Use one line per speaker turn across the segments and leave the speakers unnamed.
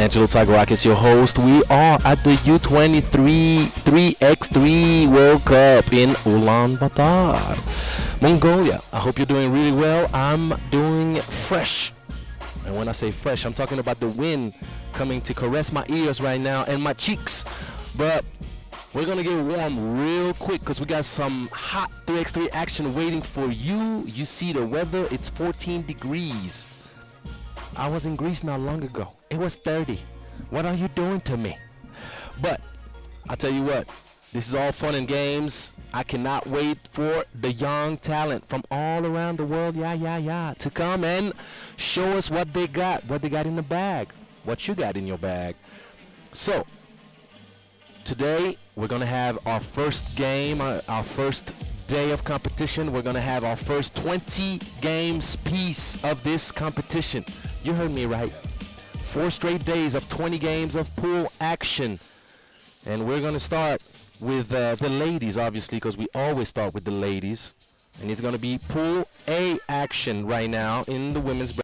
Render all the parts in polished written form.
Angelo Tagorak is your host. We are at the U23 3x3 World Cup in Ulaanbaatar, Mongolia. I hope you're doing really well. I'm doing fresh. And when I say fresh, I'm talking about the wind coming to caress my ears right now and my cheeks. But we're going to get warm real quick because we got some hot 3x3 action waiting for you. You see the weather, it's 14 degrees. I was in Greece not long ago. It was 30. What are you doing to me? But I'll tell you what, this is all fun and games. I cannot wait for the young talent from all around the world, to come and show us what they got in the bag, what you got in your bag. So today we're gonna have our first game, our first day of competition. We're gonna have our first 20 games piece of this competition. You heard me right. 4 straight days of 20 games of pool action. And we're gonna start with the ladies, obviously, because we always start with the ladies. And it's gonna be pool A action right now in the women's bracket.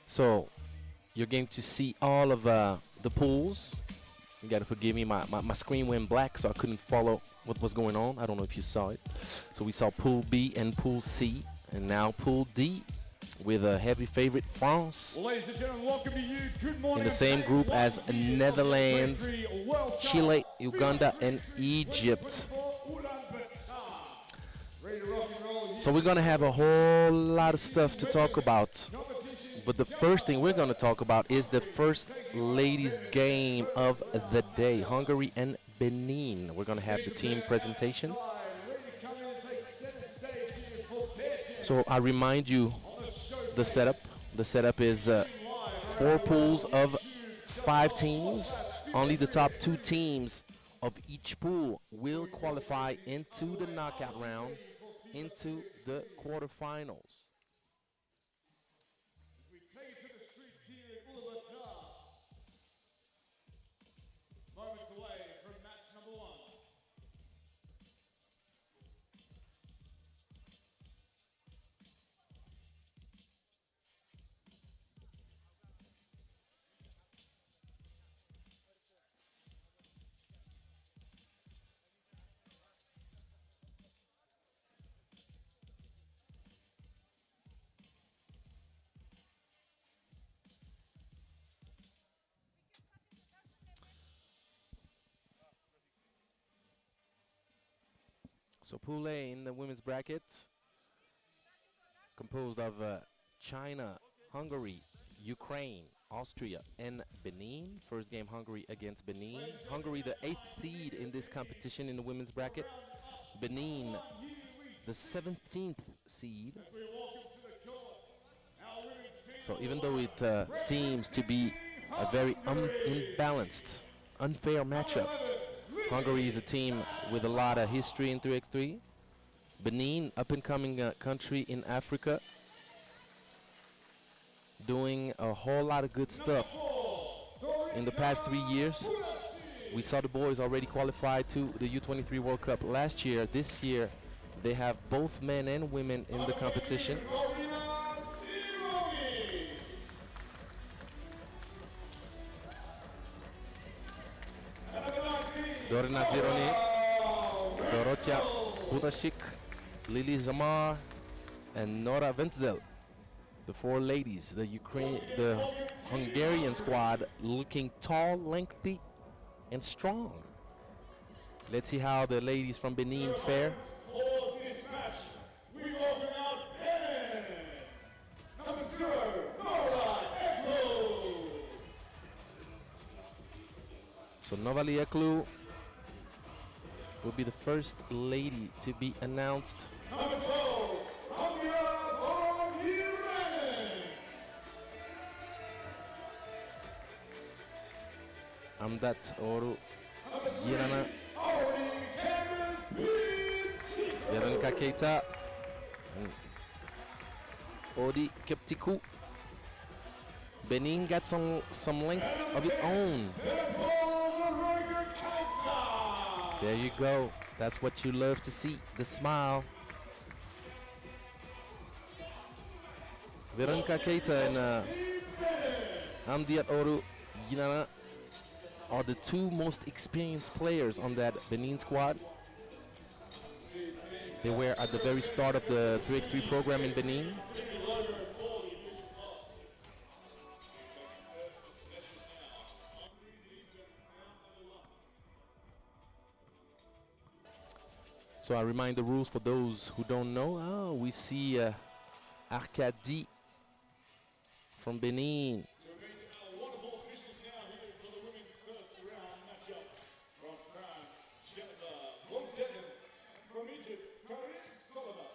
So you're going to see all of the pools. You gotta forgive me, my screen went black, so I couldn't follow what was going on. I don't know if you saw it. So we saw Pool B and Pool C, and now Pool D with a heavy favorite France.
Well, ladies and gentlemen, welcome to you. Good morning.
In the same group as Netherlands, Chile, Uganda, and Egypt. So we're gonna have a whole lot of stuff to talk about. But the first thing we're going to talk about is the first ladies game of the day, Hungary and Benin. We're going to have the team presentations. So I remind you the setup. The setup is 4 pools of 5 teams. Only the top 2 teams of each pool will qualify into the knockout round, into the quarterfinals.
Moments away from match number 1.
So Pool A in the women's bracket, composed of China, Hungary, Ukraine, Austria, and Benin. First game, Hungary against Benin. Hungary, the 8th seed in this competition in the women's bracket. Benin, the 17th seed. So even though it seems to be a very imbalanced, unfair matchup, Hungary is a team with a lot of history in 3x3. Benin, up-and-coming country in Africa, doing a whole lot of good stuff. In the past 3 years, we saw the boys already qualify to the U23 World Cup last year. This year, they have both men and women in the competition. Dorina Zironi, Dorotia Budashik, Lili Zamar, and Nora Ventzel. The 4 ladies, the Hungarian squad, looking tall, lengthy, and strong. Let's see how the ladies from Benin fare.
For this match, we welcome out Benin. Number 0, Nora Eklo.
So Novali Eklu will be the first lady to be announced.
Number 12, Ulaanbaatar.
Amdat Oru
Number 3,
Girana
Veronica
Veronica Keita and Odi Keptiku. Benin got some length of its own. There you go. That's what you love to see, the smile. Veronica Keita and Amdiat Oru Girana are the two most experienced players on that Benin squad. They were at the very start of the 3x3 program in Benin. So I remind the rules for those who don't know. Oh, we see Arcadi from Benin.
So we're going to our wonderful officials now here for the women's first round matchup. From France, Jennifer Montegan, and from Egypt, Karim Solomon.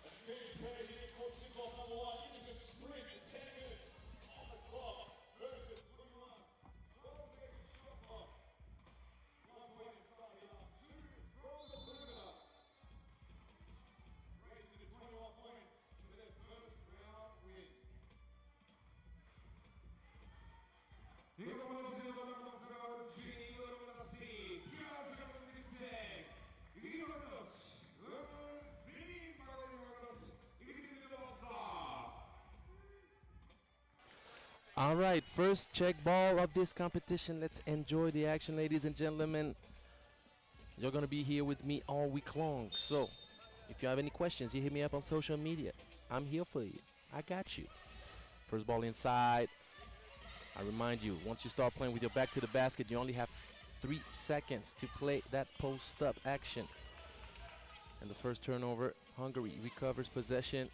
And Team Perry here, court kickoff number 1. It is a sprint, 10 minutes on the clock. First to 21, 12 seconds shot clock. 1 point inside the arm, 2 from the perimeter. Racing to 21 points for their first round win.
All right, first check ball of this competition. Let's enjoy the action, ladies and gentlemen. You're going to be here with me all week long. So if you have any questions, you hit me up on social media. I'm here for you. I got you. First ball inside. I remind you, once you start playing with your back to the basket, you only have 3 seconds to play that post-up action. And the first turnover, Hungary recovers possession.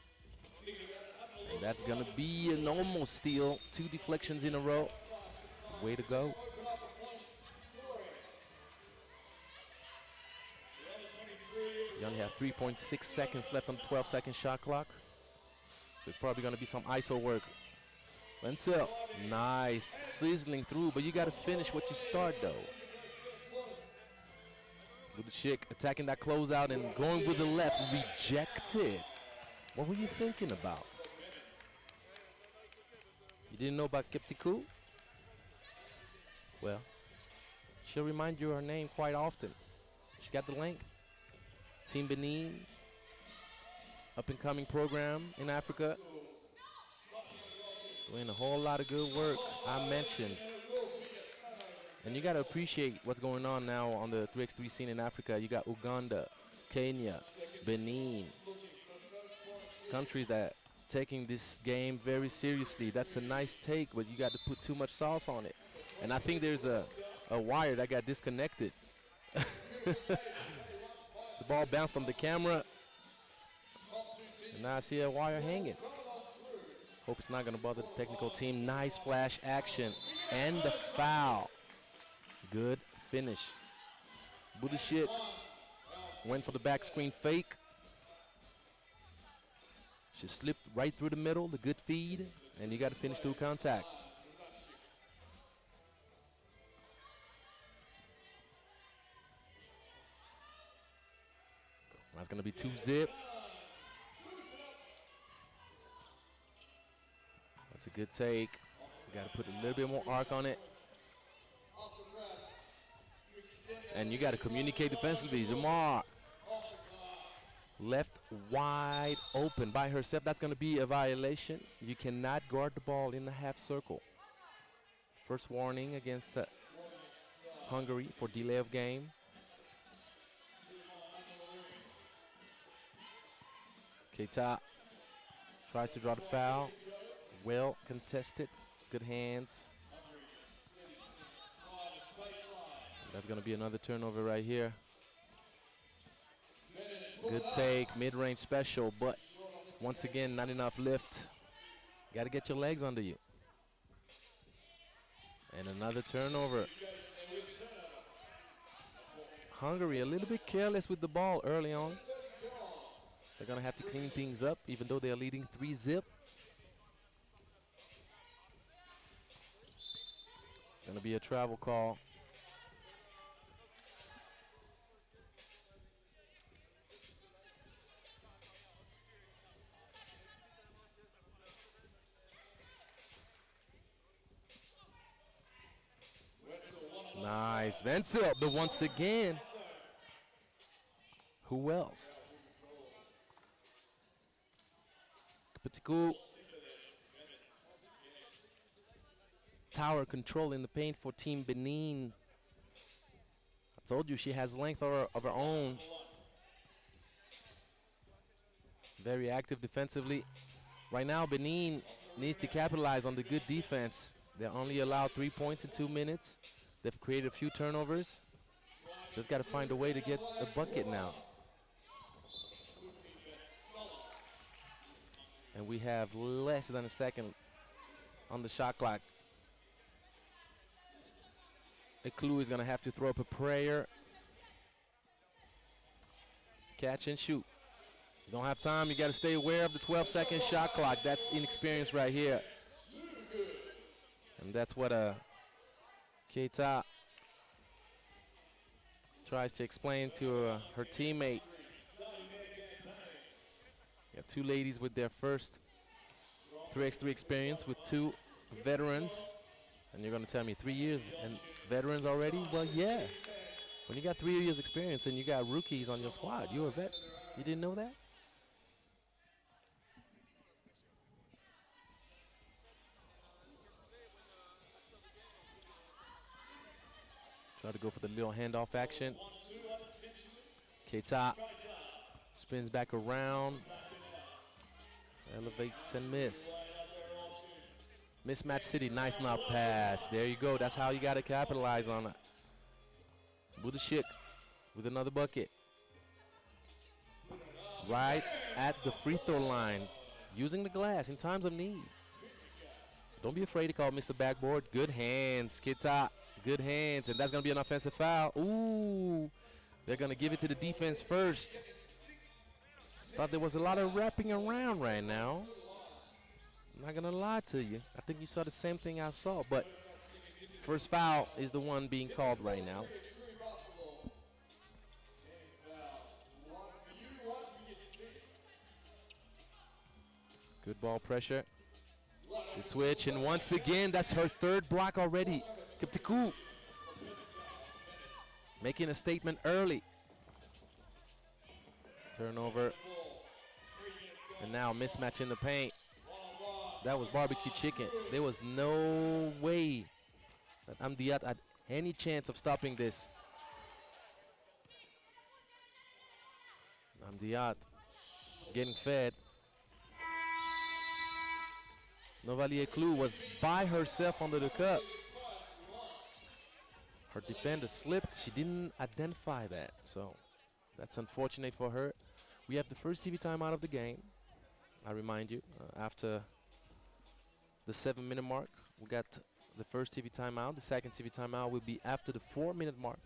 And that's going to be an almost steal. 2 deflections in a row. Way to go. You only have 3.6 seconds left on the 12-second shot clock. So it's probably going to be some ISO work. Wenzel, nice, sizzling through, but you got to finish what you start, though. Budashik attacking that closeout and going with the left, rejected. What were you thinking about? You didn't know about Keptiku? Well, she'll remind you her name quite often. She got the length. Team Benin, up-and-coming program in Africa. Doing a whole lot of good work, I mentioned. And you got to appreciate what's going on now on the 3x3 scene in Africa. You got Uganda, Kenya, Benin. Countries that taking this game very seriously. That's a nice take, but you got to put too much sauce on it. And I think there's a wire that got disconnected. The ball bounced on the camera. And now I see a wire hanging. Hope it's not going to bother the technical team. Nice flash action. And the foul. Good finish. Budashik went for the back screen fake. She slipped right through the middle, the good feed, and you got to finish through contact. That's going to be 2-zip. That's a good take. You got to put a little bit more arc on it. And you got to communicate defensively. Zamar left wide open by herself. That's going to be a violation. You cannot guard the ball in the half circle. First warning against Hungary for delay of game. Keita tries to draw the foul. Well contested. Good hands.
Hungary steady drive baseline.
That's going to be another turnover right here.
Benin,
Good take, mid-range special, but once again, not enough lift. Got to get your legs under you. And another turnover. Hungary a little bit careless with the ball early on. They're going to have to clean things up, even though they're leading 3-0. It's going to be a travel call. Nice, Wenzel, but once again, who else? Kapitiku. Tower control in the paint for Team Benin. I told you she has length of her own. Very active defensively. Right now, Benin needs to capitalize on the good defense. They only allowed 3 points in 2 minutes. They've created a few turnovers. Just got to find a way to get a bucket now. And we have less than a second on the shot clock. Eklu is going to have to throw up a prayer. Catch and shoot. You don't have time. You got to stay aware of the 12-second shot clock. That's inexperience right here. And that's what Keita tries to explain to her teammate. You have two ladies with their first 3x3 experience with two veterans. And you're going to tell me 3 years and veterans already? Well, yeah. When you got 3 years experience and you got rookies on your squad, you're a vet. You didn't know that? Try to go for the little handoff action. Keita spins back around. Elevates and miss. Mismatch City, nice knock pass. There you go. That's how you got to capitalize on it. Budashik with another bucket. Right at the free throw line. Using the glass in times of need. Don't be afraid to call Mr. Backboard. Good hands, Keita. Good hands. And that's going to be an offensive foul. Ooh. They're going to give it to the defense first. Thought there was a lot of wrapping around right now. I'm not going to lie to you. I think you saw the same thing I saw. But first foul is the one being called right now. Good ball pressure. The switch. And once again, that's her third block already. Kapitiku making a statement early. Turnover. And now mismatch in the paint. That was barbecue chicken. There was no way that Amdiat had any chance of stopping this. Amdiat getting fed. Novali Eklu was by herself under the cup. Her defender slipped. She didn't identify that. So that's unfortunate for her. We have the first TV timeout of the game. I remind you, after the 7-minute mark, we got the first TV timeout. The second TV timeout will be after the 4-minute mark.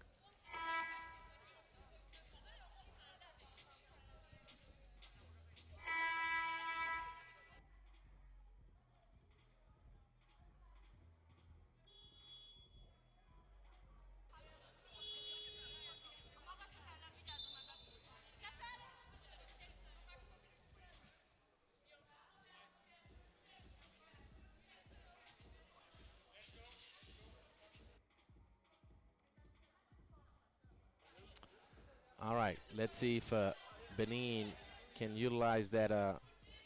All right, let's see if Benin can utilize that.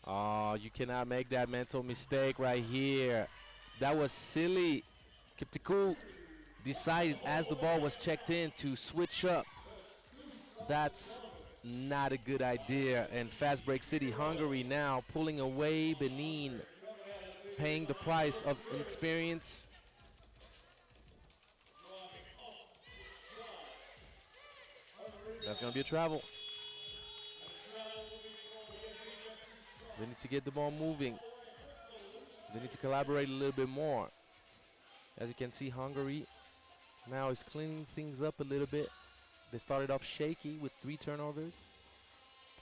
Oh, you cannot make that mental mistake right here. That was silly. Kapitiku decided as the ball was checked in to switch up. That's not a good idea. And Fast Break City, Hungary now pulling away Benin paying the price of inexperience. That's going to be a travel. They need to get the ball moving. They need to collaborate a little bit more. As you can see, Hungary now is cleaning things up a little bit. They started off shaky with 3 turnovers.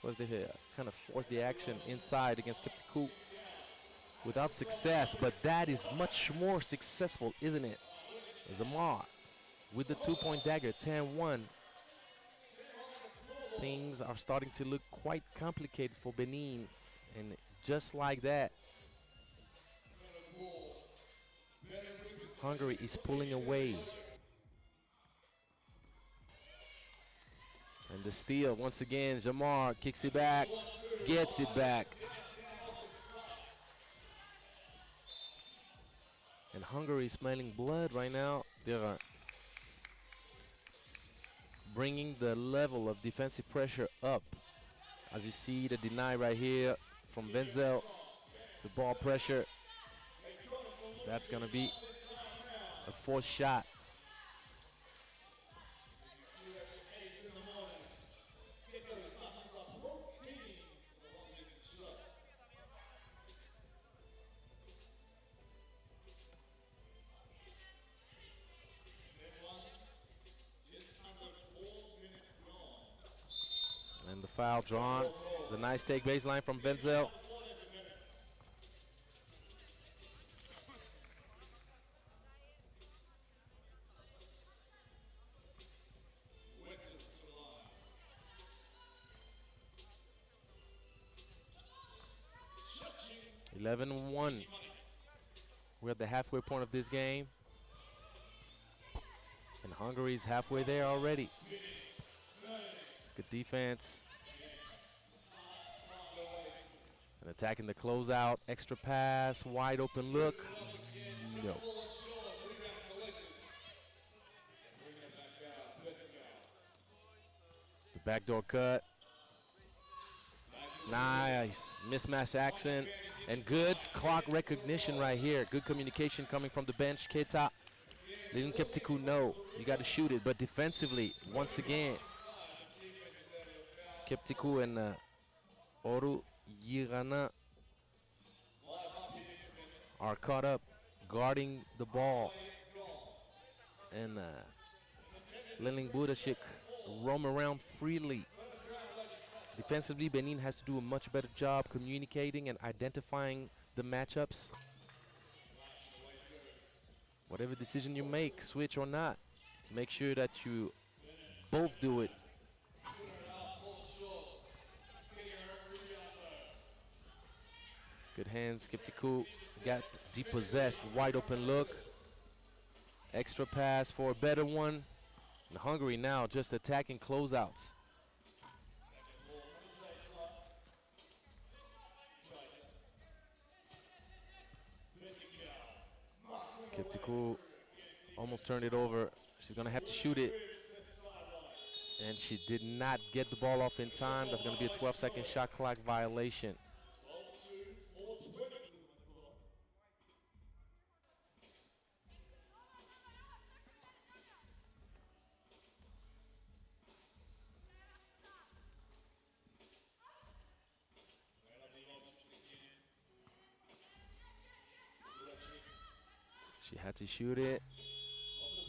Plus they kind of forced the action inside against Kiptiku without success, but that is much more successful, isn't it? Zamar with the 2-point dagger, 10-1. Things are starting to look quite complicated for Benin, and just like that, Hungary is pulling away. And the steal, once again, Jamar kicks it back, gets it back. And Hungary is smelling blood right now. They're bringing the level of defensive pressure up. As you see, the deny right here from Wenzel. The ball pressure. That's going to be a forced shot. And the foul drawn. The nice take baseline from Wenzel. (11-1). We're at the halfway point of this game. And Hungary's halfway there already. Good defense. And attacking the closeout. Extra pass. Wide open look. No. The backdoor cut. Nice. Mismatch action. And good clock recognition right here. Good communication coming from the bench. Keita letting Kiptiku know you got to shoot it. But defensively, once again, Kiptiku and Oru Yirana are caught up guarding the ball. And letting Budashik roam around freely. Defensively, Benin has to do a much better job communicating and identifying the matchups. Whatever decision you make, switch or not, make sure that you both do it. Good hands, Kiptiku got depossessed, wide open look. Extra pass for a better one. And Hungary now just attacking closeouts. Kiptiku almost turned it over. She's going to have to shoot it. And she did not get the ball off in time. That's going to be a 12-second shot clock violation. She had to shoot it.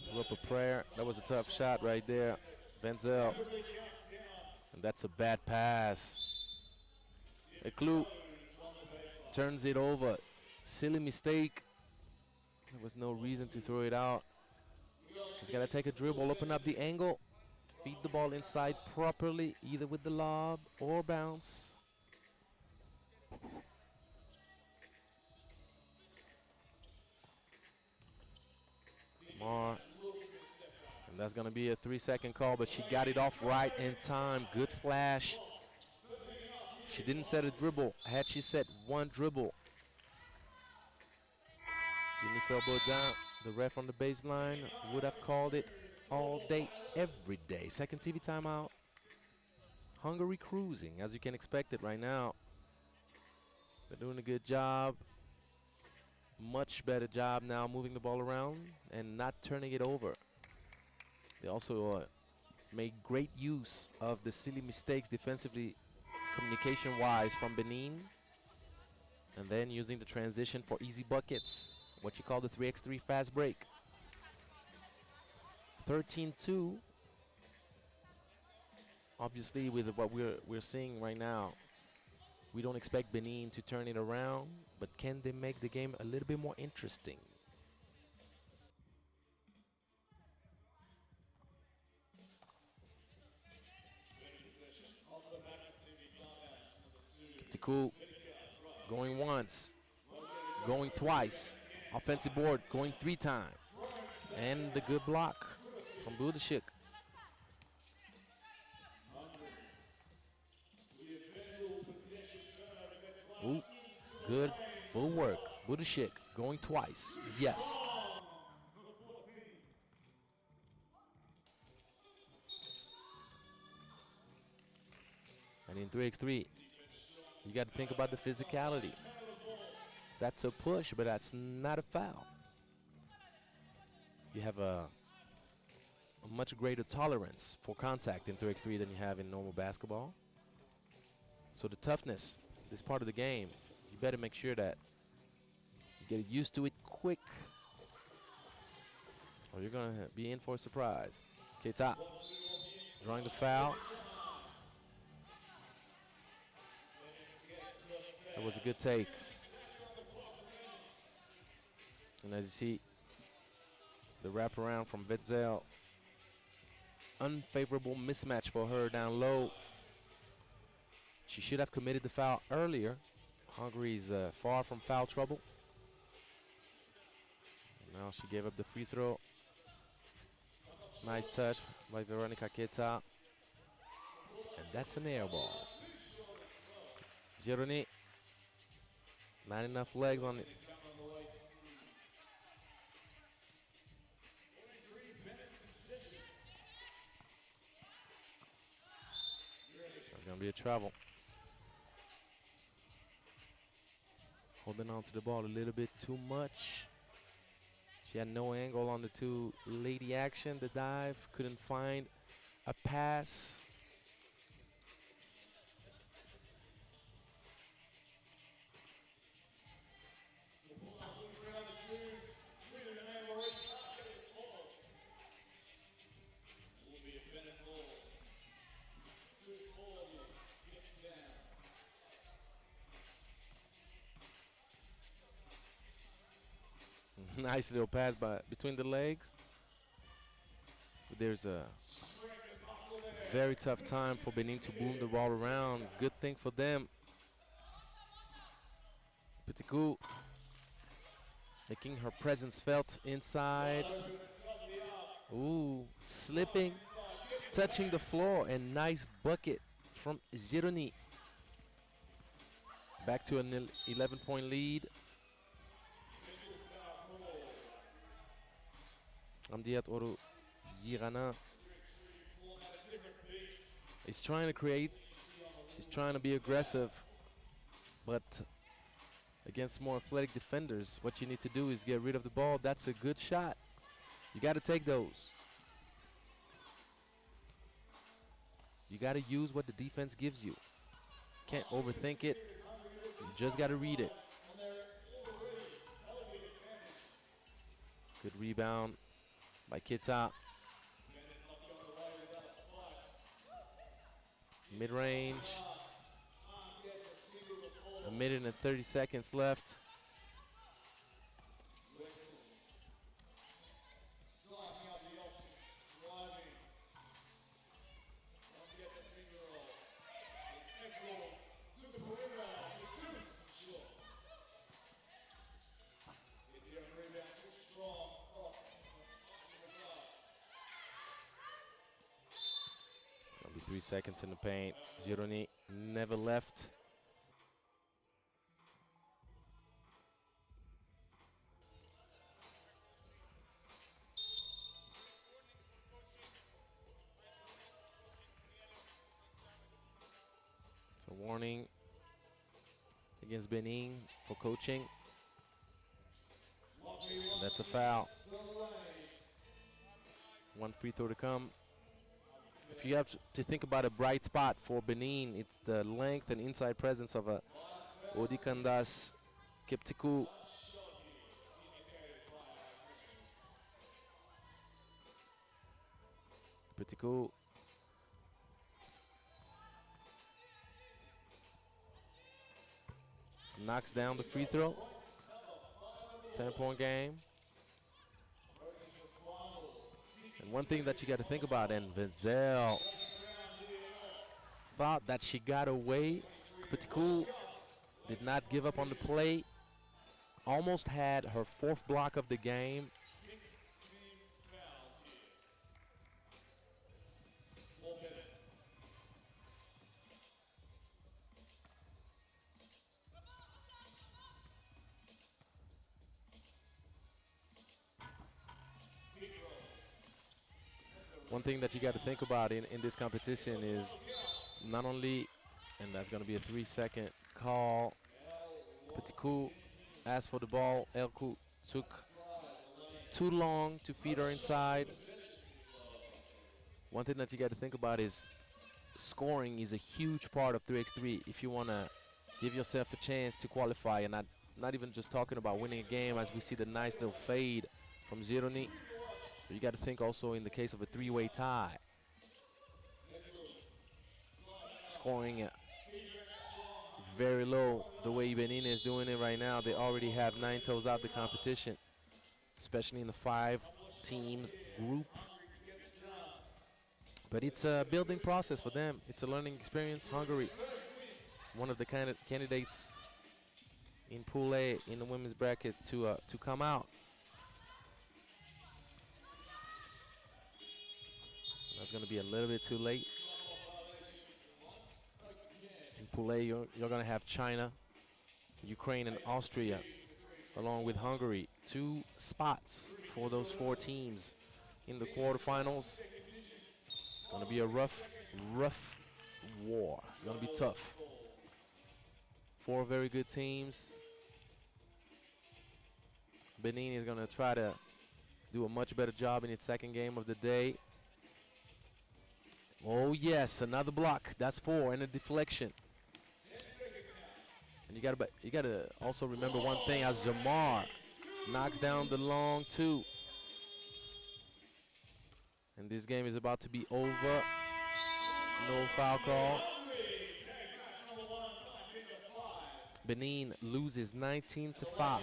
Threw up a prayer. That was a tough shot right there. Wenzel. And that's a bad pass. Eklu turns it over. Silly mistake. There was no reason to throw it out. She's got to take a dribble, open up the angle, feed the ball inside properly, either with the lob or bounce. More. And that's going to be a 3-second call, but she got it off right in time. Good flash. She didn't set a dribble. Had she set one dribble, Jimmy Felbo down. The ref on the baseline would have called it all day, every day. Second TV timeout. Hungary cruising, as you can expect it right now. They're doing a good job. much better job now moving the ball around and not turning it over. They also made great use of the silly mistakes defensively, communication-wise, from Benin. And then using the transition for easy buckets, what you call the 3x3 fast break. 13-2. Obviously, with what we're seeing right now, we don't expect Benin to turn it around, but can they make the game a little bit more interesting? Tiku going once, going twice. Offensive board going 3 times. And the good block from Budashik. Ooh, good full work. Budashik going twice. Yes. And in 3x3, you got to think about the physicality. That's a push, but that's not a foul. You have a much greater tolerance for contact in 3x3 than you have in normal basketball. So the toughness, this part of the game, you better make sure that you get used to it quick, or you're going to be in for a surprise. Keita drawing the foul. That was a good take. And as you see, the wraparound from Wetzel. Unfavorable mismatch for her down low. She should have committed the foul earlier. Hungary's far from foul trouble. And now she gave up the free throw. Nice touch by Veronica Keita. And that's an air ball. Gironi. Not enough legs on it. That's going to be a travel. Holding on to the ball a little bit too much. She had no angle on the 2 lady action. The dive, couldn't find a pass. Nice little pass between the legs. But there's a very tough time for Benin to boom the ball around. Good thing for them. Petiku making her presence felt inside. Ooh, slipping, touching the floor, and nice bucket from Gironi. Back to an 11-point lead. Amdiat Oru Girana is trying to create. She's trying to be aggressive, but against more athletic defenders, what you need to do is get rid of the ball. That's a good shot. You got to take those. You got to use what the defense gives you. Can't overthink it. You just got to read it. Good rebound by Keita. Mid-range. A minute and 30 seconds left. It's going to be 3 seconds in the paint. Gironi never left. So warning against Benin for coaching. That's a foul. One free throw to come. If you have to think about a bright spot for Benin, it's the length and inside presence of a Odikandas Kiptiku. Kiptiku. Knocks down the free throw. 10-point game. And one thing that you got to think about, and Vinzel thought that she got away. Kiptiku did not give up on the play. Almost had her 4th block of the game.
6 team fouls here. 4 minutes.
One thing that you got to think about in this competition is not only, and that's going to be a 3-second call. Kiptiku asked for the ball. Elku took too long to feed her inside. One thing that you got to think about is scoring is a huge part of 3x3 if you want to give yourself a chance to qualify, and not even just talking about winning a game, as we see the nice little fade from Zironi. But you got to think also in the case of a 3-way tie. Scoring very low the way Benin is doing it right now. They already have 9 toes out the competition, especially in the 5 teams group. But it's a building process for them. It's a learning experience. Hungary, one of the candidates in Pool A in the women's bracket to come out. That's going to be a little bit too late. In Pool A, you're going to have China, Ukraine, and Austria, along with Hungary. 2 spots for those 4 teams in the quarterfinals. It's going to be a rough war. It's going to be tough. 4 very good teams. Benin is going to try to do a much better job in its second game of the day. Oh yes, another block. That's 4 and a deflection. And you gotta also remember one thing, as Jamar knocks down the long 2. And this game is about to be over. No foul call. Benin loses 19-5.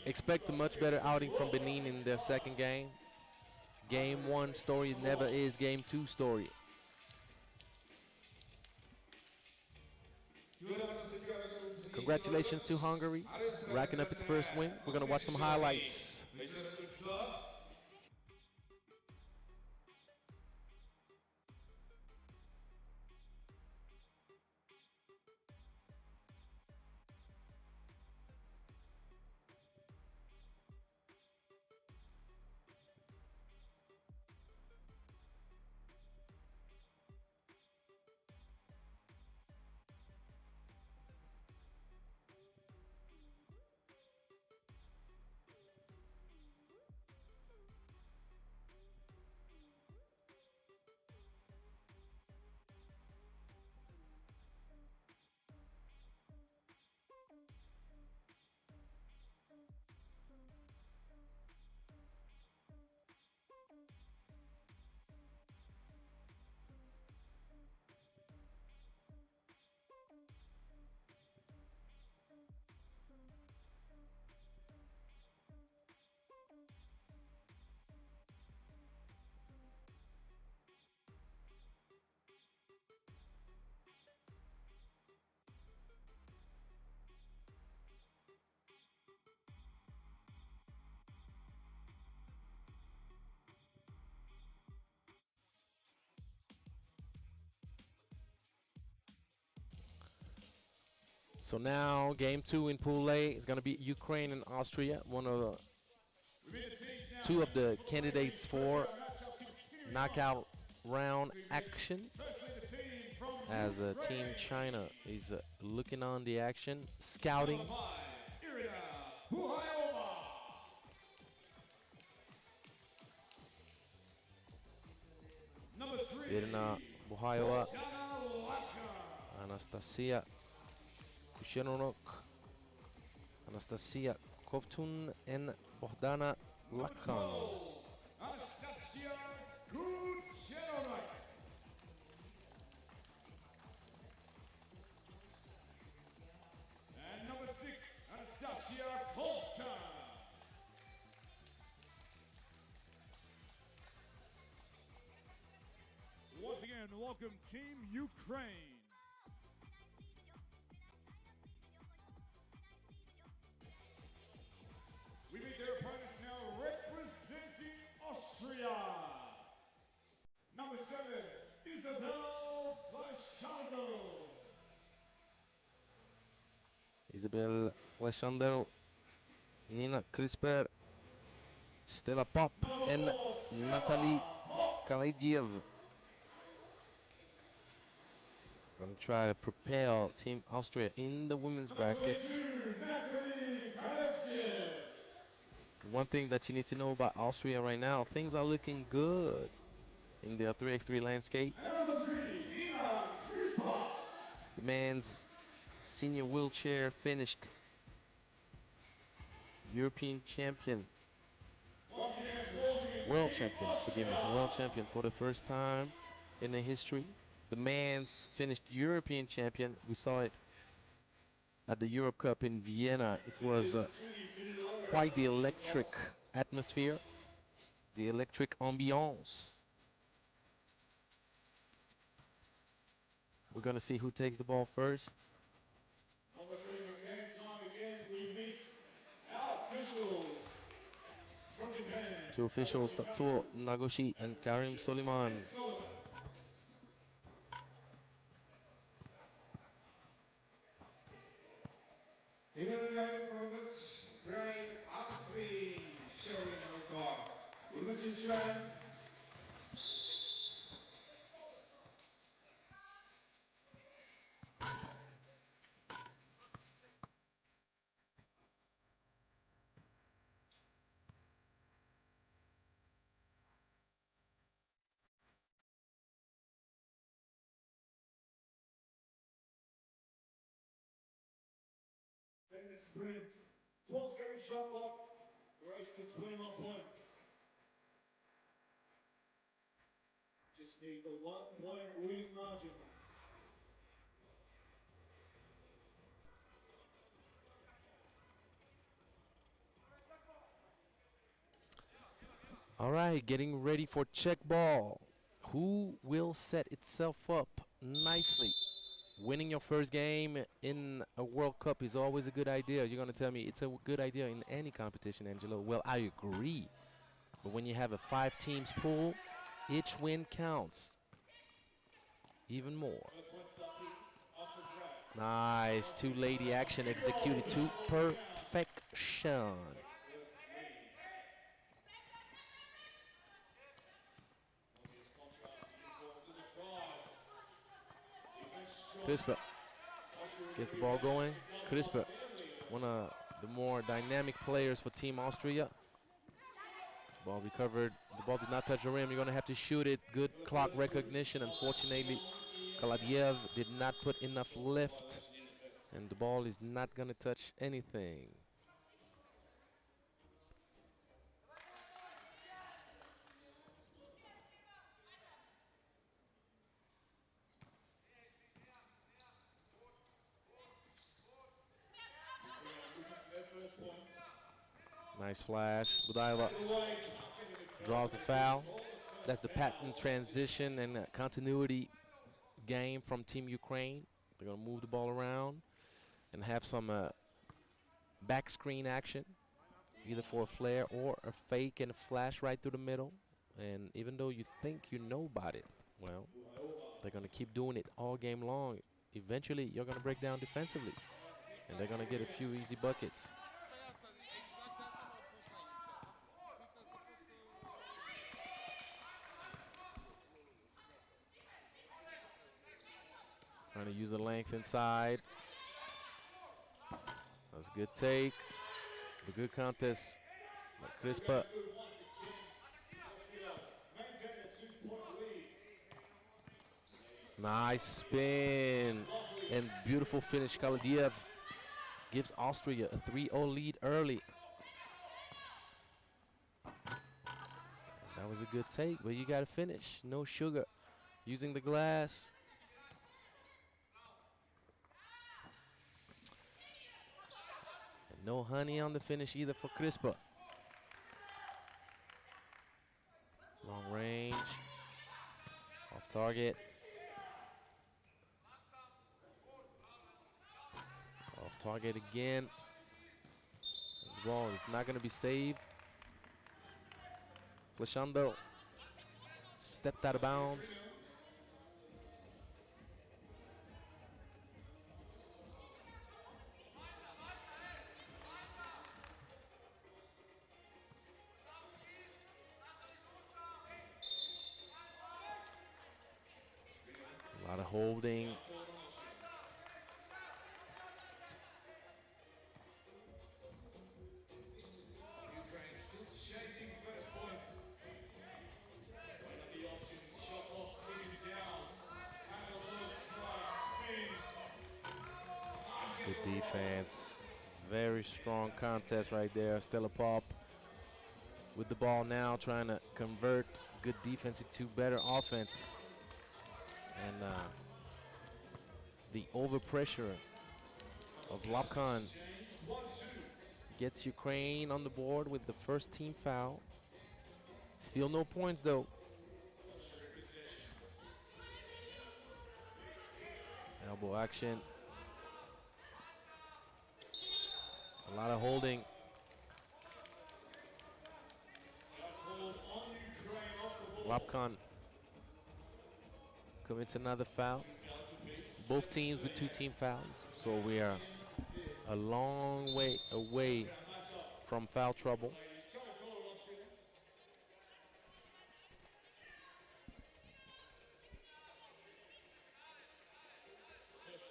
Expect a much better outing from Benin in their second game. Game 1 story never is Game 2 story. Congratulations to Hungary, racking up its first win. We're going to watch some highlights. So now Game 2 in Pool A is going to be Ukraine and Austria, 2 of the candidates for knockout round action, as Team China is looking on the action, scouting. Ohio.
Ulaanbaatar.
Anastasia Kushenonok, Anastasia Kovtun, and Bohdana Lakan.
Anastasia Kucherovic. And number 6, Anastasia Colton. Once again, welcome Team Ukraine. We meet their opponents now representing Austria. Number 7, Isabel Flashandel.
Isabel Flashandel, Nina Crisper, Stella Pop, and Natalie Kalaidiev. Gonna try to propel Team Austria in the women's brackets.
Natalie Kalaidiev.
One thing that you need to know about Austria right now, things are looking good in their 3x3 landscape.
And number 3, Nina Crispa.
The men's senior wheelchair finished European champion,
Once again, welcoming
world
Team
champion, forgive me,
Austria.
world champion for the first time in the history. The man's finished European champion. We saw it at the Europe Cup in Vienna. It was quite the electric atmosphere, the electric ambiance. We're gonna see who takes the ball first.
Number 3, again, time again, we meet our officials from Japan.
Two officials, Tatsuo Nagoshi and Karim Soliman.
Even from the Grand Austria showing our car. U23 Then the sprint, 12-second shot clock, race to 21 points. Just need the 1-point winning margin.
All right, getting ready for check ball. Who will set itself up nicely? Winning your first game in a World Cup is always a good idea. You're going to tell me it's a good idea in any competition, Angelo. Well, I agree. But when you have a 5 teams pool, each win counts even more.
First point stopping off the grass.
Nice two-lady action executed to perfection. Crispa gets the ball going. Crispa, one of the more dynamic players for Team Austria. Ball recovered. The ball did not touch the rim. You're going to have to shoot it. Good clock recognition. Unfortunately, Kaladiev did not put enough lift, and the ball is not going to touch anything. Nice flash. Budaila draws the foul. That's the patent transition and continuity game from Team Ukraine. They're going to move the ball around and have some back screen action, either for a flare or a fake and a flash right through the middle. And even though you think you know about it, well, they're going to keep doing it all game long. Eventually, you're going to break down defensively, and they're going to get a few easy buckets. Trying to use the length inside. That's a good take. A good contest by Crispa. Nice spin and beautiful finish. Kaladiev gives Austria a 3-0 lead early. That was a good take, but you got to finish. No sugar. Using the glass. And no honey on the finish either for Crispa. Long range. Off target. Off target again. And the ball is not going to be saved. Flashando stepped out of bounds. A lot of holding.
Ukraine still chasing first points. One of the options, shot clock ticking down. Has a look, tries, spins.
Good defense. Very strong contest right there. Stella Pop with the ball now, trying to convert good defense into better offense. And the overpressure of Lapkan gets Ukraine on the board with the first team foul. Still no points though. Elbow action. A lot of holding. Lapkan commits another foul. Both teams with 2 team fouls. So we are a long way away from foul trouble.
First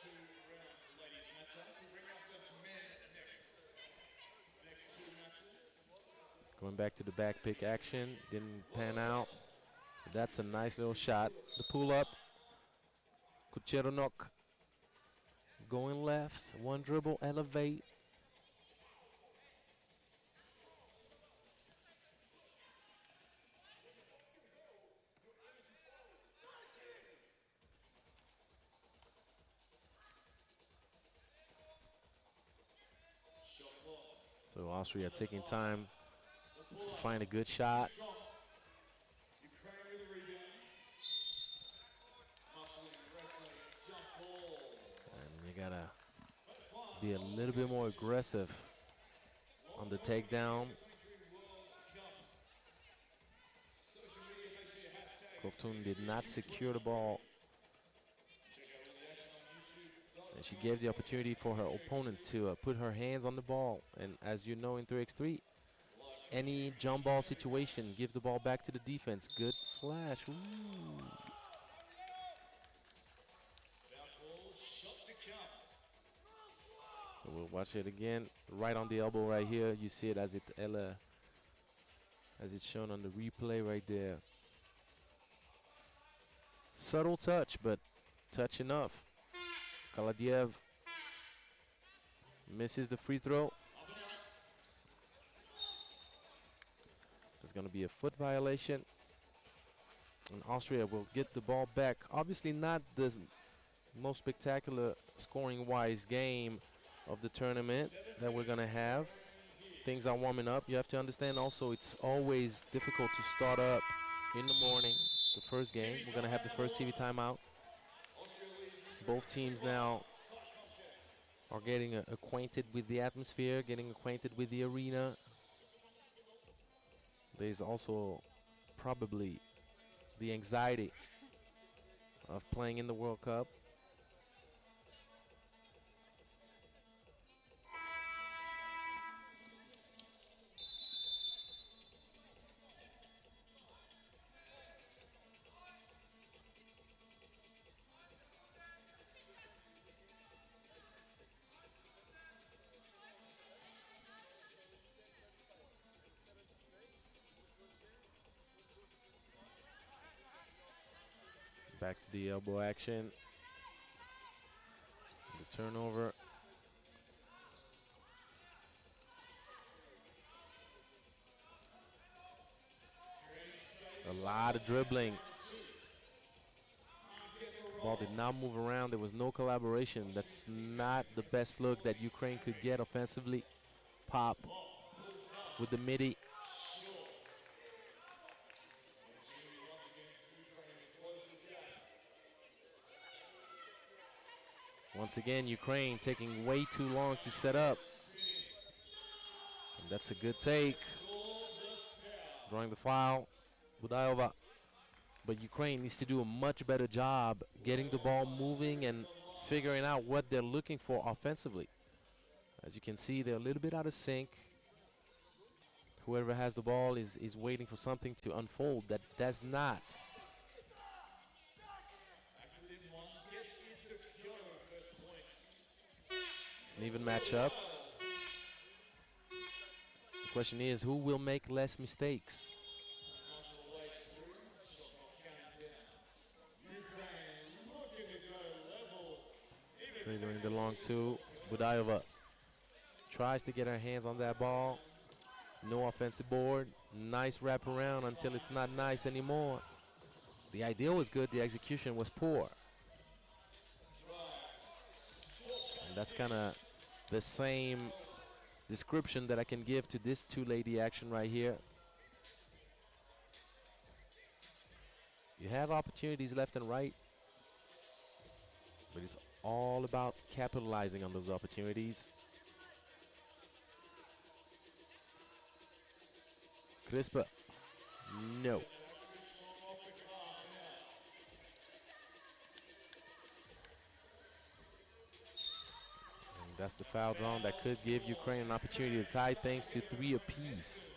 2 rounds, the ladies matchups. We'll bring up the men next 2 matches.
Going back to the back pick action. Didn't pan out. But that's a nice little shot. The pull up. Kucheronok going left. 1 dribble, elevate. So Austria taking time to find a good shot.
Ukraine with a rebound. Hustling, wrestling, jump ball.
And you gotta be a little bit more aggressive on the takedown.
U23 World Cup. Social media, make sure you hashtag.
Kovtun did not secure the ball,
Check out all the action on YouTube.
and she gave the opportunity for her opponent to put her hands on the ball. And as you know, in 3x3, any jump ball situation gives the ball back to the defense. Good flash. Ooh.
Foul ball, shot to come.
So we'll watch it again. Right on the elbow right here. You see it as it's shown on the replay right there. Subtle touch, but touch enough. Kaladiev misses the free throw.
Up and out.
There's going to be a foot violation. And Austria will get the ball back. Obviously not the most spectacular scoring-wise game of the tournament that we're going to have. Things are warming up. You have to understand also it's always difficult to start up in the morning, the first game. We're going to have the first TV timeout. Both teams now are getting acquainted with the atmosphere, getting acquainted with the arena. There's also probably the anxiety of playing in the World Cup. Back to the elbow action. The turnover. A lot of dribbling. Ball did not move around. There was no collaboration. That's not the best look that Ukraine could get offensively. Pop with the midi. Once again, Ukraine taking way too long to set up. And that's a good take. Drawing the foul. Budayova. But Ukraine needs to do a much better job getting the ball moving and figuring out what they're looking for offensively. As you can see, they're a little bit out of sync. Whoever has the ball is waiting for something to unfold that does not. It's an even matchup. The question is, who will make less mistakes? Triggering the long two. Budayova tries to get her hands on that ball. No offensive board. Nice wraparound until it's not nice anymore. The idea was good. The execution was poor. And that's kind of the same description that I can give to this two-lady action right here. You have opportunities left and right, but it's all about capitalizing on those opportunities. Crispa, no. And that's the foul drawn that could give Ukraine an opportunity to tie things to 3 apiece.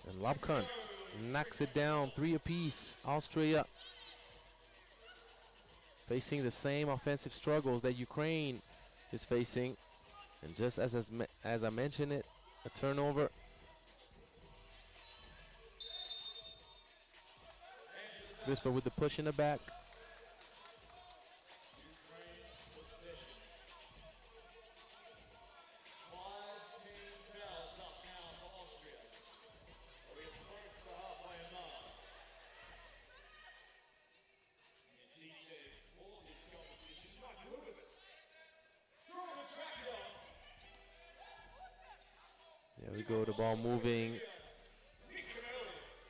And Ulaanbaatar knocks it down, 3 apiece. Austria facing the same offensive struggles that Ukraine is facing. And just as I mentioned it, a turnover. Crispa with the push in the back. There we go, the ball moving,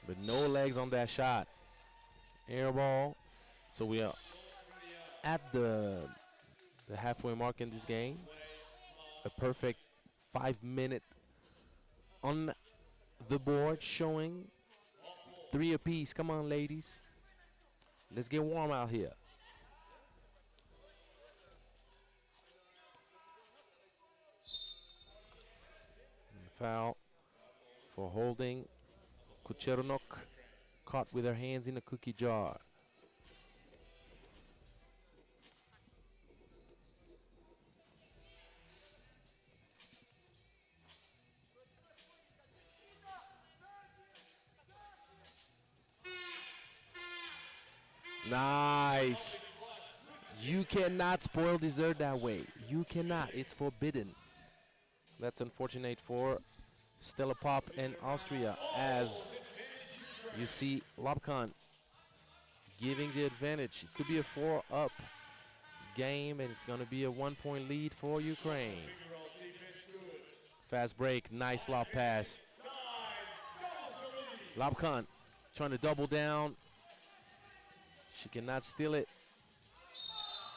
but no legs on that shot. Air ball. So we are at the halfway mark in this game. A perfect 5 minute on the board showing 3 apiece. Come on, ladies. Let's get warm out here. Foul for holding. Kuchernok caught with her hands in a cookie jar. Nice. You cannot spoil dessert that way. You cannot. It's forbidden. That's unfortunate for Stella Pop and Austria, as you see Ulaanbaatar giving the advantage. It could be a 4-up game, and it's going to be a 1-point lead for Ukraine. Fast break, nice lob pass. Ulaanbaatar trying to double down. She cannot steal it.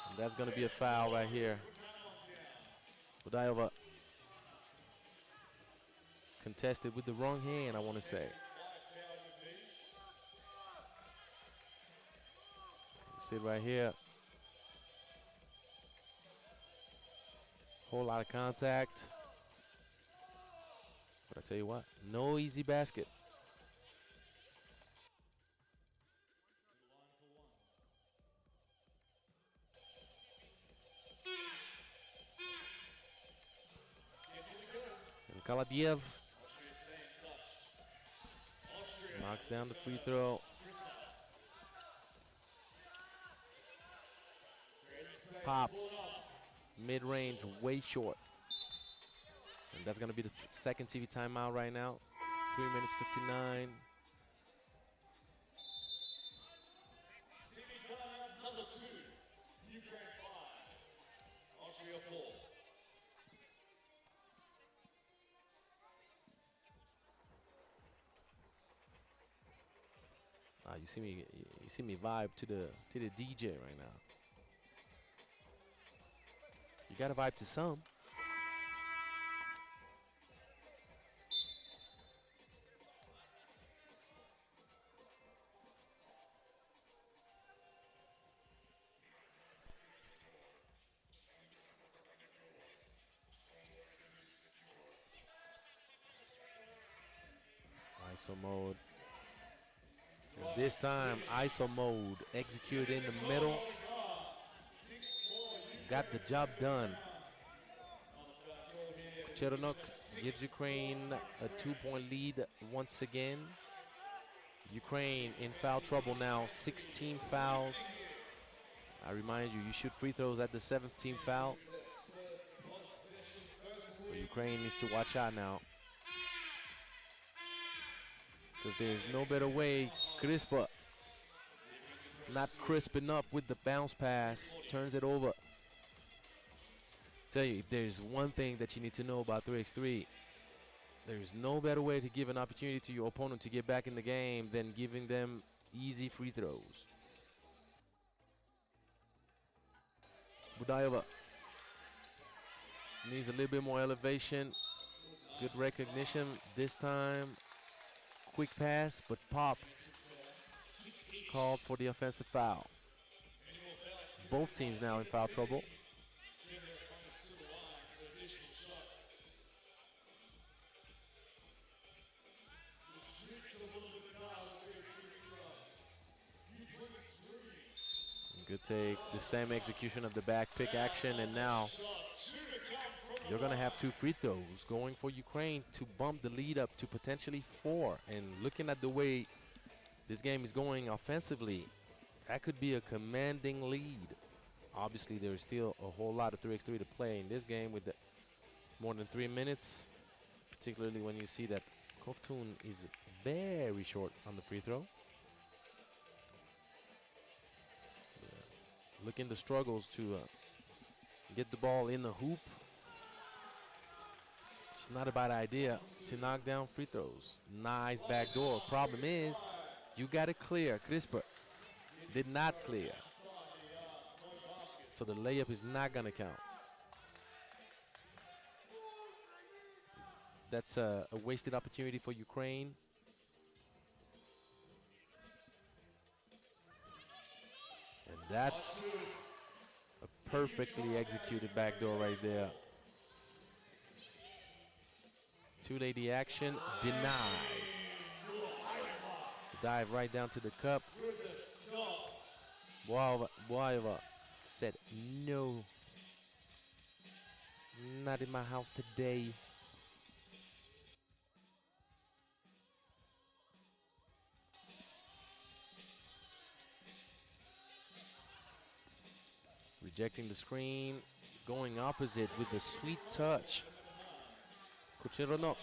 And that's going to be a foul right here. Budayova contested with the wrong hand, I want to say. See it right here. Whole lot of contact. But I tell you what, no easy basket. Kaladiev
Austria stay in touch. Austria
knocks down the free throw.
creates space.
Pop.
Pull it up.
Mid-range, way short. And that's going to be the second TV timeout right now. 3 minutes 59.
TV timeout number 2. Ukraine 5. Austria 4.
You see me vibe to the DJ right now. You got to vibe to some. ISO mode. And this time, ISO mode executed in the middle. Got the job done. Cheronok gives Ukraine a 2-point lead once again. Ukraine in foul trouble now, 16 fouls. I remind you, you shoot free throws at the 7th team foul. So Ukraine needs to watch out now. Because there's no better way. Crispa not crisp enough with the bounce pass. Turns it over. Tell you, if there's one thing that you need to know about 3x3, there's no better way to give an opportunity to your opponent to get back in the game than giving them easy free throws. Budayeva needs a little bit more elevation. Good recognition this time. Quick pass, but Pop called for the offensive foul. Both teams now in foul trouble. Good take, the same execution of the back pick action, and now you're going to have 2 free throws going for Ukraine to bump the lead up to potentially 4. And looking at the way this game is going offensively, that could be a commanding lead. Obviously, there is still a whole lot of 3x3 to play in this game with more than 3 minutes, particularly when you see that Koftun is very short on the free throw. Look in the struggles to get the ball in the hoop. It's not a bad idea to knock down free throws. Nice backdoor. Problem is, you got to clear. Crispa did not clear. So the layup is not going to count. That's a wasted opportunity for Ukraine. And that's a perfectly executed backdoor right there. 2-lady action, denied. Dive right down to the cup. Boyeva said, no, not in my house today. Rejecting the screen, going opposite with the sweet touch. Kucheronok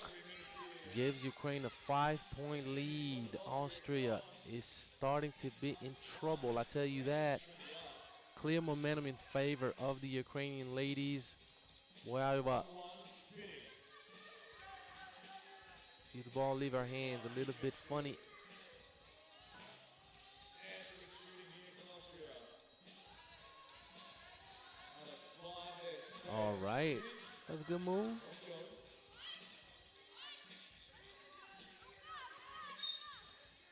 gives Ukraine a 5-point lead. Austria is starting to be in trouble, I tell you that. Clear momentum in favor of the Ukrainian ladies. Boyeva sees the ball leave her hands, a little bit funny. All right, that's a good move.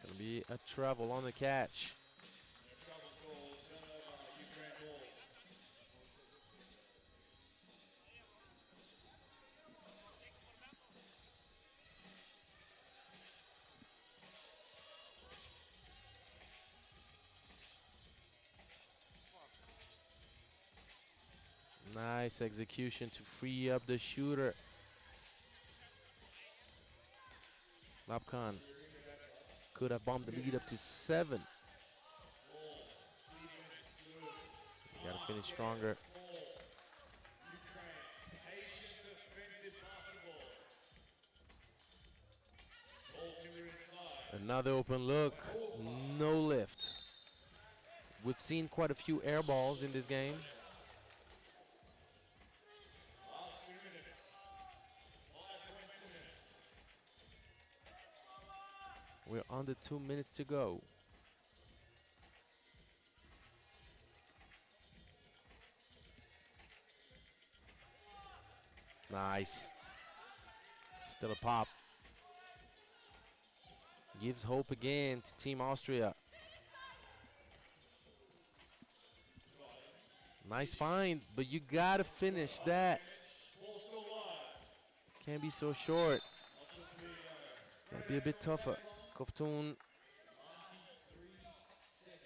Gonna be a travel on the catch. Nice execution to free up the shooter. Lapkan could have bumped the lead up to 7. You gotta finish stronger.
Ukraine, patient defensive basketball. All two are inside.
Another open look, no lift. We've seen quite a few air balls in this game.
Last 2 minutes. 5 points in this.
We're under 2 minutes to go. Nice. Still a pop. Gives hope again to Team Austria. Nice find, but you gotta finish that.
Ball still live.
Can't be so short. Gotta be a bit tougher. Kovtun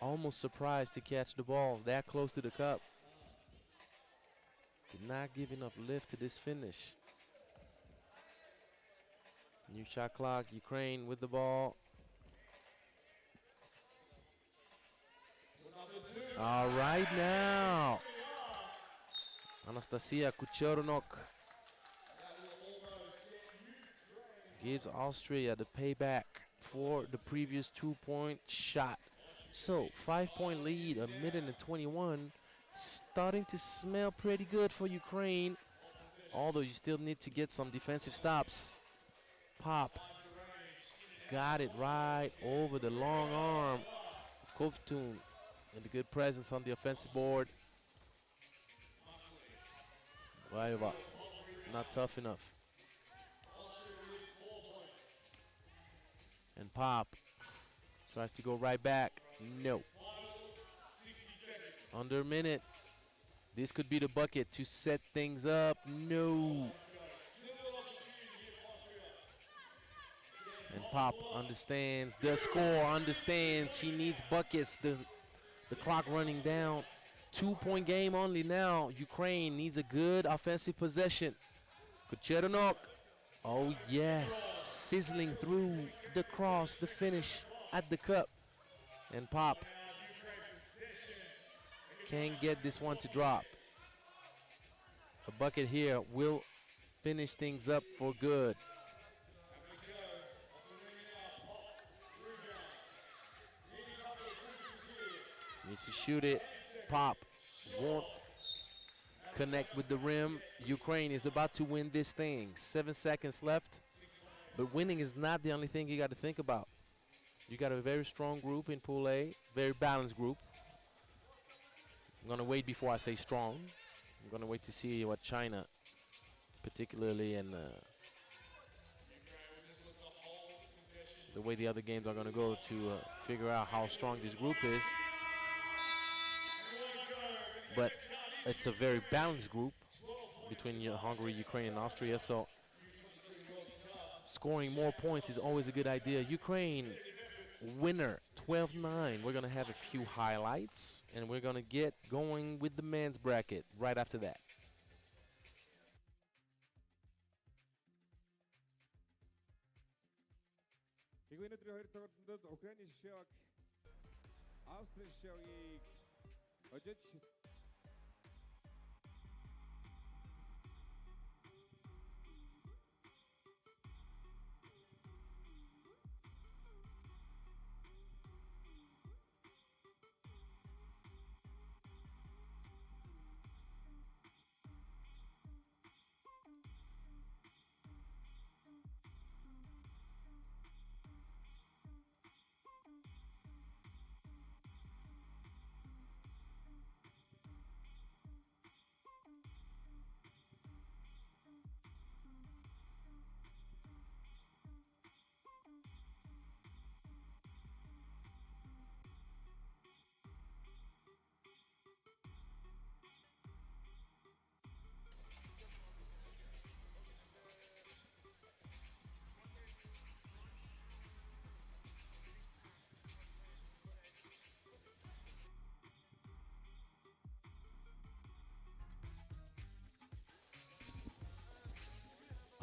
almost surprised to catch the ball that close to the cup. Did not give enough lift to this finish. New shot clock, Ukraine with the ball. All right now. Anastasia Kuchernok gives Austria the payback for the previous 2-point shot. So 5-point lead, a minute and 21. Starting to smell pretty good for Ukraine. Although you still need to get some defensive stops. Pop got it right over the long arm of Kovtun. And a good presence on the offensive board. Vaeva, not tough enough. And Pop tries to go right back. No. Under a minute. This could be the bucket to set things up. No. And Pop understands the score, understands she needs buckets. The clock running down. 2-point game only now. Ukraine needs a good offensive possession. Kuchernok. Oh, yes. Sizzling through the cross, the finish at the cup. And Pop can't get this one to drop. A bucket here will finish things up for good. Needs to shoot it. Pop won't connect with the rim. Ukraine is about to win this thing. 7 seconds left. But winning is not the only thing you got to think about. You got a very strong group in Pool A, very balanced group. I'm going to wait before I say strong. I'm going to wait to see what China, particularly in the way the other games are going to go, to figure out how strong this group is. But it's a very balanced group between Hungary, Ukraine, and Austria. So scoring more points is always a good idea. Ukraine, winner, 12-9. We're going to have a few highlights, and we're going to get going with the men's bracket right after that.
U23 хоёрдугаар Украины шишээг Австрийн шишээг өжиж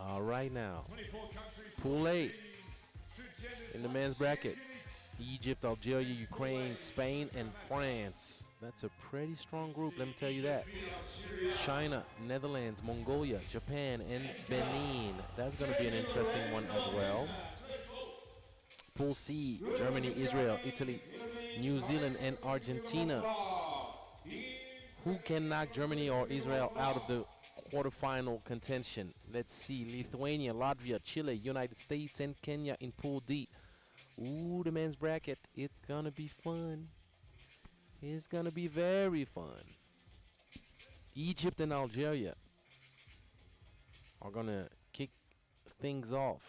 All right now,
24 countries,
Pool A, in the men's bracket. Egypt, Algeria, Ukraine, Spain, and France. That's a pretty strong group, let me tell you that. China, Netherlands, Mongolia, Japan, and Benin. That's going to be an interesting one as well. Pool C, Germany, Israel, Italy, New Zealand, and Argentina. Who can knock Germany or Israel out of the quarterfinal contention? Let's see. Lithuania, Latvia, Chile, United States, and Kenya in Pool D. Ooh, the men's bracket. It's going to be fun. It's going to be very fun. Egypt and Algeria are going to kick things off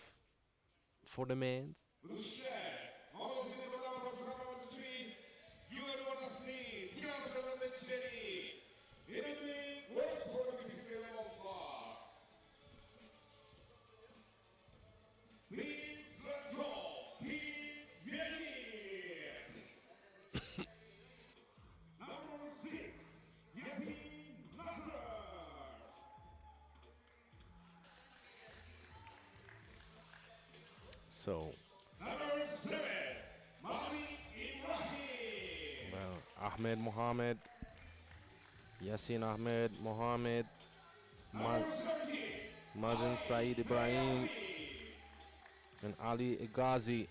for the men's. So, Ahmed Mohamed, Yassin Ahmed Mohamed, Mazen Saeed Ibrahim, and Ali Ghazi.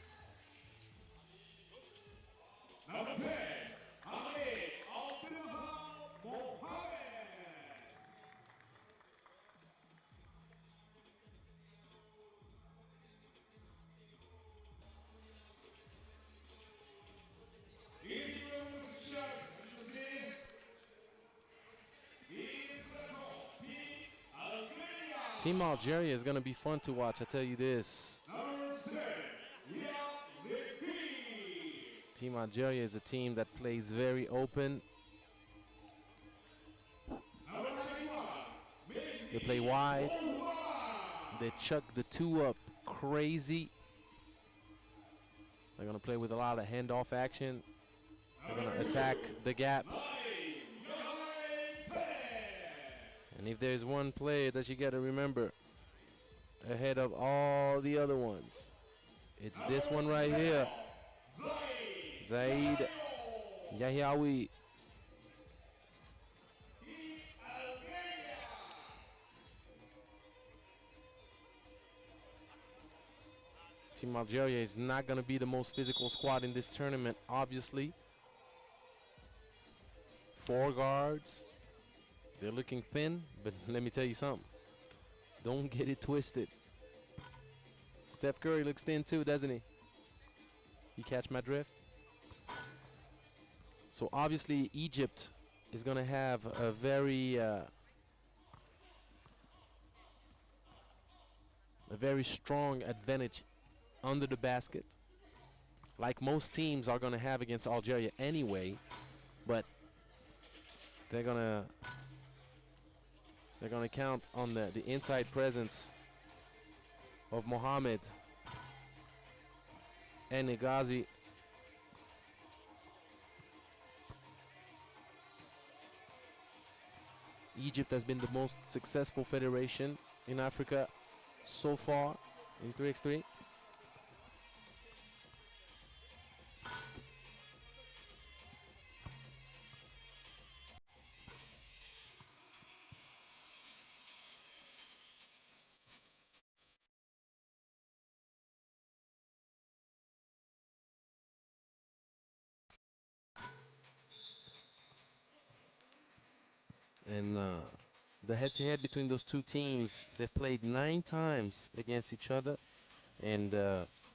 Team Algeria is going to be fun to watch, I tell you this. Team Algeria is a team that plays very open. They play wide. They chuck the two up crazy. They're going to play with a lot of handoff action. They're going to attack the gaps. And if there's one player that you got to remember ahead of all the other ones, it's this one right here. Zaid Yahyaoui. Team Algeria is not going to be the most physical squad in this tournament, obviously. 4 guards. They're looking thin, but let me tell you something. Don't get it twisted. Steph Curry looks thin too, doesn't he? You catch my drift? So obviously Egypt is going to have a very strong advantage under the basket, like most teams are going to have against Algeria anyway, but they're going to count on the inside presence of Mohamed and Ghazi. Egypt has been the most successful federation in Africa so far in 3x3. And the head-to-head between those two teams, they've played 9 times against each other, and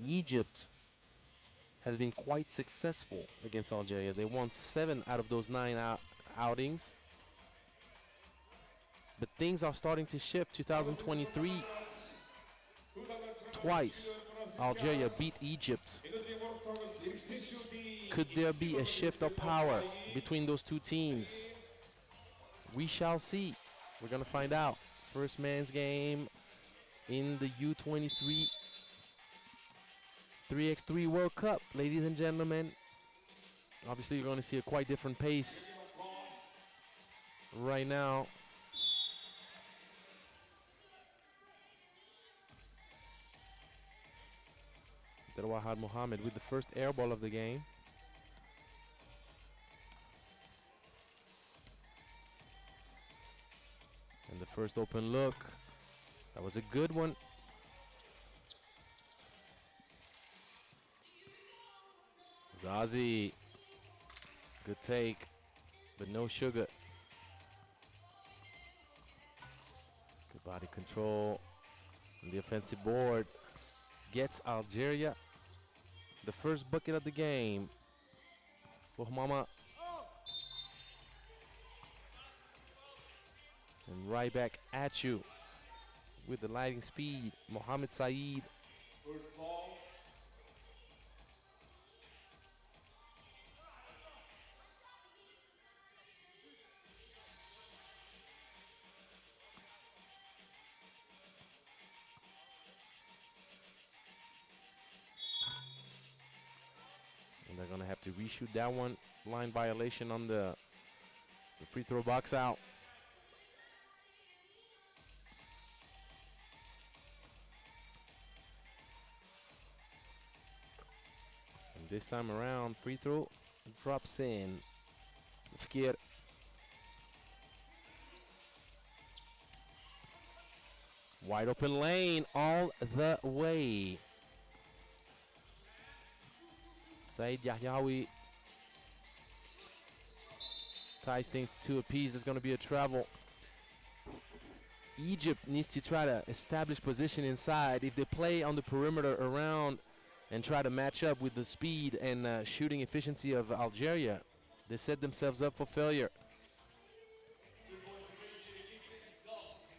Egypt has been quite successful against Algeria. They won 7 out of those 9 outings. But things are starting to shift. 2023, twice Algeria beat Egypt. Could there be a shift of power between those two teams? We shall see. We're going to find out. First man's game in the U23 3x3 World Cup, ladies and gentlemen. Obviously, you're going to see a quite different pace right now. Terwahad Mohammed with the first air ball of the game. And the first open look. That was a good one. Zazi. Good take, but no sugar. Good body control on the offensive board. Gets Algeria the first bucket of the game. Mama. And right back at you with the lightning speed, Mohamed Saeed.
First ball.
And they're gonna have to reshoot that one. Line violation on the free throw box out. And this time around, free throw drops in. Fikir. Wide open lane all the way. Said Yahyaoui ties things to 2 apiece. There's going to be a travel. Egypt needs to try to establish position inside. If they play on the perimeter around and try to match up with the speed and shooting efficiency of Algeria, they set themselves up for failure.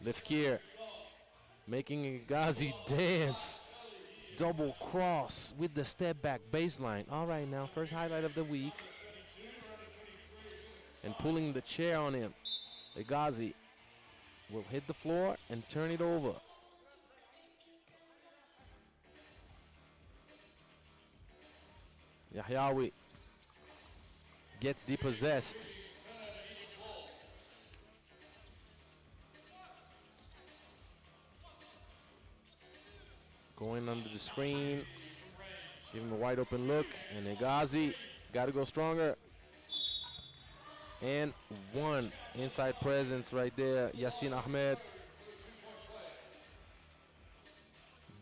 Lefkir making Ghazi dance. Double cross with the step back baseline. All right, now first highlight of the week. And pulling the chair on him. The Ghazi will hit the floor and turn it over. Yahyaoui gets depossessed. Going under the screen, give him a wide open look, and Ghazi got to go stronger. And one inside presence right there. Yassin Ahmed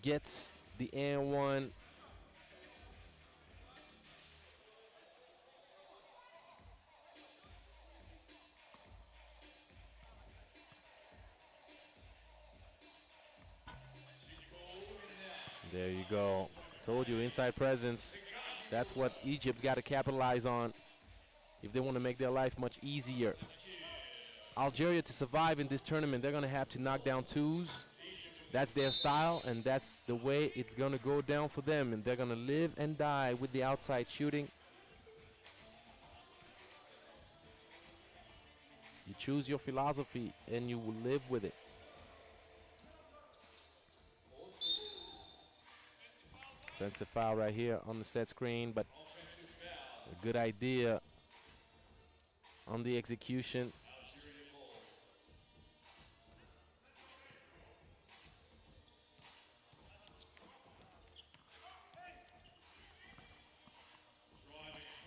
gets the and one. There you go. Told you, inside presence. That's what Egypt got to capitalize on if they want to make their life much easier. Algeria, to survive in this tournament, they're going to have to knock down twos. That's their style, and that's the way it's going to go down for them. And they're going to live and die with the outside shooting. You choose your philosophy, and you will live with it. Offensive foul right here on the set screen, but a good idea on the execution.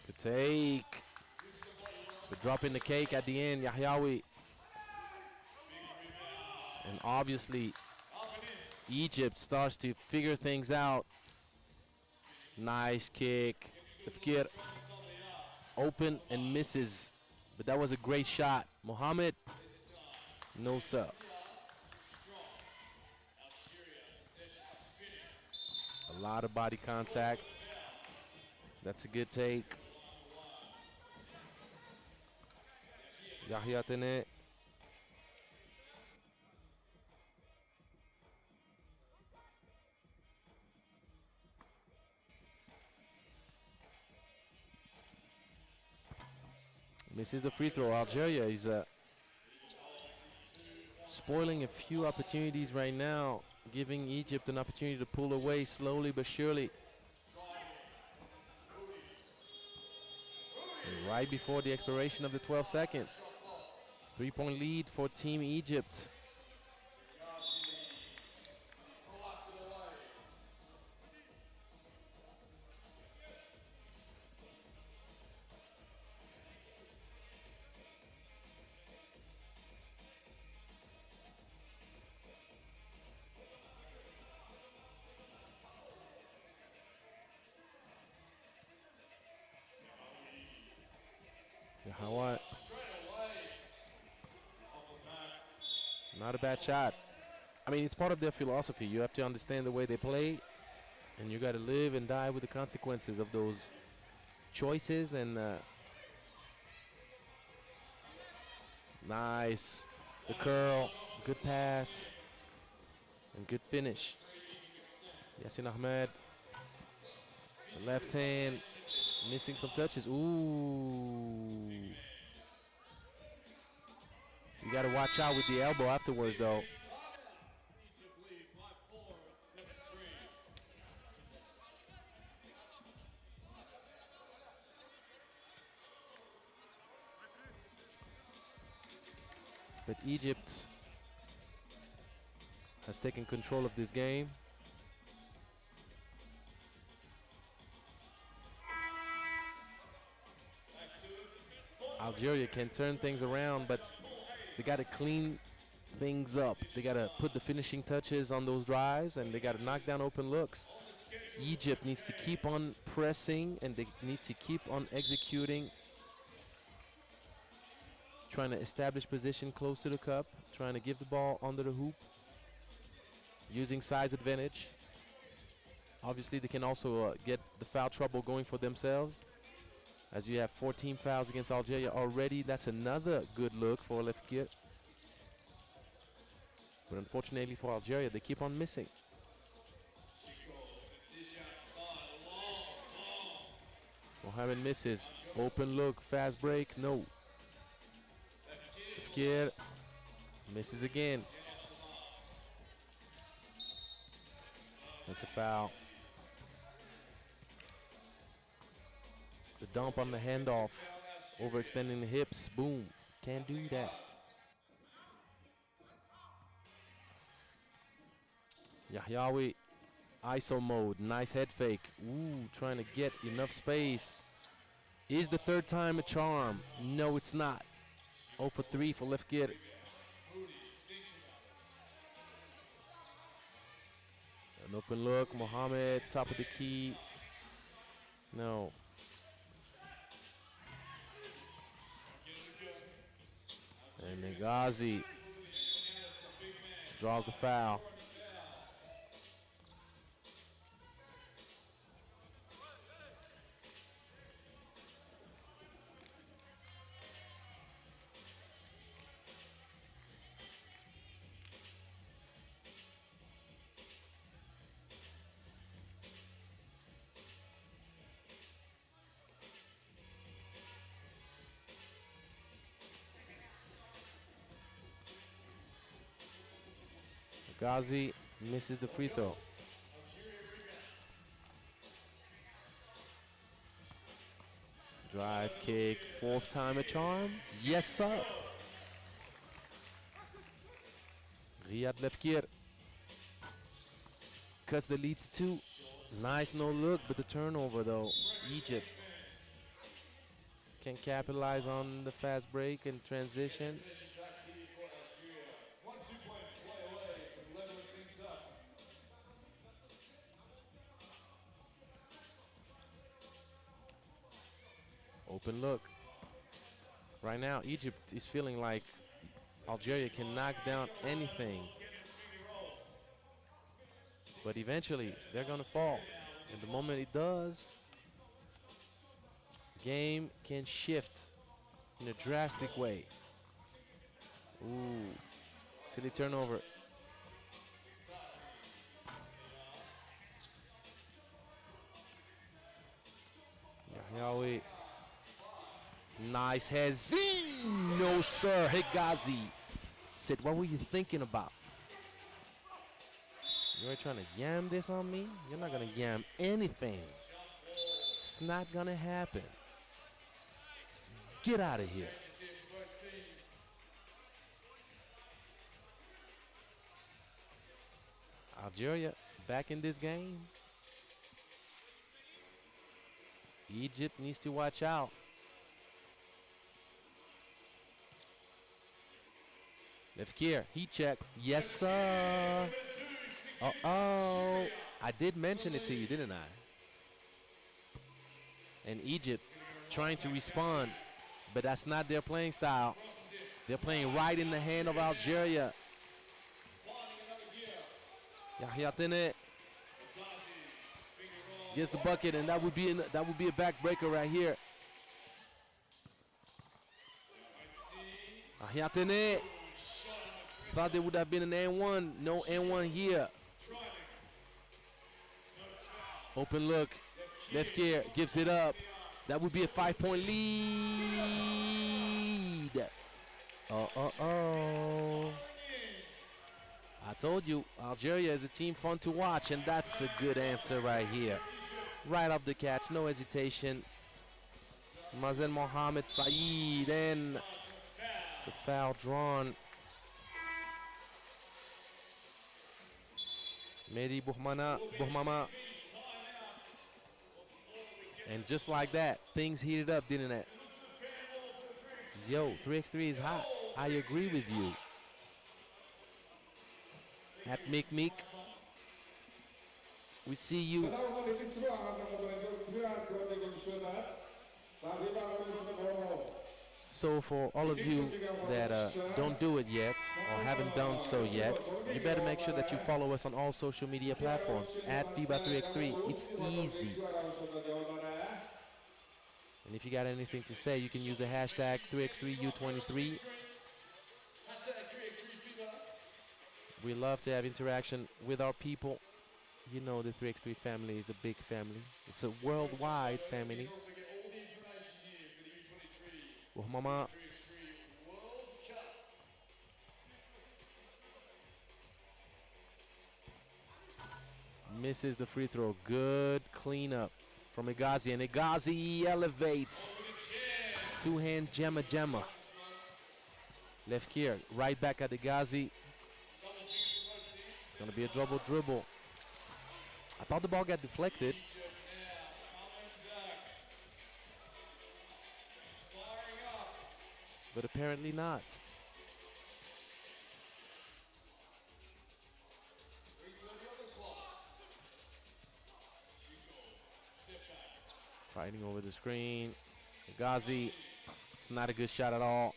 Good take. But dropping the cake at the end, Yahyaoui. And obviously, Egypt starts to figure things out. Nice kick. Fikir open and misses. But that was a great shot. Mohammed, no sir. A lot of body contact. That's a good take. Yahya Tene. Misses the free throw. Algeria is spoiling a few opportunities right now, giving Egypt an opportunity to pull away slowly but surely. And right before the expiration of the 12 seconds. 3-point lead for Team Egypt. What? Not a bad shot. I mean, it's part of their philosophy. You have to understand the way they play, and you got to live and die with the consequences of those choices. And nice. The curl. Good pass. And good finish. Yassin Ahmed. The left hand. Missing some touches. Ooh. You got to watch out with the elbow afterwards, though.
Egypt lead by 4, 7-3.
But Egypt has taken control of this game. Algeria can turn things around, but they got to clean things up. They got to put the finishing touches on those drives, and they got to knock down open looks. Egypt needs to keep on pressing, and they need to keep on executing, trying to establish position close to the cup, trying to give the ball under the hoop, using size advantage. Obviously, they can also get the foul trouble going for themselves, as you have 14 fouls against Algeria already. That's another good look for Lefkir. But unfortunately for Algeria, they keep on missing. Mohamed misses. Open look, fast break, no. Lefkir misses again. That's a foul. The dump on the handoff, overextending the hips, boom. Can't do that. Yahyaoui, ISO mode, nice head fake. Ooh, trying to get enough space. Is the third time a charm? No, it's not. 0 for 3 for Lefkir. An open look, Mohamed, top of the key. No. And Negazi draws the foul. Ghazi misses the free throw. Drive kick, fourth time a charm. Yes, sir. Riyad Lefkir cuts the lead to 2. Nice no look, but the turnover though. Egypt can capitalize on the fast break and transition. Open look. Right now, Egypt is feeling like Algeria can knock down anything. But eventually, they're going to fall. And the moment it does, the game can shift in a drastic way. Ooh, silly turnover. Yahyaoui. Nice head. No, sir. Hegazi said, what were you thinking about? You're trying to yam this on me? You're not going to yam anything. It's not going to happen. Get out of here. Algeria back in this game. Egypt needs to watch out. Lefkir, heat check. Yes, sir. Uh-oh. I did mention it to you, didn't I? And Egypt trying to respond but that's not their playing style. They're playing right in the hand of Algeria. Yahya Tene gets the bucket, and that would be a backbreaker right here. Yahya Tene thought there would have been an N1. No N1 here. Open look. Left gear gives it up. That would be a 5-point lead. I told you, Algeria is a team fun to watch, and that's a good answer right here. Right off the catch, no hesitation. Mazen Mohamed Saeed, and the foul drawn. Mehdi Boumama. And just like that, things heated up, didn't it? Yo, 3x3 is hot. I agree with you. At Meek, we see you. So for all of you that don't do it yet or haven't done so yet, you better make sure that you follow us on all social media platforms at FIBA 3x3. It's easy. And if you got anything to say, you can use the hashtag 3x3 U23. We love to have interaction with our people. You know the 3x3 family is a big family. It's a worldwide family. Mama. Misses the free throw. Good cleanup from Igazi, and Igazi elevates. Two-hand Gemma. Left here, right back at Igazi. It's going to be a double dribble. I thought the ball got deflected. But apparently not. Fighting over the screen. Ghazi, it's not a good shot at all.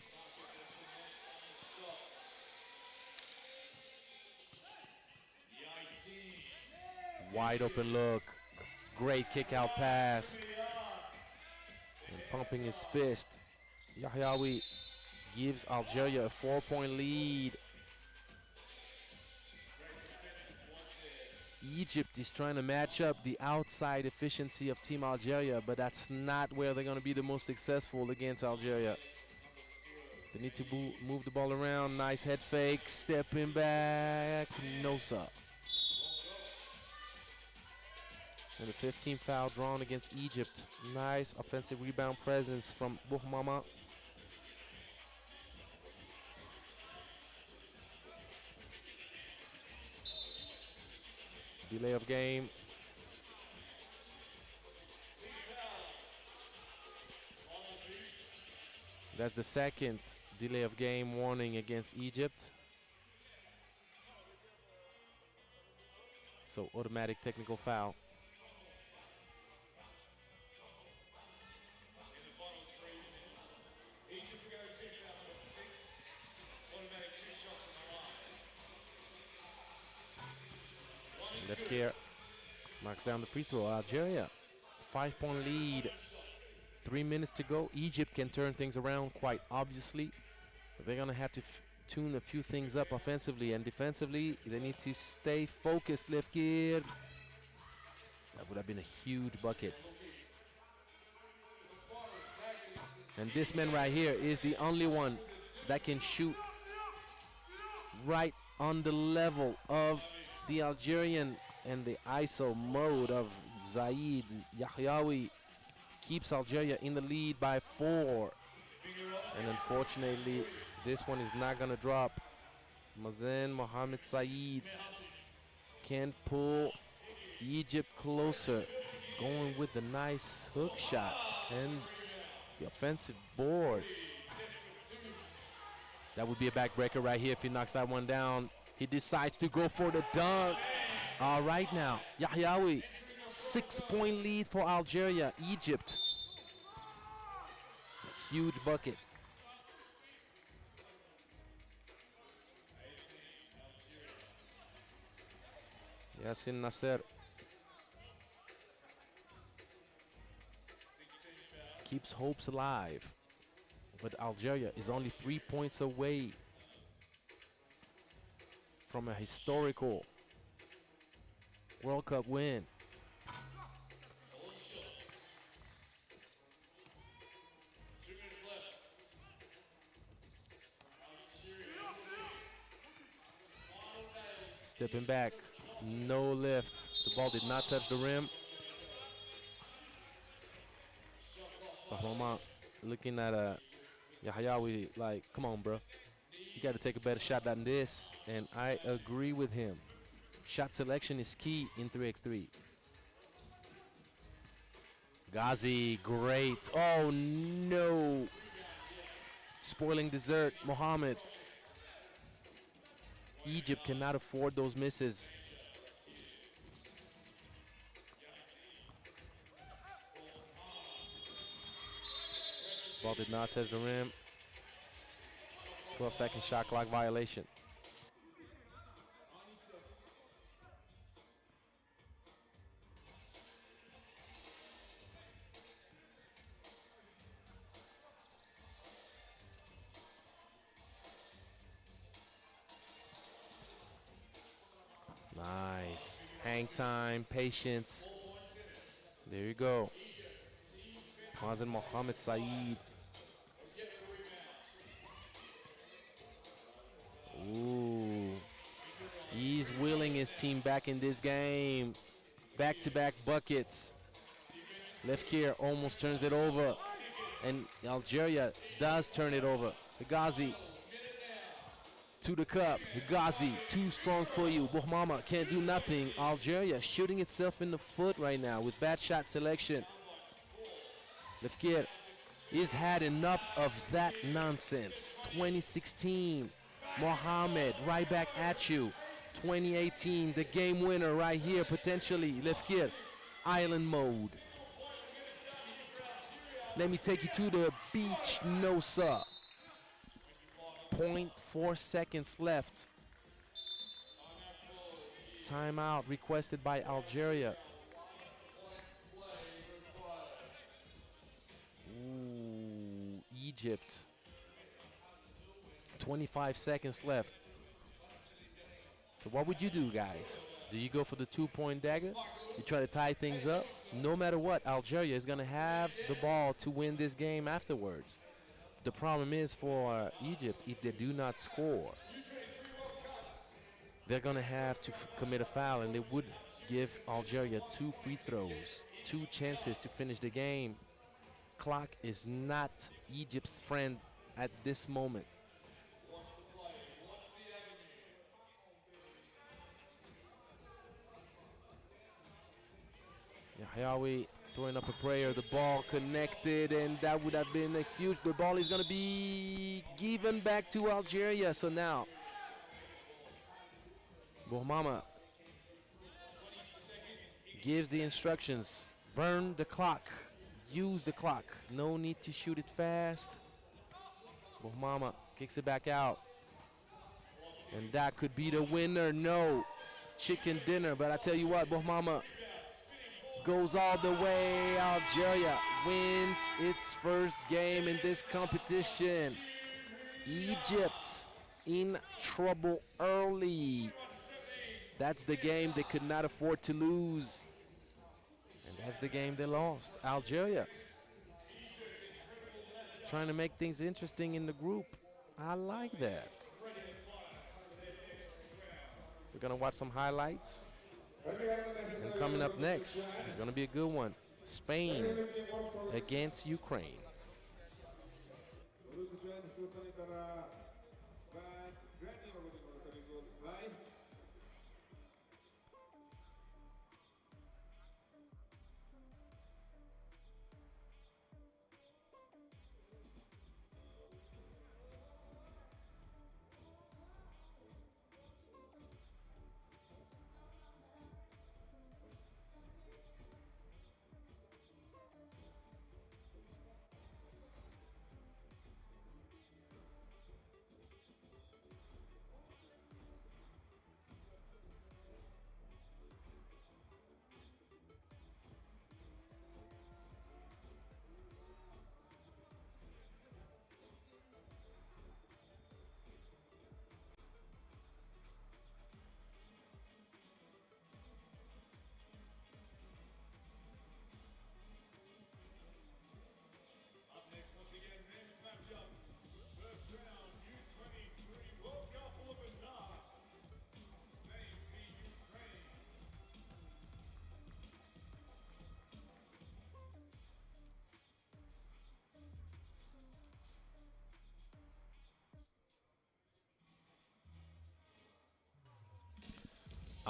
Wide open look. Great kick out pass. And pumping his fist. Yahyaoui gives Algeria a 4-point lead. Egypt is trying to match up the outside efficiency of Team Algeria, but that's not where they're going to be the most successful against Algeria. They need to move the ball around. Nice head fake, stepping back, Nosa. And the 15th foul drawn against Egypt. Nice offensive rebound presence from Boumama. Delay of game. That's the second delay of game warning against Egypt. So automatic technical foul.
In the final 3 minutes, Egypt will go 2 foul number 6. Automatic 2 shots from the line.
Left gear knocks down the free throw. Algeria, 5-point lead. 3 minutes to go. Egypt can turn things around quite obviously. But they're gonna have to tune a few things up offensively and defensively. They need to stay focused. Left gear. That would have been a huge bucket. And this man right here is the only one that can shoot right on the level of the Algerian, and the ISO mode of Zaid Yahyaoui keeps Algeria in the lead by 4. And unfortunately, this one is not going to drop. Mazen Mohamed Saeed can pull Egypt closer, going with the nice hook shot and the offensive board. That would be a backbreaker right here if he knocks that one down. He decides to go for the dunk. All right now, Yahyaoui, 6-point lead for Algeria. Egypt, huge bucket. Yasin Nasser keeps hopes alive, but Algeria is only 3 points away from a historical World Cup win. Stepping back, no lift. The ball did not touch the rim. Bahama looking at Yahyaoui like, come on, bro. You got to take a better shot than this. And I agree with him. Shot selection is key in 3x3. Ghazi, great. Oh, no. Spoiling dessert, Mohammed. Egypt cannot afford those misses. Ball did not touch the rim. 12-second shot clock violation. Nice. Hang time, patience. There you go. Mazen Mohammed Saeed. Ooh. He's willing his team back in this game. Back-to-back buckets. Lefkir almost turns it over. And Algeria does turn it over. Higazi to the cup. Higazi, too strong for you. Bohmama can't do nothing. Algeria shooting itself in the foot right now with bad shot selection. Lefkir, he's had enough of that nonsense. 2016, Mohammed right back at you. 2018, the game winner right here, potentially. Lefkir, island mode. Let me take you to the beach. No, sir. 0.4 seconds left. Timeout requested by Algeria. Ooh, Egypt. 25 seconds left. So what would you do, guys? Do you go for the 2-point dagger? You try to tie things up? No matter what, Algeria is going to have the ball to win this game afterwards. The problem is for Egypt, if they do not score, they're going to have to commit a foul, and they would give Algeria 2 free throws, 2 chances to finish the game. Clock is not Egypt's friend at this moment. Yahyaoui throwing up a prayer. The ball connected, and that would have been a huge. The ball is going to be given back to Algeria. So now, Bohmama gives the instructions. Burn the clock. Use the clock. No need to shoot it fast. Bohmama kicks it back out. And that could be the winner. No. Chicken dinner. But I tell you what, Bohmama goes all the way. Algeria wins its first game in this competition. Egypt in trouble early. That's the game they could not afford to lose. And that's the game they lost. Algeria trying to make things interesting in the group. I like that. We're going to watch some highlights. And coming up next is going to be a good one. Spain against Ukraine.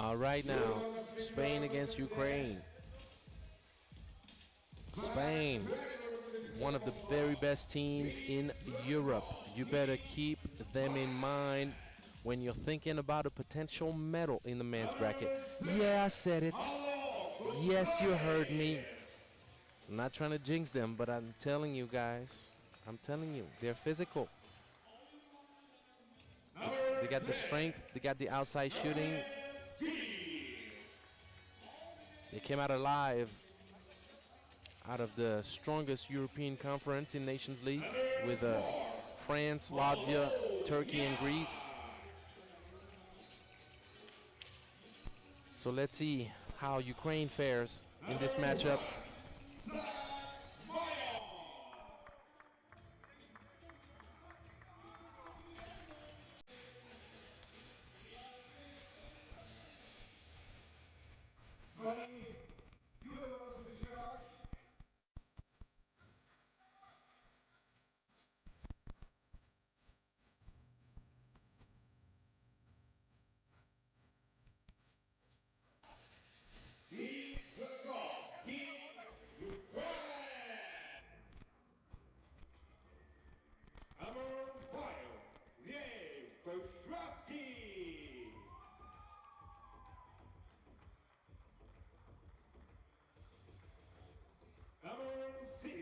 All right now, Spain against Ukraine. Spain, one of the very best teams in Europe. You better keep them in mind when you're thinking about a potential medal in the men's bracket. Yeah, I said it. Yes, you heard me. I'm not trying to jinx them, but I'm telling you guys, I'm telling you, they're physical. They got the strength, they got the outside shooting. They came out alive out of the strongest European conference in Nations League with France, Latvia, Turkey, and Greece. So let's see how Ukraine fares in this matchup.
Number 6,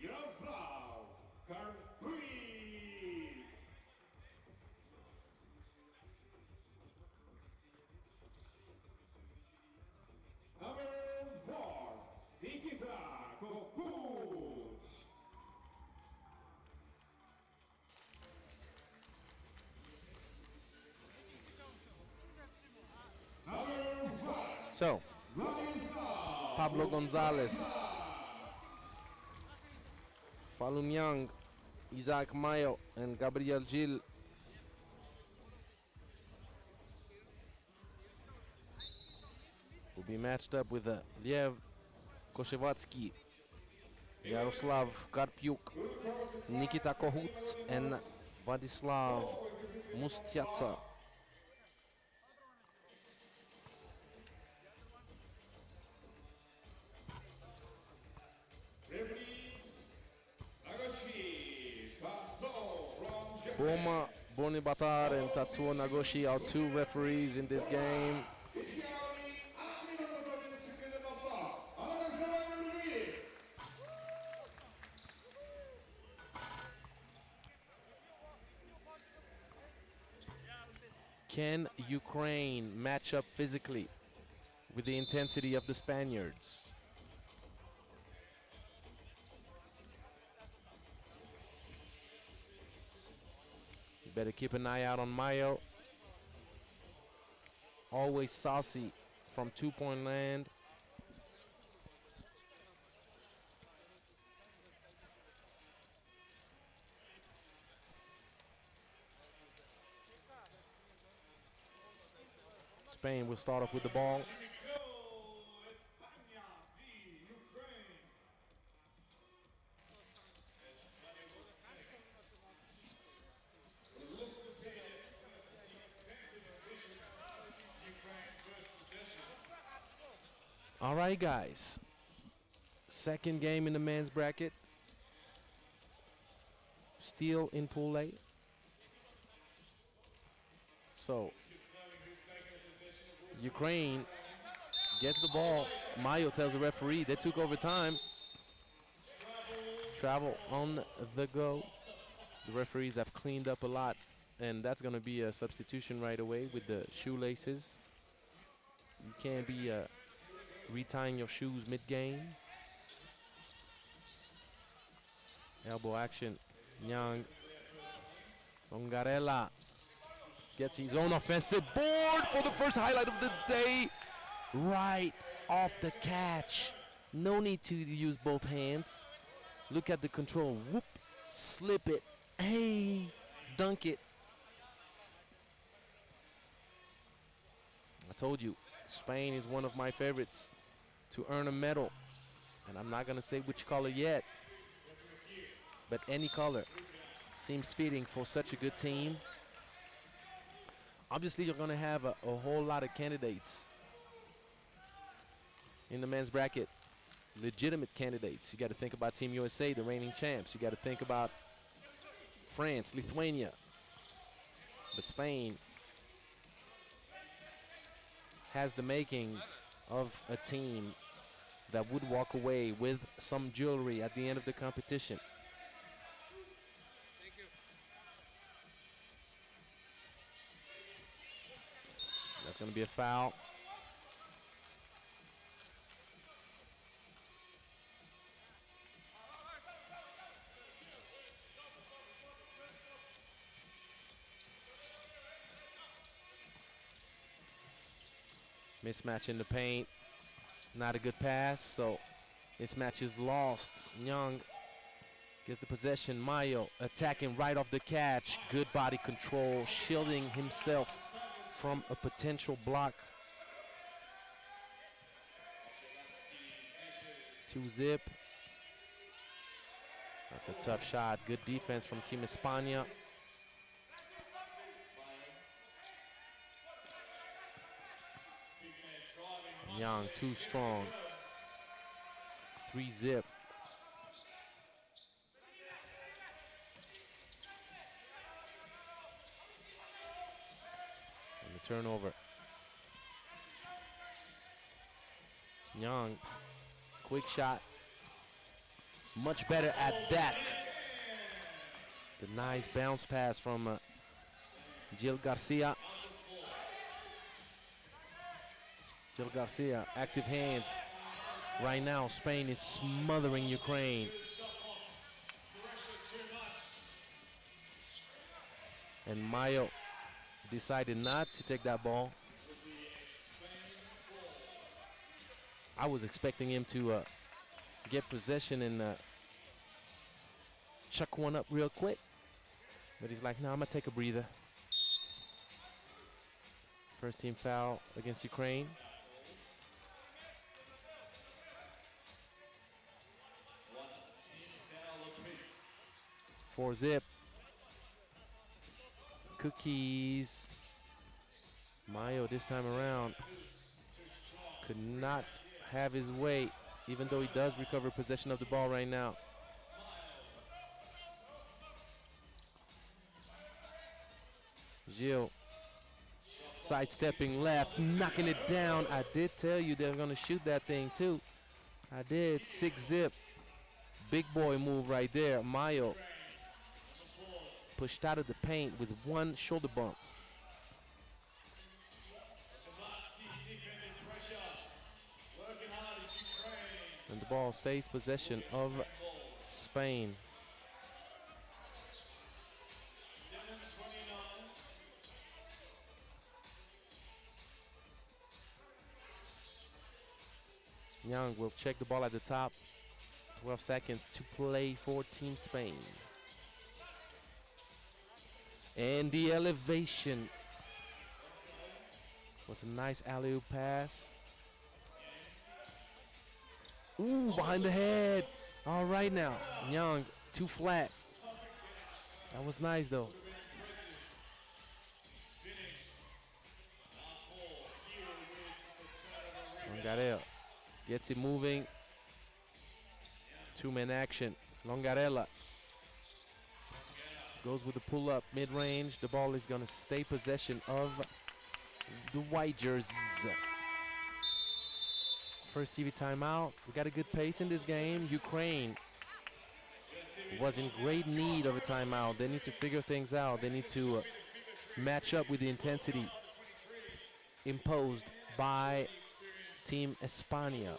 Yaroslav Karpui. Number 4, Nikita Kokut. Number 5,
So,
Vladislav
Pablo Gonzalez, Falun Young, Isaac Mayo, and Gabriel Gil. Will be matched up with Lev Koshevatsky, Yaroslav Karpiuk, Nikita Kohut, and Vladislav Mustyatsa.
Referees, Nagashi Baso from Japan.
Boma Ulaanbaatar and Tatsuo Nagoshi are two referees in this game. Can Ukraine match up physically with the intensity of the Spaniards? You better keep an eye out on Mayo. Always saucy from two-point land. Spain will start off with the ball. All right, guys. Second game in the men's bracket. Still in Pool A. So, Ukraine gets the ball. Mayo tells the referee they took over time. Travel on the go. The referees have cleaned up a lot, and that's going to be a substitution right away with the shoelaces. You can't be retying your shoes mid-game. Elbow action. Young. Ongarella gets his own offensive board for the first highlight of the day. Right off the catch. No need to use both hands. Look at the control. Whoop. Slip it. Hey. Dunk it. I told you, Spain is one of my favorites to earn a medal. And I'm not going to say which color yet. But any color seems fitting for such a good team. Obviously, you're going to have a whole lot of candidates in the men's bracket, legitimate candidates. You got to think about Team USA, the reigning champs. You got to think about France, Lithuania. But Spain has the makings of a team that would walk away with some jewelry at the end of the competition. That's going to be a foul. Mismatch in the paint. Not a good pass, so mismatch is lost. Young gets the possession. Mayo attacking right off the catch. Good body control, shielding himself from a potential block. 2-zip. That's a tough shot. Good defense from Team España. Young, too strong. 3-zip. And the turnover. Young, quick shot. Much better at that. The nice bounce pass from Gil Garcia. Gil Garcia, active hands. Right now, Spain is smothering Ukraine. And Mayo decided not to take that ball. I was expecting him to get possession and chuck one up real quick. But he's like, no, I'm going to take a breather. First team foul against Ukraine. 4-zip. Cookies. Mayo this time around could not have his way, even though he does recover possession of the ball right now. Gil sidestepping left, knocking it down. I did tell you they were going to shoot that thing too. I did. 6-zip. Big boy move right there. Mayo pushed out of the paint with one shoulder bump. And the ball stays possession of Spain. Young will check the ball at the top. 12 seconds to play for Team Spain. And the elevation was a nice alley-oop pass. Ooh, behind the head. All right now, Young, too flat. That was nice though. Longarella gets it moving. Two-man action. Longarella goes with the pull-up mid-range. The ball is going to stay possession of the white jerseys. First TV timeout. We got a good pace in this game. Ukraine was in great need of a timeout. They need to figure things out. They need to match up with the intensity imposed by Team España.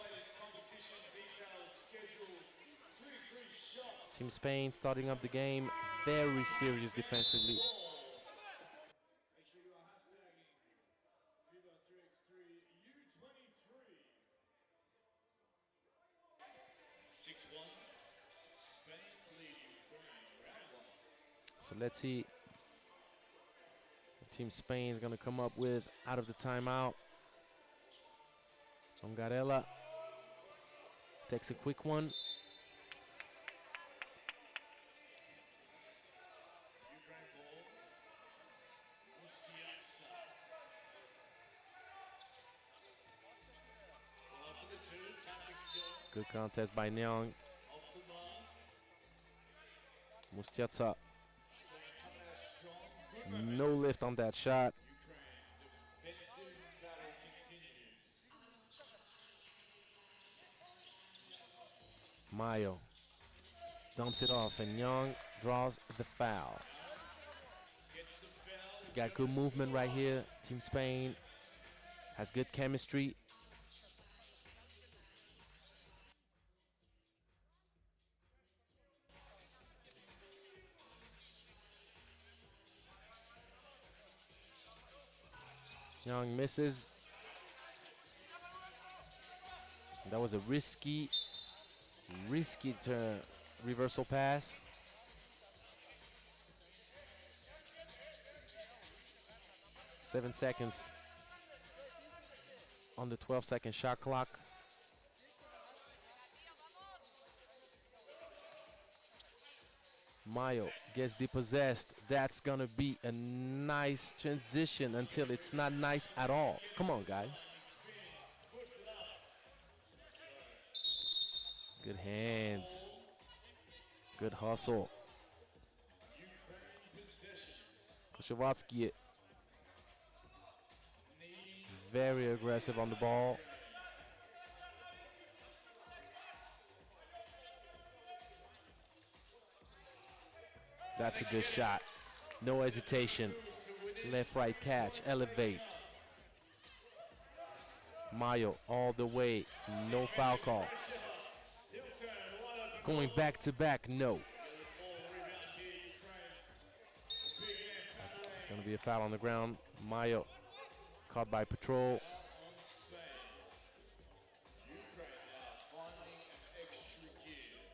Team Spain starting up the game very serious defensively.
Make sure you are hashtagging FIBA 3x3 U23. 6-1. Spain lead Ukraine. Round 1.
So let's see what Team Spain is going to come up with out of the timeout. Longarella takes a quick one.
Ukraine ball.
contest by Nyang. Mustiatsa. No lift on that shot.
Defensive battle continues.
Mayo dumps it off, and Young draws the foul.
Gets the foul.
Got good movement right here. Team Spain has good chemistry. Young misses. That was a risky turn reversal pass. Seven seconds on the 12-second shot clock. Mayo gets depossessed. That's gonna be a nice transition until it's not nice at all. Come on, guys. Good hands. Good hustle. Koshevatsky very aggressive on the ball. That's a good shot. No hesitation. Left, right catch. Elevate. Mayo all the way. No foul call. Going back to back. No. It's going to be a foul on the ground. Mayo caught by patrol.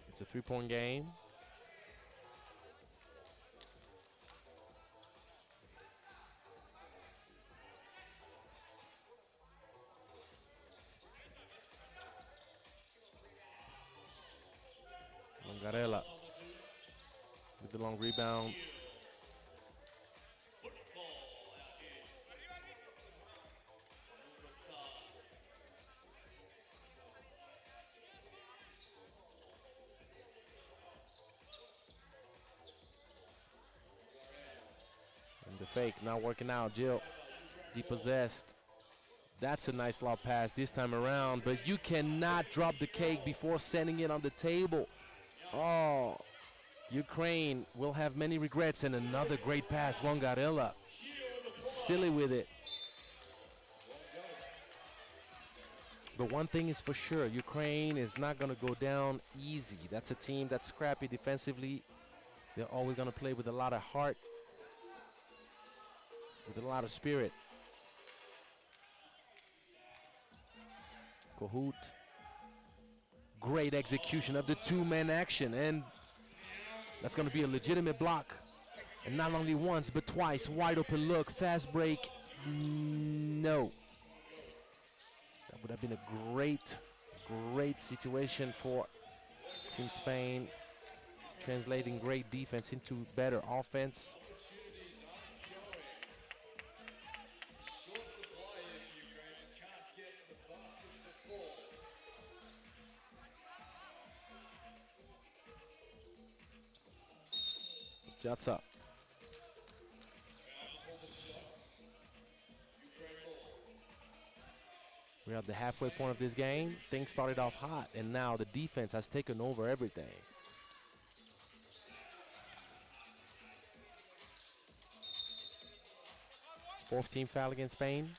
It's a three-point game. Longarella with the long rebound. And the fake not working out. Jill depossessed. That's a nice lob pass this time around, but you cannot drop the cake before sending it on the table. Oh, Ukraine will have many regrets. And another great pass, Longarella. Silly with it. But one thing is for sure, Ukraine is not going to go down easy. That's a team that's scrappy defensively. They're always going to play with a lot of heart, with a lot of spirit. Kohut. Great execution of the two-man action, and that's going to be a legitimate block. And not only once, but twice. Wide open look, fast break. No. That would have been a great situation for Team Spain, translating great defense into better offense. Shots up. We're at the halfway point of this game. Things started off hot, and now the defense has taken over everything. Fourth team foul against Spain.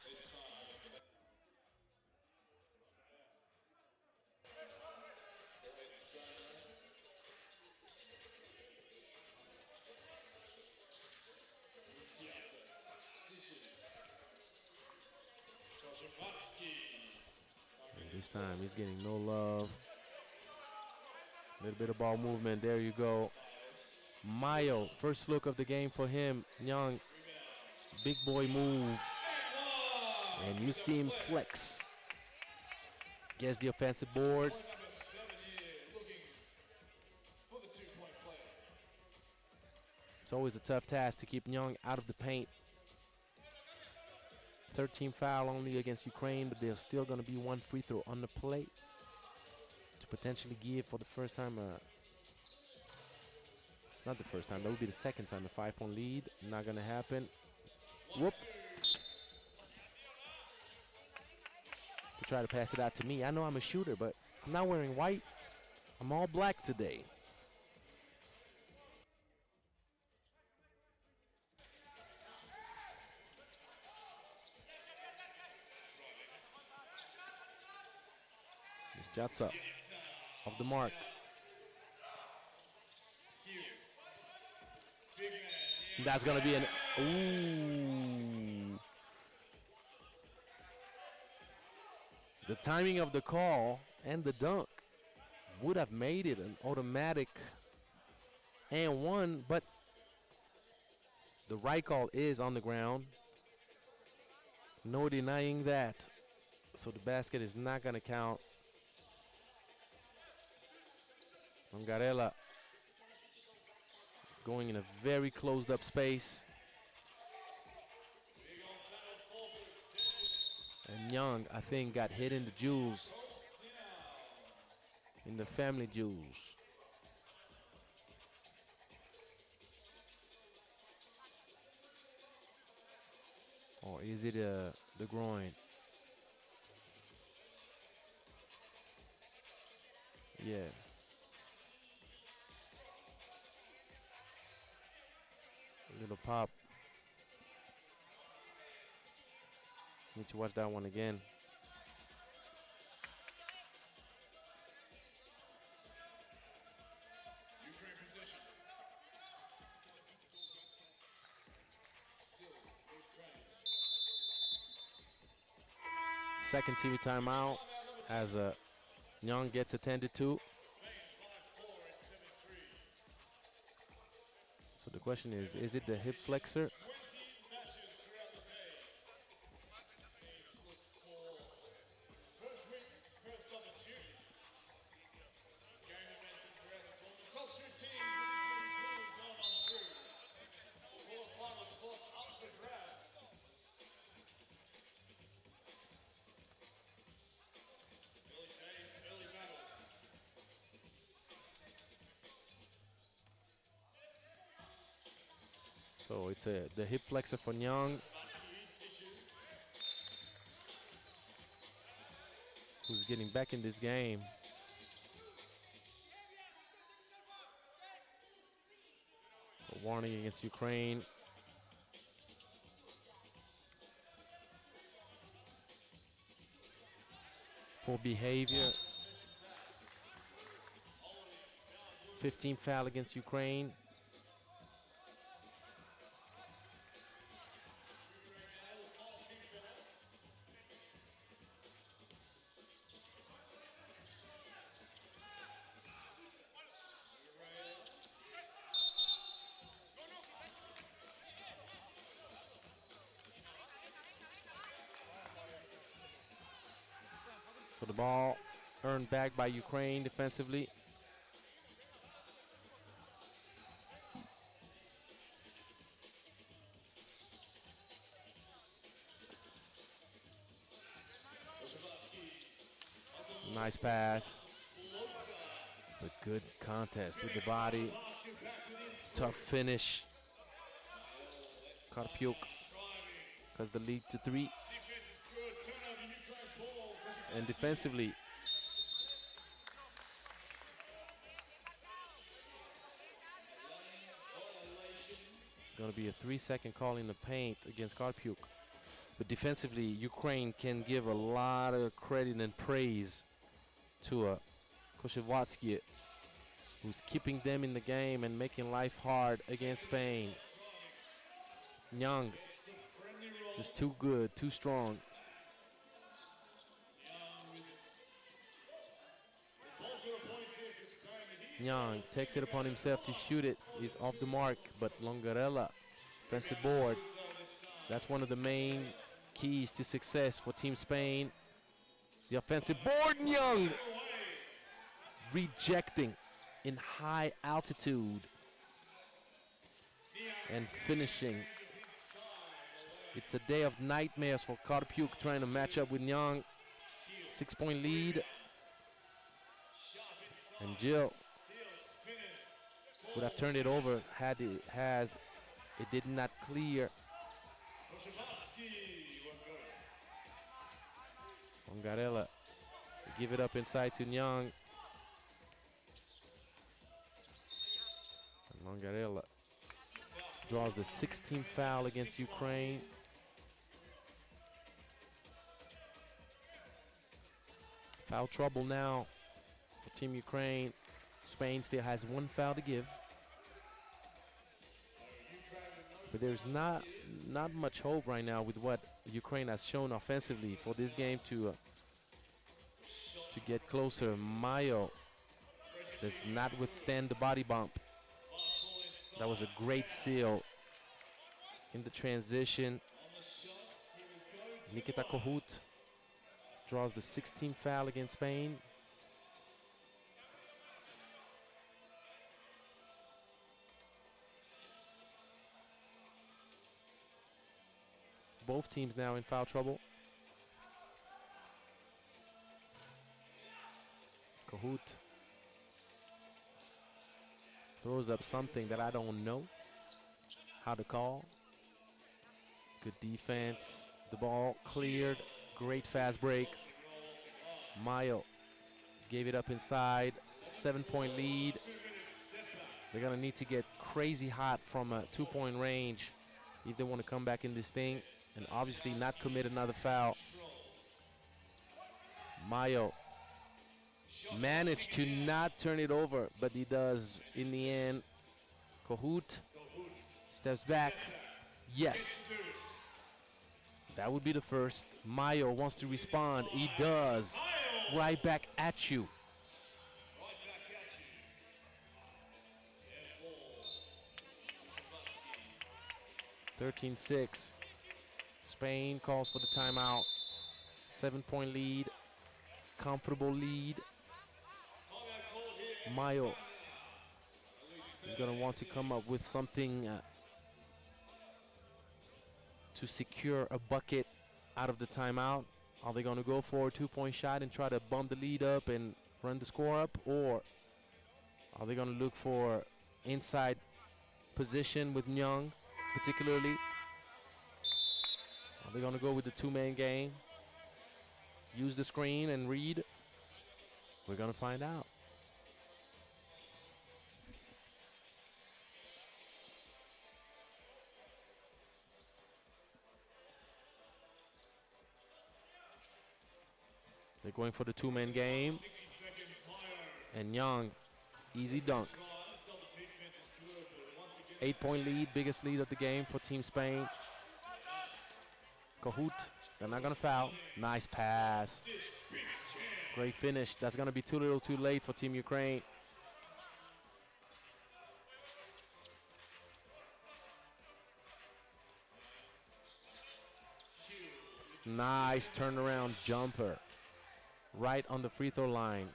And this time he's getting no love. A little bit of ball movement. There you go. Mayo, first look of the game for him. Young, big boy move. And you see him flex. Gets the offensive board. It's always a tough task to keep Young out of the paint. 13 foul only against Ukraine, but there's still going to be one free throw on the plate to to potentially give for the first time not the first time, that would be the second time a 5-point lead. Not gonna happen. Whoop. To try to pass it out to me. I know I'm a shooter, but I'm not wearing white. I'm all black today. This Jats up. Off the mark. That's gonna be an ooh. The timing of the call and the dunk would have made it an automatic and one, but the right call is on the ground. No denying that. So the basket is not gonna count. Mongolia going in a very closed up space. And Young, I think, got hit in the jewels, in the family jewels. Or is it the groin? Yeah. A little pop. Need to watch that one again.
Ukraine possession. Still Ukraine.
Second TV timeout as Young gets attended to.
Spain 5-4 at 7-3.
So the question is it the hip flexor?
20 matches throughout the day. Teams look for first wins, first opportunities. Game momentum throughout the tournament. Top two teams in between going on through. Quarterfinal spots up for grabs. Early days, early battles.
So it's the hip flexor for Young, who's getting back in this game. So warning against Ukraine. For behavior. 15 foul against Ukraine. So the ball earned back by Ukraine defensively. Nice pass. But good contest with the body. Tough finish. Karpiuk because the lead to 3. And defensively, it's going to be a 3-second call in the paint against Karpiuk. But defensively, Ukraine can give a lot of credit and praise to Koshevatsky, who's keeping them in the game and making life hard against Spain. Young, just too good, too strong. Young takes it upon himself to shoot it. He's off the mark, but Longarella, offensive board. That's one of the main keys to success for Team Spain. The offensive board, and Young rejecting in high altitude and finishing. It's a day of nightmares for Karpiuk trying to match up with Young. 6-point lead.
Shot
And Jill would have turned it over had it did not clear. Mongarella give it up inside to Nyang. And Mongarella draws the 16th foul against Ukraine. Foul trouble now for Team Ukraine. Spain still has one foul to give. But there's not much hope right now with what Ukraine has shown offensively for this game to get closer. Mayo does not withstand the body bump. That was a great seal in the transition. Nikita Kohut draws the 16th foul against Spain. Both teams now in foul trouble. Kohut throws up something that I don't know how to call. Good defense. The ball cleared. Great fast break. Mayo gave it up inside. 7-point lead. They're going to need to get crazy hot from a 2-point range if they want to come back in this thing, and obviously not commit another foul. Mayo managed to not turn it over, but he does in the end. Kohut steps back. Yes. That would be the first. Mayo wants to respond. He does. Right back at you. 13-6. Spain calls for the timeout. 7-point lead. Comfortable lead. Mayo is going to want to come up with something to secure a bucket out of the timeout. Are they going to go for a 2-point shot and try to bump the lead up and run the score up? Or are they going to look for inside position with Nyang, particularly? Are they going to go with the 2-man game? Use the screen and read? We're going to find out. They're going for the 2-man game. And Young, easy dunk. 8-point lead, biggest lead of the game for Team Spain. Kohut, they're not going to foul. Nice pass. Great finish. That's going to be too little too late for Team Ukraine. Nice turnaround jumper. Right on the free throw line.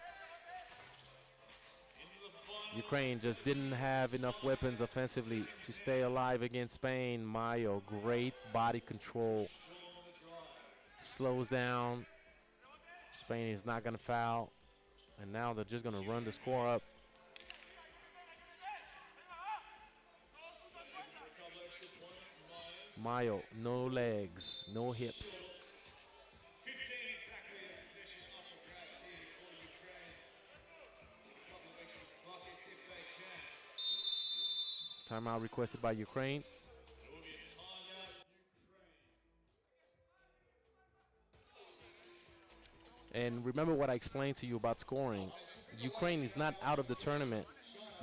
Ukraine just didn't have enough weapons offensively to stay alive against Spain. Mayo, great body control. Slows down. Spain is not going to foul. And now they're just going to run the score up. Mayo, no legs, no hips. Timeout requested by Ukraine. And remember what I explained to you about scoring. Ukraine is not out of the tournament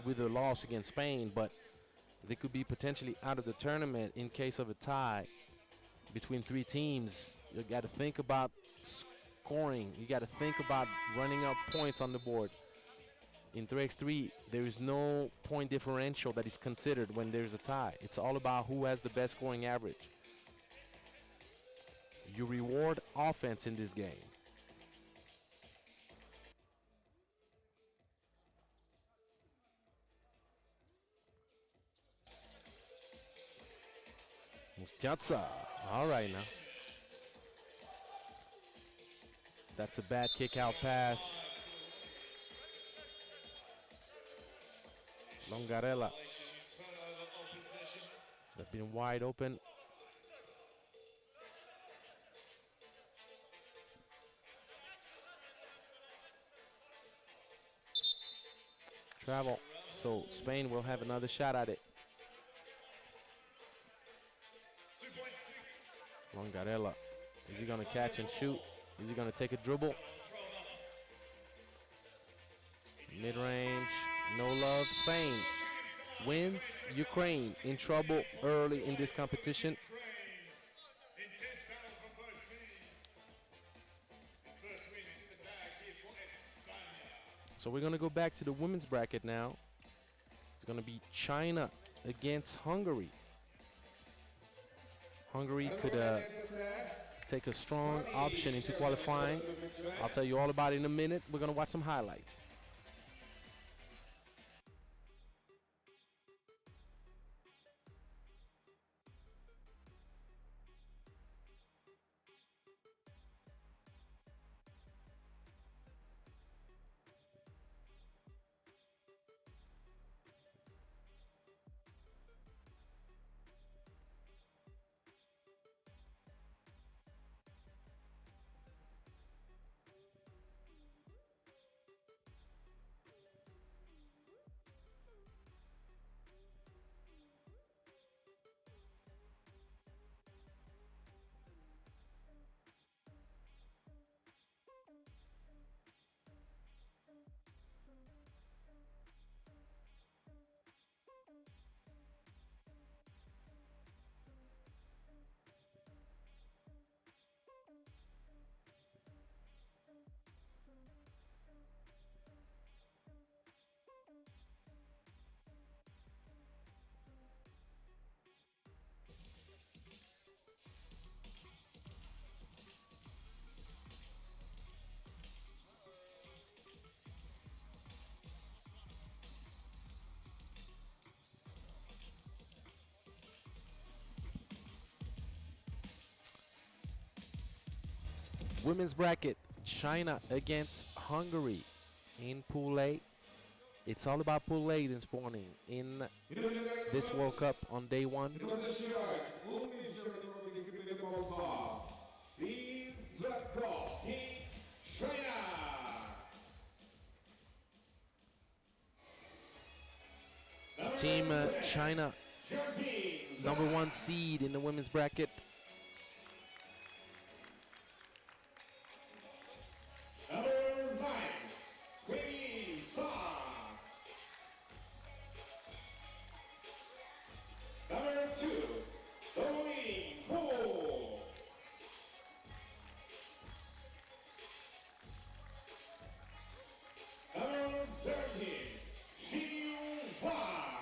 with a loss against Spain, but they could be potentially out of the tournament in case of a tie between 3 teams. You got to think about scoring. You got to think about running up points on the board. In 3x3, there is no point differential that is considered when there's a tie. It's all about who has the best scoring average. You reward offense in this game. Mustiatsa. All right now. That's a bad kick out pass. Longarella.
Turnover of possession.
They've been wide open. Travel. So Spain will have another shot at it.
2.6.
Longarella. Is he going to catch and shoot? Is he going to take a dribble? Mid-range. No love. Spain wins. Ukraine in trouble early in this competition.
Intense battle from both teams. First win is in the bag here for España.
So we're going to go back to the women's bracket now. It's going to be China against Hungary. Hungary could take a strong option into qualifying. I'll tell you all about it in a minute. We're going to watch some highlights. Women's bracket, China against Hungary in Pool A. It's all about Pool A this morning in this World Cup on day one. So Team China, #1 seed in the women's bracket.
Number 9, Sa. Number 2, Ulaanbaatar. Number 17, Ulaanbaatar.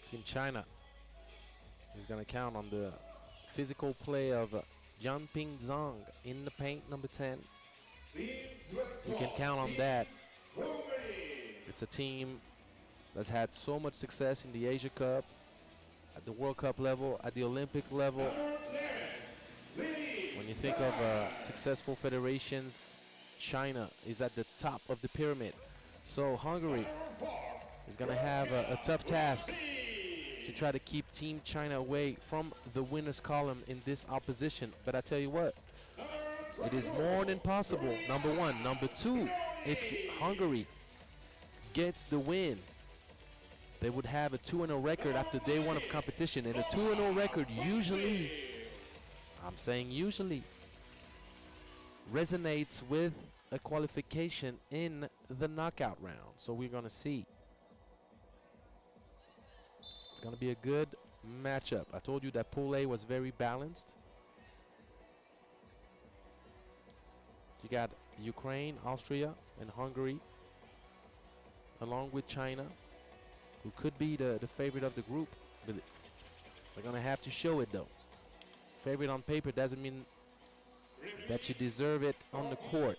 Team China is going to count on the physical play of Yanping Zhang in the paint, number 10. You can count on that. It's a team that's had so much success in the Asia Cup, at the World Cup level, at the Olympic level. When you think of successful federations, China is at the top of the pyramid. So Hungary is going to have a tough task to try to keep Team China away from the winner's column in this opposition. But I tell you what, it is more than possible, number one. Number two, if Hungary gets the win, they would have a 2-0 record after day one of competition. And a 2-0 record usually, I'm saying usually, resonates with a qualification in the knockout round. So we're going to see. It's going to be a good matchup. I told you that Pool A was very balanced. You got Ukraine, Austria, and Hungary, along with China, who could be the favorite of the group. But they're going to have to show it, though. Favorite on paper doesn't mean that you deserve it on the court.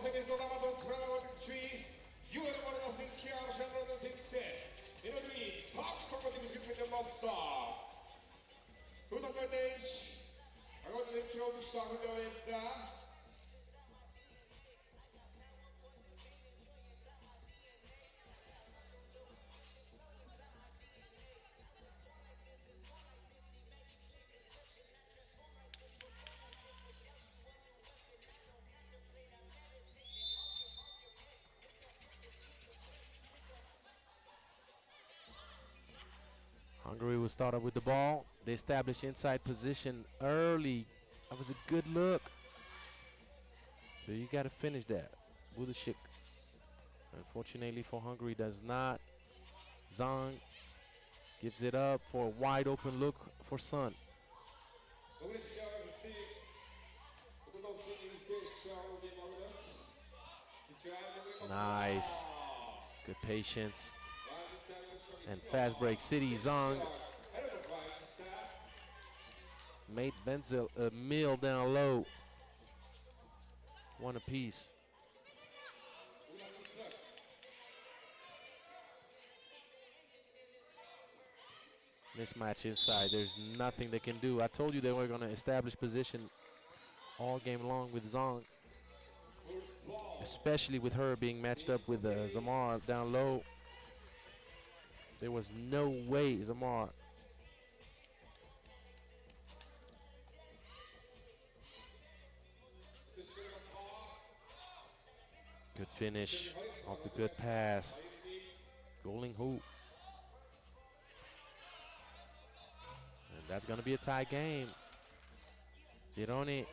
Osiem jest Ulaanbaatar 3 Jury Morgenstund Kjær Skjærrøden til C. U23 takk for at du fikk med Malta. Utanför det, jag går till Tjovstaden då inte.
Hungary will start up with the ball. They establish inside position early. That was a good look. But you got to finish that. Budashik. Unfortunately for Hungary, does not. Zhang gives it up for a wide open look for Sun. Nice. Good patience. And fast break City Zhang made Benzel a meal down low. One apiece. Mismatch inside. There's nothing they can do. I told you they were going to establish position all game long with Zhang, especially with her being matched up with Zamar down low. There was no way Zamar. Good finish off the good pass. Rolling hoop. And that's going to be a tie game. Zironi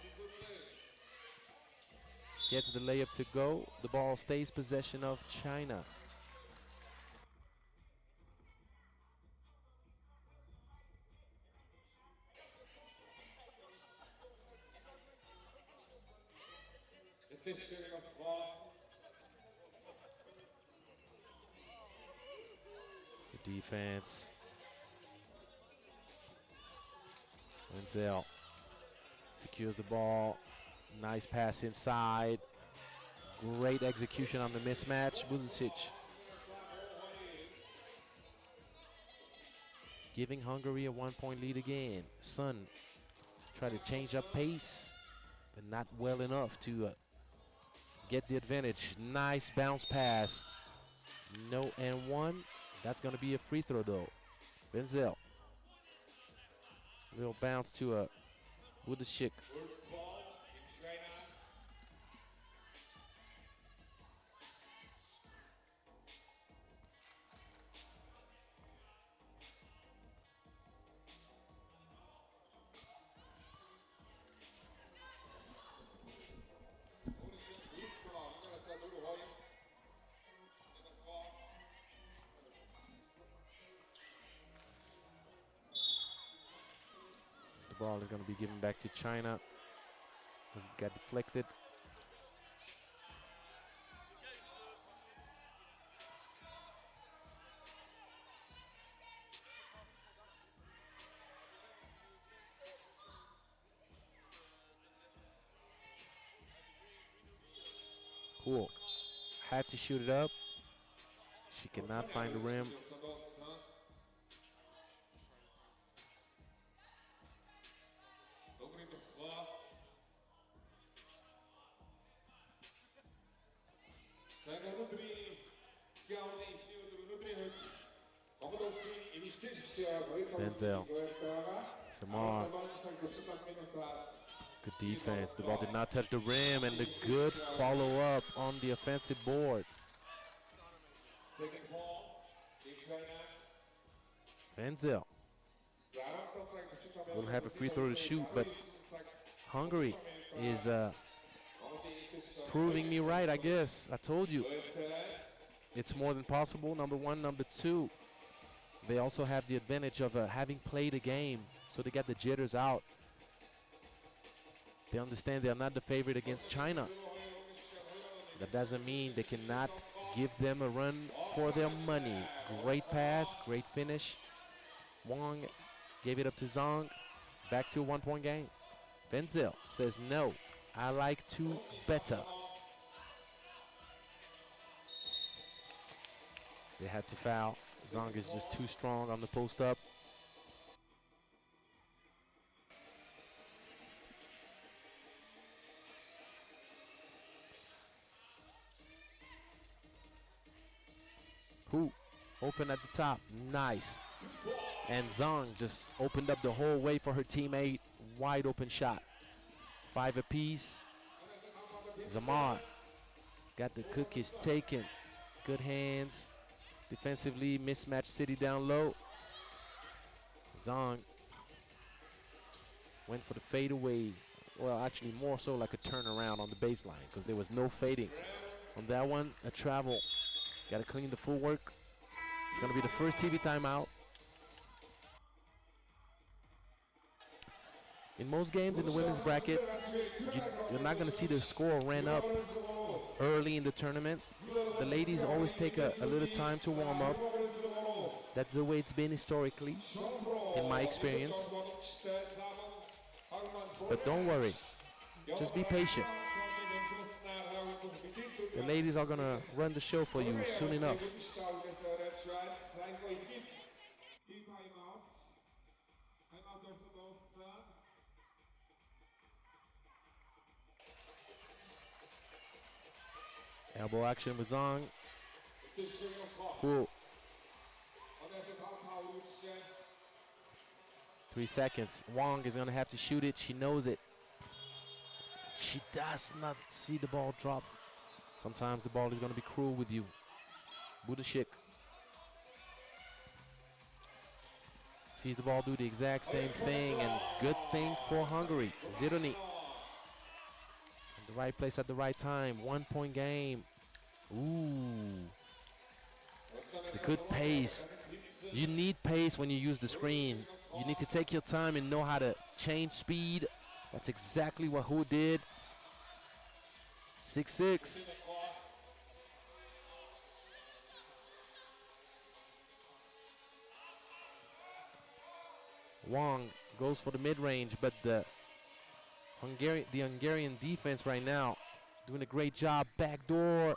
gets the layup to go. The ball stays possession of China. Good defense. Wenzel secures the ball. Nice pass inside. Great execution on the mismatch. Buzic giving Hungary a 1-point lead again. Sun try to change up pace, but not well enough to get the advantage. Nice bounce pass. No and one. That's going to be a free throw though. Benzel. Little bounce to a Budashik. The ball is going to be given back to China as it got deflected. Cool. Had to shoot it up. She cannot find the rim. Benzel. Samar. Good defense. The ball did not touch the rim, and the good follow-up on the offensive board. Benzel will have a free throw to shoot, but Hungary is proving me right, I guess. I told you. It's more than possible, number one. Number two, they also have the advantage of having played a game, so they got the jitters out. They understand they are not the favorite against China. That doesn't mean they cannot give them a run for their money. Great pass, great finish. Wang gave it up to Zhang. Back to a 1-point game. Benzel says no. I like to better. They had to foul. Zong is just too strong on the post up. Hu open at the top. Nice. And Zong just opened up the whole way for her teammate. Wide open shot. 5 apiece. Zamar got the cookies taken. Good hands. Defensively, mismatch City down low. Zong went for the fadeaway. Well, actually more so like a turnaround on the baseline because there was no fading. On that one, a travel. Got to clean the full work. It's going to be the first TV timeout. In most games in the women's bracket, you're not going to see the score ran up early in the tournament. The ladies always take a little time to warm up. That's the way it's been historically, in my experience. But don't worry, just be patient. The ladies are going to run the show for you soon enough. Elbow action with Zong. Cool. 3 seconds. Wong is going to have to shoot it. She knows it. She does not see the ball drop. Sometimes the ball is going to be cruel with you. Budashik sees the ball do the exact same thing, and good thing for Hungary. Zironi in the right place at the right time. 1 point game. Ooh. The good pace. You need pace when you use the screen. You need to take your time and know how to change speed. That's exactly what Hu did. 6-6. Wong goes for the mid-range, but the Hungarian defense right now doing a great job. Backdoor,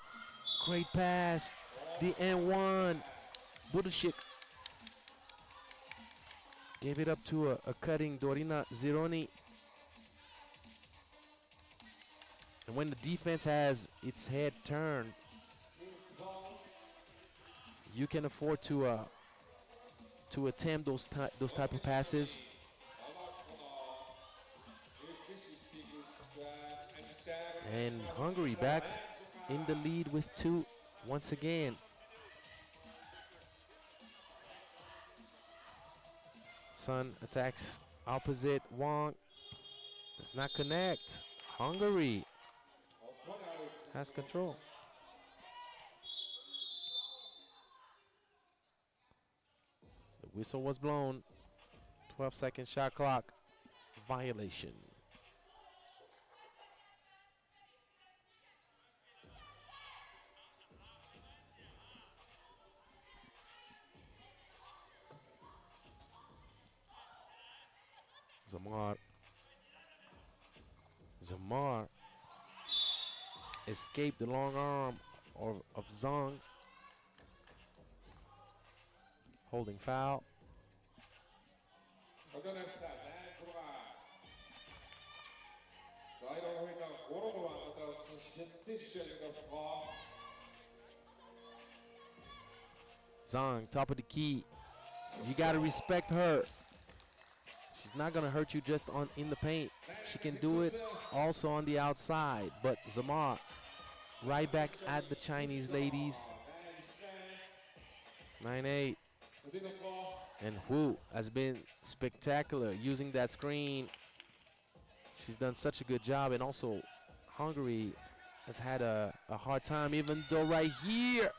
great pass. The N1, Budashik gave it up to a cutting Dorina Zironi. And when the defense has its head turned, you can afford to attempt those type of passes. And Hungary back in the lead with 2 once again. Sun attacks opposite. Wong does not connect. Hungary has control. The whistle was blown. 12-second shot clock violation. Zamar escaped the long arm of Zong. Holding foul. Zong, top of the key. You got to respect her. She's not going to hurt you just in the paint. She can do it also on the outside. But Zamar right back at the Chinese ladies. 9-8. And Hu has been spectacular using that screen. She's done such a good job. And also Hungary has had a hard time, even though right here,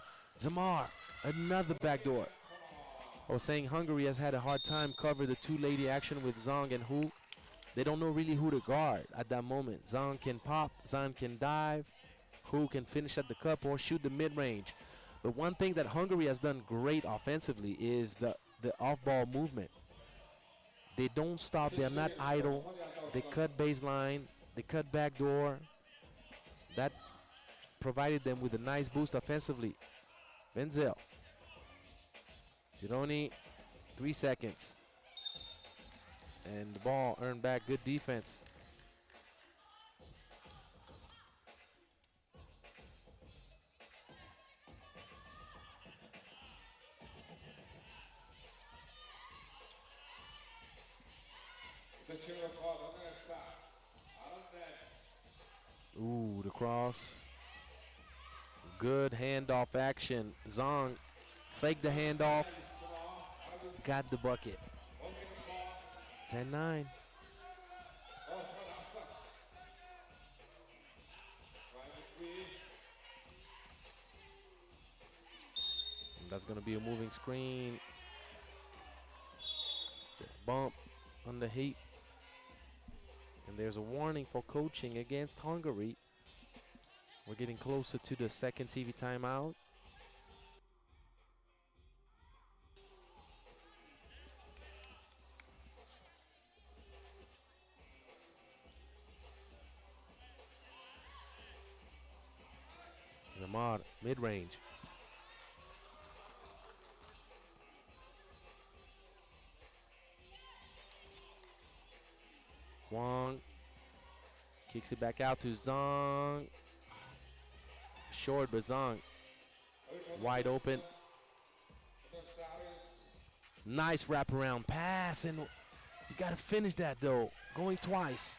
Zamar, another backdoor. I was saying Hungary has had a hard time cover the two-lady action with Zong and Hu. They don't know really who to guard at that moment. Zong can pop, Zong can dive, Hu can finish at the cup or shoot the mid-range. But one thing that Hungary has done great offensively is the off-ball movement. They don't stop, they're not idle. They cut baseline, they cut backdoor. That provided them with a nice boost offensively. Wenzel Zironi, 3 seconds. And the ball earned back. Good defense.
This year of ball on that side. On that.
Ooh, the cross. Good handoff action. Zong faked the handoff. Got the bucket. 10-9. And that's going to be a moving screen. Bump on the heat. And there's a warning for coaching against Hungary. We're getting closer to the second TV timeout. Lamar, mid-range. Wong kicks it back out to Zong. Short, but Zong wide open. Nice wraparound pass, and you got to finish that though. Going twice.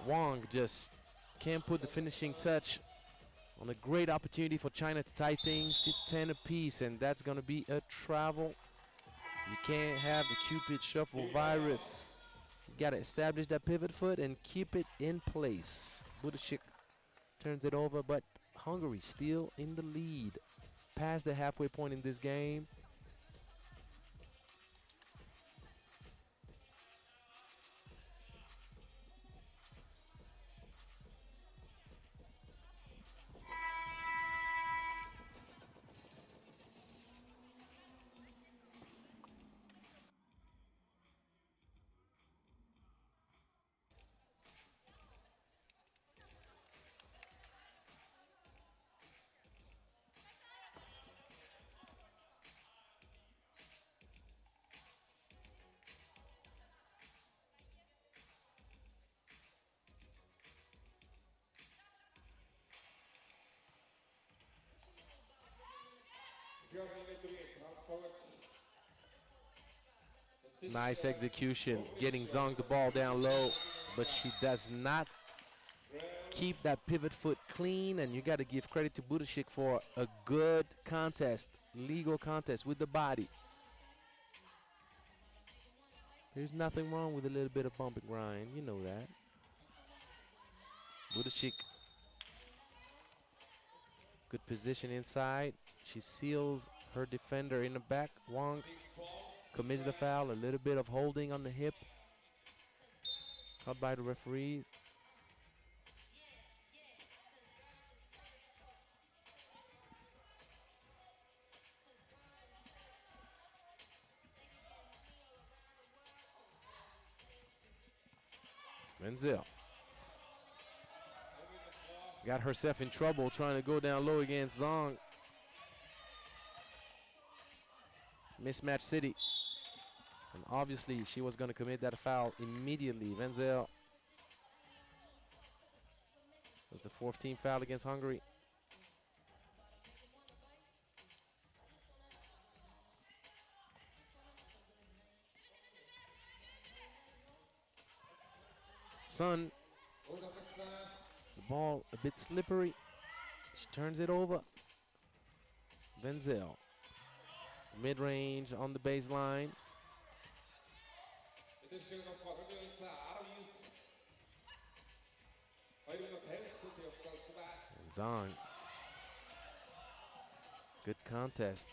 Wong just can't put the finishing touch on a great opportunity for China to tie things to 10 apiece, and that's going to be a travel. You can't have the Cupid Shuffle virus. You got to establish that pivot foot and keep it in place. Budashik turns it over, but Hungary still in the lead. Past the halfway point in this game. Nice execution, getting Zong the ball down low, but she does not keep that pivot foot clean, and you got to give credit to Budashik for a good contest, legal contest with the body. There's nothing wrong with a little bit of bump and grind, you know that. Budashik, good position inside. She seals her defender in the back. Wong commits the foul, a little bit of holding on the hip. Caught by the referees. Menzel got herself in trouble trying to go down low against Zong. Mismatch city. And obviously she was going to commit that foul immediately. Wenzel was the fourth team foul against Hungary. Sun, the ball a bit slippery. She turns it over. Wenzel, mid-range on the baseline. And Zong, good contest.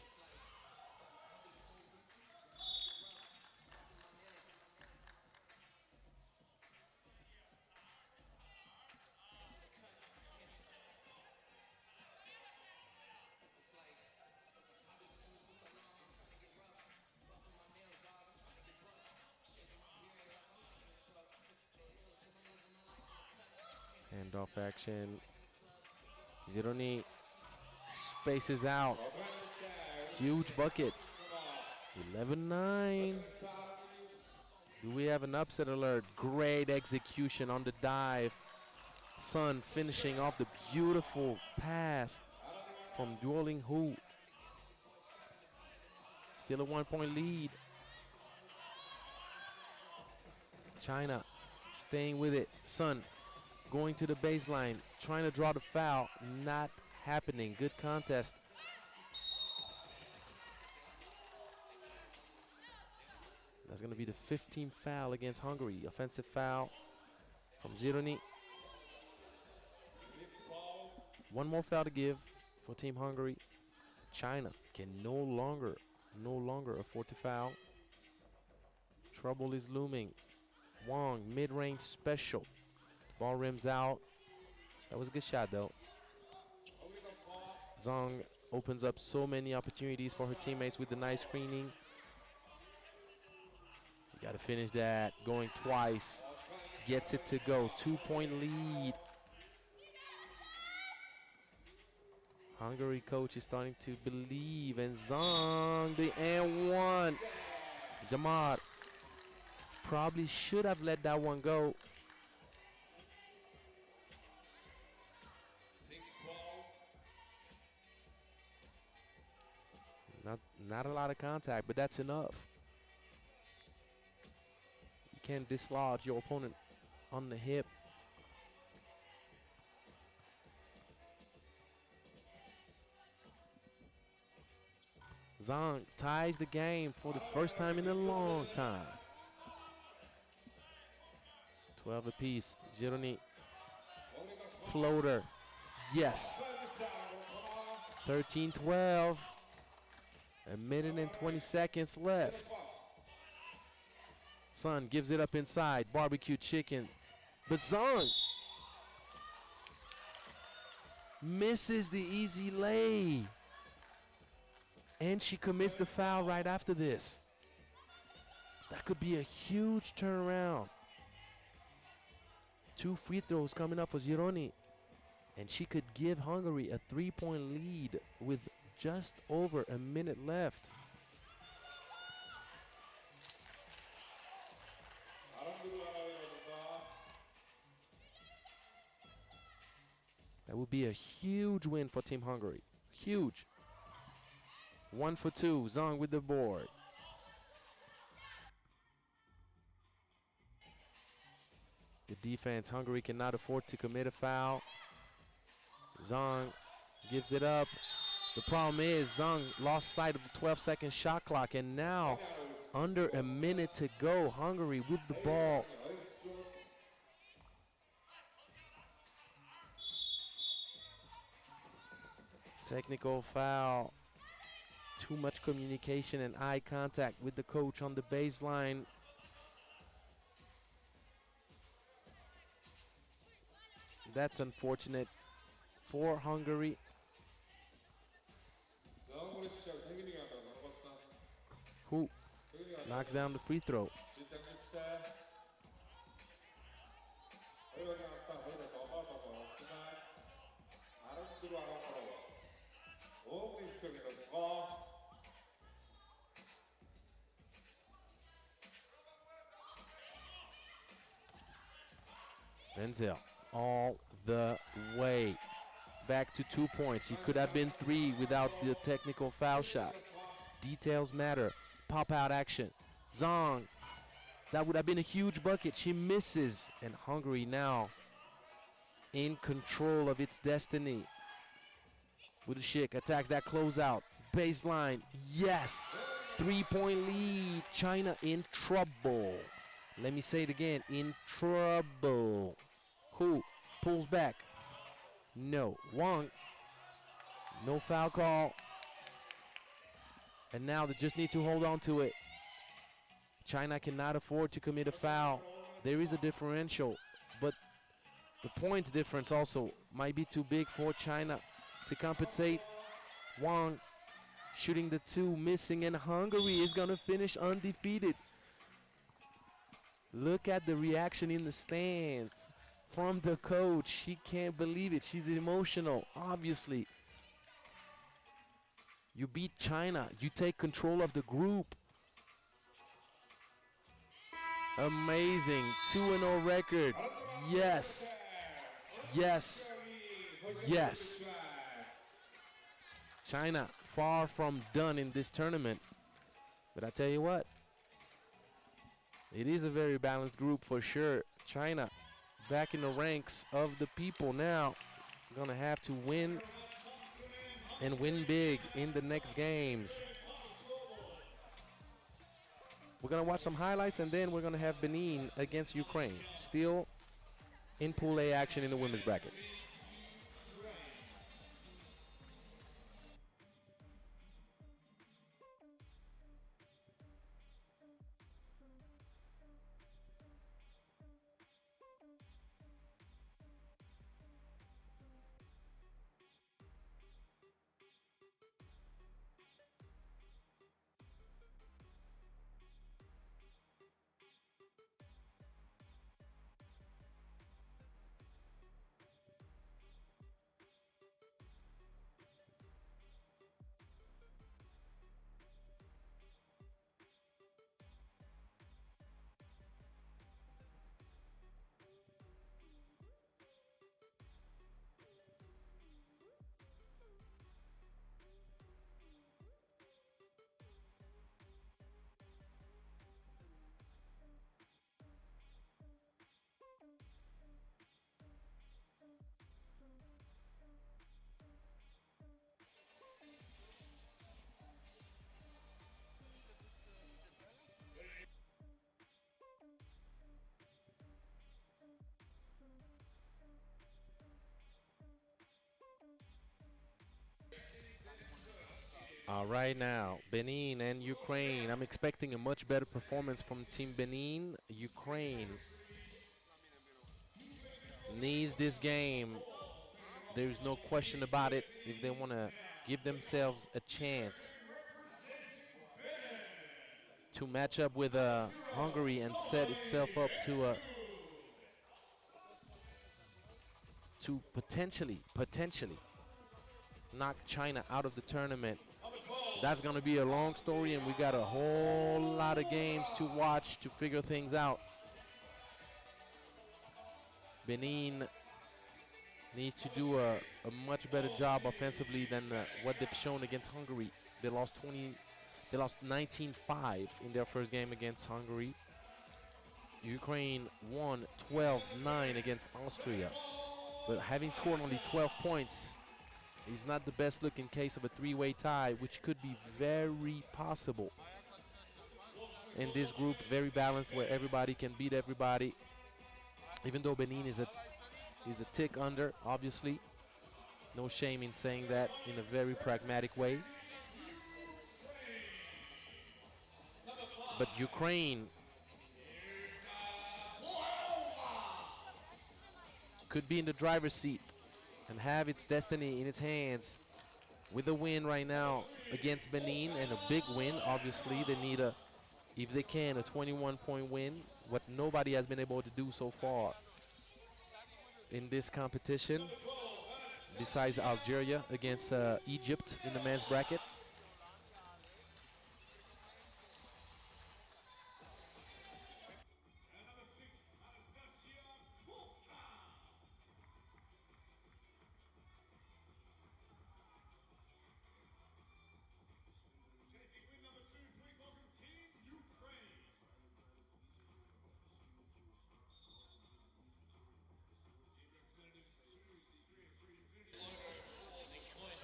Handoff action. Zironi spaces out. Huge bucket. 11-9. Do we have an upset alert? Great execution on the dive. Sun finishing off the beautiful pass from Duoling Hu. Still a 1-point lead. China staying with it. Sun going to the baseline, trying to draw the foul. Not happening. Good contest. That's going to be the 15th foul against Hungary. Offensive foul from Gironi. One more foul to give for Team Hungary. China can no longer afford to foul. Trouble is looming. Wang, mid-range special. Ball rims out. That was a good shot, though. Zhang opens up so many opportunities for her teammates with the nice screening. Got to finish that. Going twice. Gets it to go. 2-point lead. Hungary coach is starting to believe. And Zhang, the and one. Jamar probably should have let that one go. Not a lot of contact, but that's enough. You can't dislodge your opponent on the hip. Zhang ties the game for the first time in a long time. 12 apiece. Gironi. Floater. Yes. 13-12. A minute and 20 seconds left. Sun gives it up inside. Barbecue chicken. But Zhang misses the easy lay. And she commits the foul right after this. That could be a huge turnaround. 2 free throws coming up for Gironi. And she could give Hungary a 3-point lead with just over a minute left. That would be a huge win for Team Hungary. Huge. 1 for 2. Zhang with the board. The defense, Hungary cannot afford to commit a foul. Zhang gives it up. The problem is Zhang lost sight of the 12-second shot clock, and now under a minute to go, Hungary with the ball. Technical foul. Too much communication and eye contact with the coach on the baseline. That's unfortunate for Hungary. Who knocks down the free throw. Benzel all the way back to 2 points. It could have been 3 without the technical foul shot. Details matter. Pop out action. Zhang, that would have been a huge bucket. She misses, and Hungary now in control of its destiny. Budashik attacks that closeout. Baseline, yes. 3-point lead. China in trouble. Let me say it again, in trouble. Who pulls back? No. Wang, no foul call. And now they just need to hold on to it. China cannot afford to commit a foul. There is a differential, but the points difference also might be too big for China to compensate. Wang shooting the 2, missing, and Hungary is going to finish undefeated. Look at the reaction in the stands from the coach. She can't believe it. She's emotional, obviously. You beat China. You take control of the group. Amazing. 2-0 record. Yes. Yes. Yes. China far from done in this tournament. But I tell you what, it is a very balanced group for sure. China back in the ranks of the people now. Gonna have to win and win big in the next games. We're gonna watch some highlights and then we're gonna have Benin against Ukraine. Still in Pool A action in the women's bracket. All right now, Benin and Ukraine. I'm expecting a much better performance from Team Benin. Ukraine needs this game. There's no question about it if they want to give themselves a chance to match up with Hungary and set itself up to potentially knock China out of the tournament. That's going to be a long story, and we got a whole lot of games to watch to figure things out. Benin needs to do a much better job offensively than what they've shown against Hungary. They lost 19-5 in their first game against Hungary. Ukraine won 12-9 against Austria. But having scored only 12 points is not the best looking case of a three-way tie, which could be very possible in this group. Very balanced, where everybody can beat everybody. Even though Benin is a tick under, obviously. No shame in saying that in a very pragmatic way. But Ukraine could be in the driver's seat and have its destiny in its hands with a win right now against Benin, and a big win. Obviously, they need if they can, a 21-point win, what nobody has been able to do so far in this competition, besides Algeria against Egypt in the men's bracket.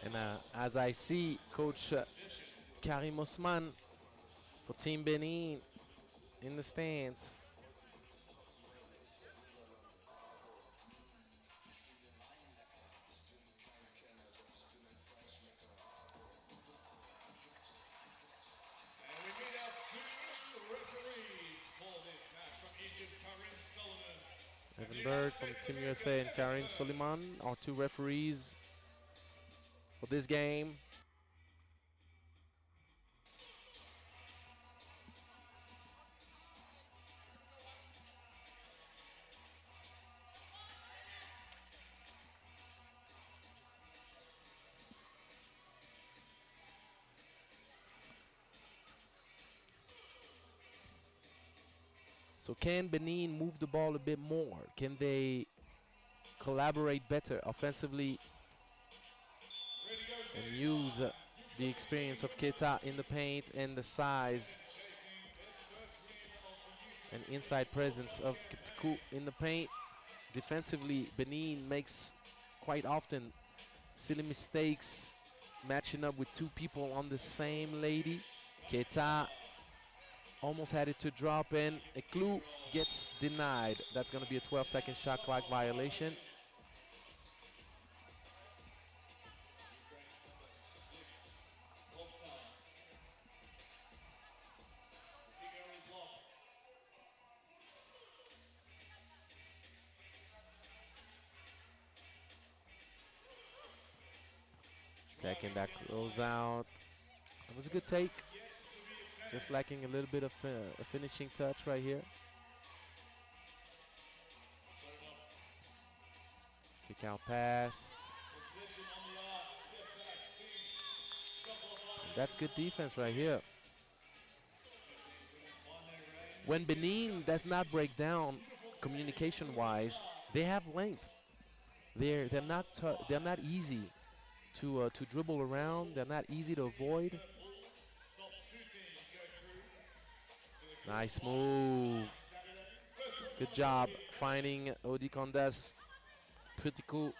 And as I see Coach Karim Osman for Team Benin in the stands.
And we meet our two referees for this match from Egypt, Karim Sullivan.
Evan Berg from Team USA and Karim Soliman are two referees for this game. So can Benin move the ball a bit more? Can they collaborate better offensively and use the experience of Keita in the paint and the size and inside presence of Kiptikou in the paint? Defensively, Benin makes quite often silly mistakes matching up with two people on the same lady. Keita almost had it to drop in. Eklu gets denied. That's going to be a 12-second shot clock violation. Taking that closeout. It was a good take. Just lacking a little bit of a finishing touch right here. Kick out pass. That's good defense right here. When Benin does not break down communication-wise, they have length. They're not easy to dribble around. They're not easy to avoid. Nice move. Good job finding Odikondas. Pretty cool.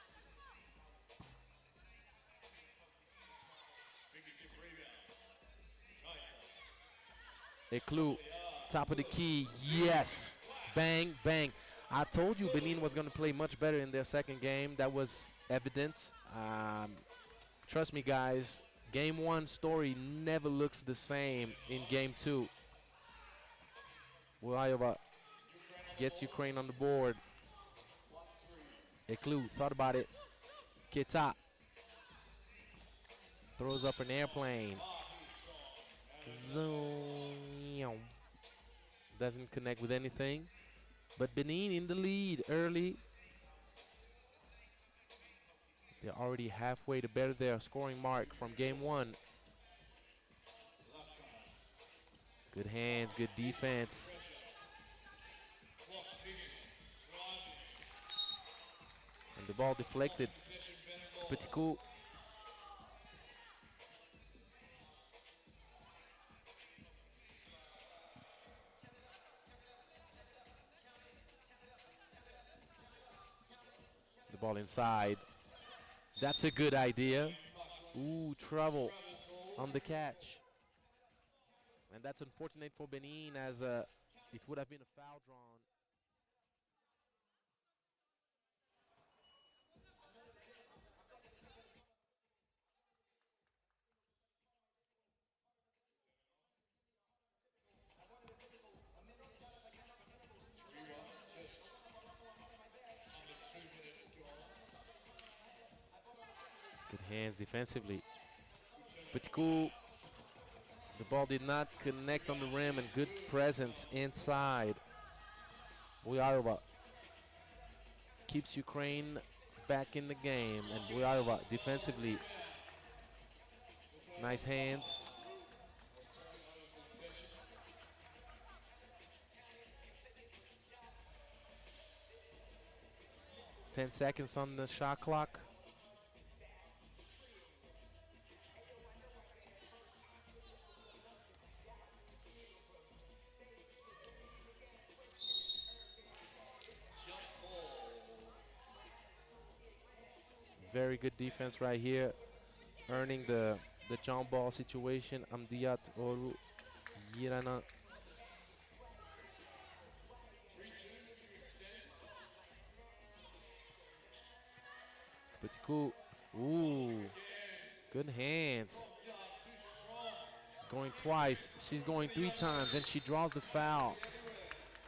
Eklu, top of the key. Yes. Bang, bang. I told you Benin was going to play much better in their second game. That was evident. Trust me, guys. Game one story never looks the same in game two. Ulaanbaatar gets Ukraine on the board. Eklu thought about it. Keita throws up an airplane. Zoom. Doesn't connect with anything. But Benin in the lead early. They're already halfway to better their scoring mark from game one. Good hands, good defense. And the ball deflected. Pretty cool. The ball inside. That's a good idea. Ooh, trouble on the catch. And that's unfortunate for Benin, as it would have been a foul drawn. Good hands defensively. Pretty cool. The ball did not connect on the rim, and good presence inside. Ulaanbaatar keeps Ukraine back in the game, and Ulaanbaatar defensively. Nice hands. Ten seconds on the shot clock. Very good defense right here, earning the jump ball situation. Amdiat Oru Yirana. Pretty cool. Ooh, good hands. She's going twice. She's going three times, and she draws the foul.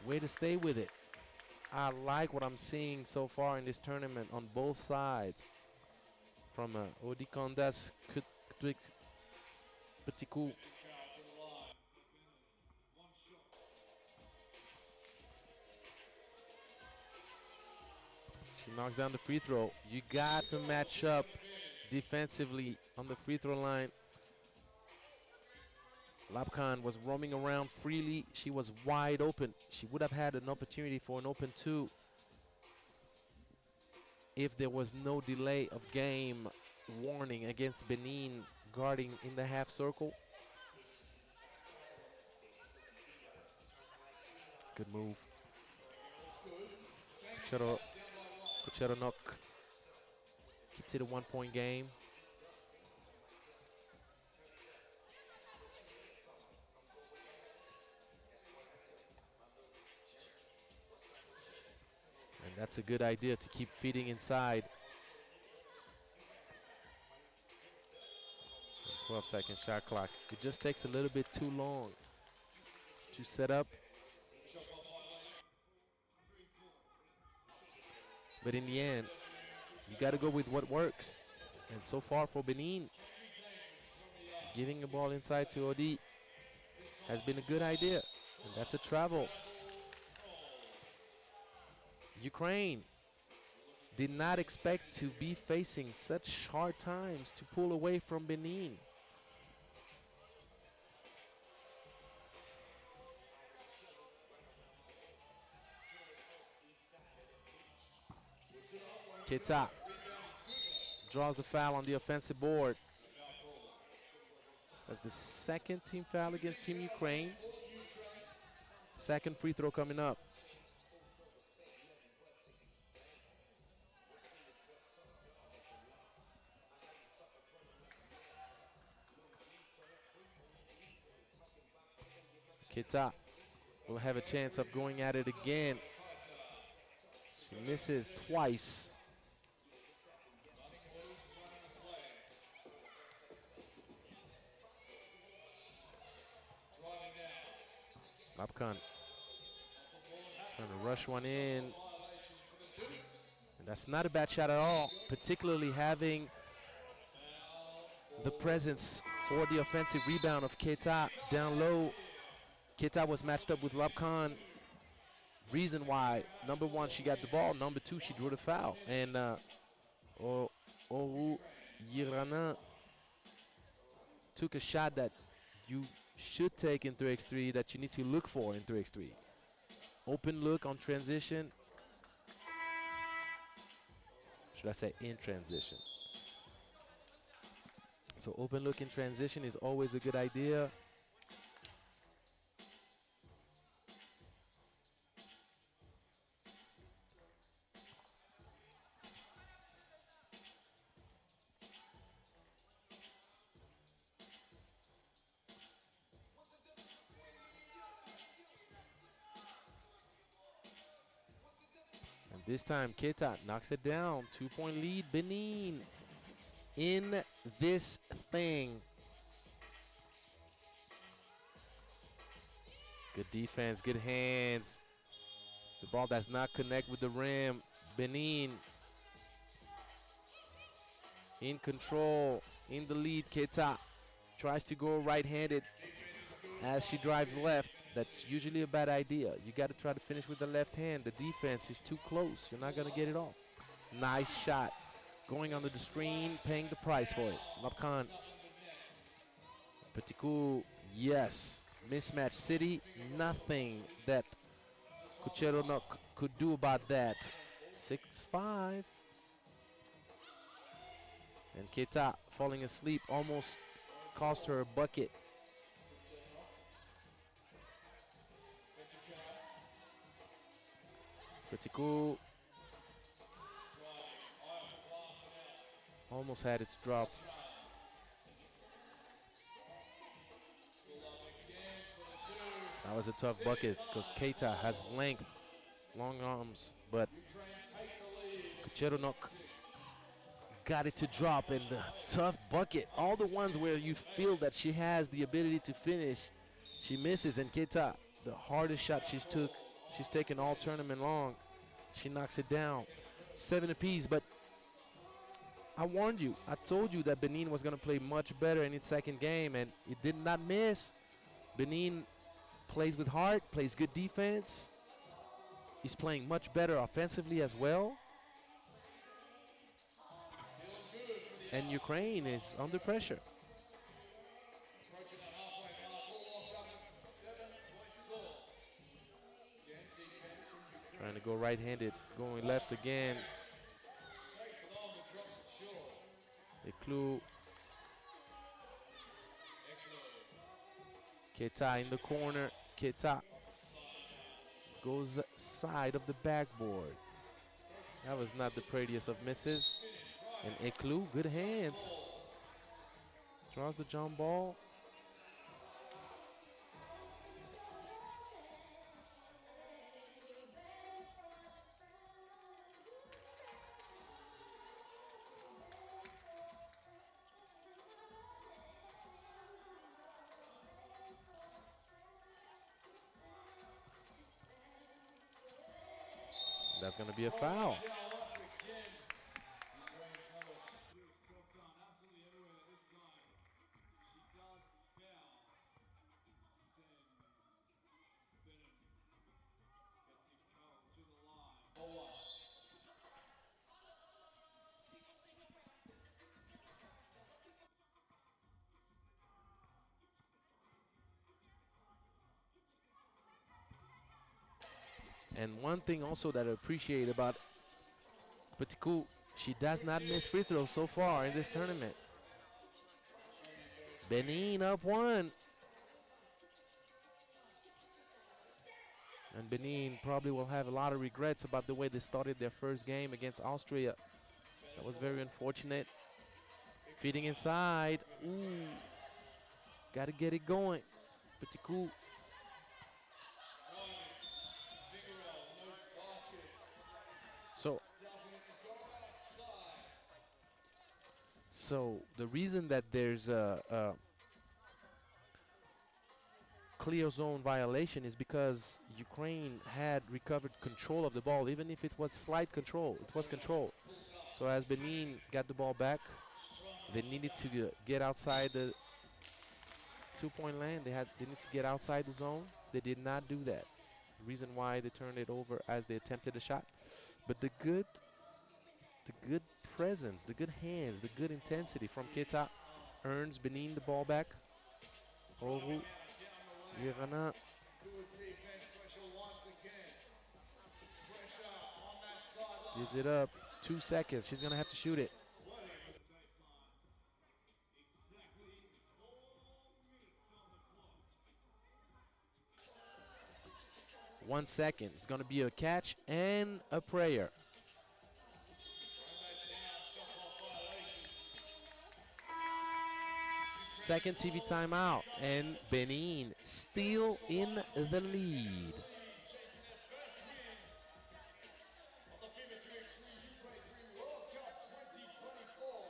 Way to stay with it. I like what I'm seeing so far in this tournament on both sides. From Odikondas, Pretty cool. She knocks down the free throw. You got to match up defensively on the free throw line. Labkan was roaming around freely. She was wide open. She would have had an opportunity for an open two if there was no delay of game warning against Benin guarding in the half circle. Good move. Kucheronok keeps it a 1-point game. And that's a good idea to keep feeding inside. 12-second shot clock. It just takes a little bit too long to set up. But in the end, you got to go with what works. And so far for Benin, giving the ball inside to Odi has been a good idea. And that's a travel. Ukraine did not expect to be facing such hard times to pull away from Benin. Keita draws the foul on the offensive board. That's the second team foul against Team Ukraine. Second free throw coming up. Keita will have a chance of going at it again. She misses twice. Labkan trying to rush one in. And that's not a bad shot at all, particularly having the presence for the offensive rebound of Keita down low. Keita was matched up with Labkan. Reason why, number one, she got the ball. Number two, she drew the foul. And Oru Yirana took a shot that you should take in 3x3, that you need to look for in 3x3. Open look on transition. Should I say in transition? So open look in transition is always a good idea. This time, Keita knocks it down. 2-point lead, Benin in this thing. Good defense, good hands. The ball does not connect with the rim. Benin in control, in the lead. Keita tries to go right-handed as she drives left. That's usually a bad idea. You got to try to finish with the left hand. The defense is too close. You're not going to get it off. Nice shot. Going under the screen, paying the price for it. Labkan. Petit coup, yes. Mismatch city. Nothing that Kucheronok could do about that. 6-5. And Keita falling asleep almost cost her a bucket. Pretty cool. Almost had its drop. That was a tough bucket because Keita has length, long arms, but Kucheronok got it to drop, and the tough bucket, all the ones where you feel that she has the ability to finish, she misses. And Keita, the hardest shot she's taken all tournament long, she knocks it down. 7 apiece, but I warned you. I told you that Benin was going to play much better in its second game, and it did not miss. Benin plays with heart, plays good defense. He's playing much better offensively as well. And Ukraine is under pressure. Trying to go right-handed, going left again. Eklu. Keta in the corner. Keta goes side of the backboard. That was not the prettiest of misses. And Eklu, good hands. Draws the jump ball. That's going to be a foul. And one thing also that I appreciate about Petiku, she does not miss free throws so far in this tournament. Benin up 1. And Benin probably will have a lot of regrets about the way they started their first game against Austria. That was very unfortunate. Feeding inside. Ooh. Got to get it going. Petiku. So the reason that there's a clear zone violation is because Ukraine had recovered control of the ball, even if it was slight control. It was control. So as Benin got the ball back, they needed to get outside the two-point line. They needed to get outside the zone. They did not do that. The reason why they turned it over as they attempted a shot. But the good presence, the good hands, the good intensity from Keta earns Benin the ball back. Oru, Irana. Gives it up. 2 seconds. She's going to have to shoot it. 1 second. It's going to be a catch and a prayer. Second TV timeout, and Benin still in the lead.
Of the FIBA 3x3 U23 World Cup 2024.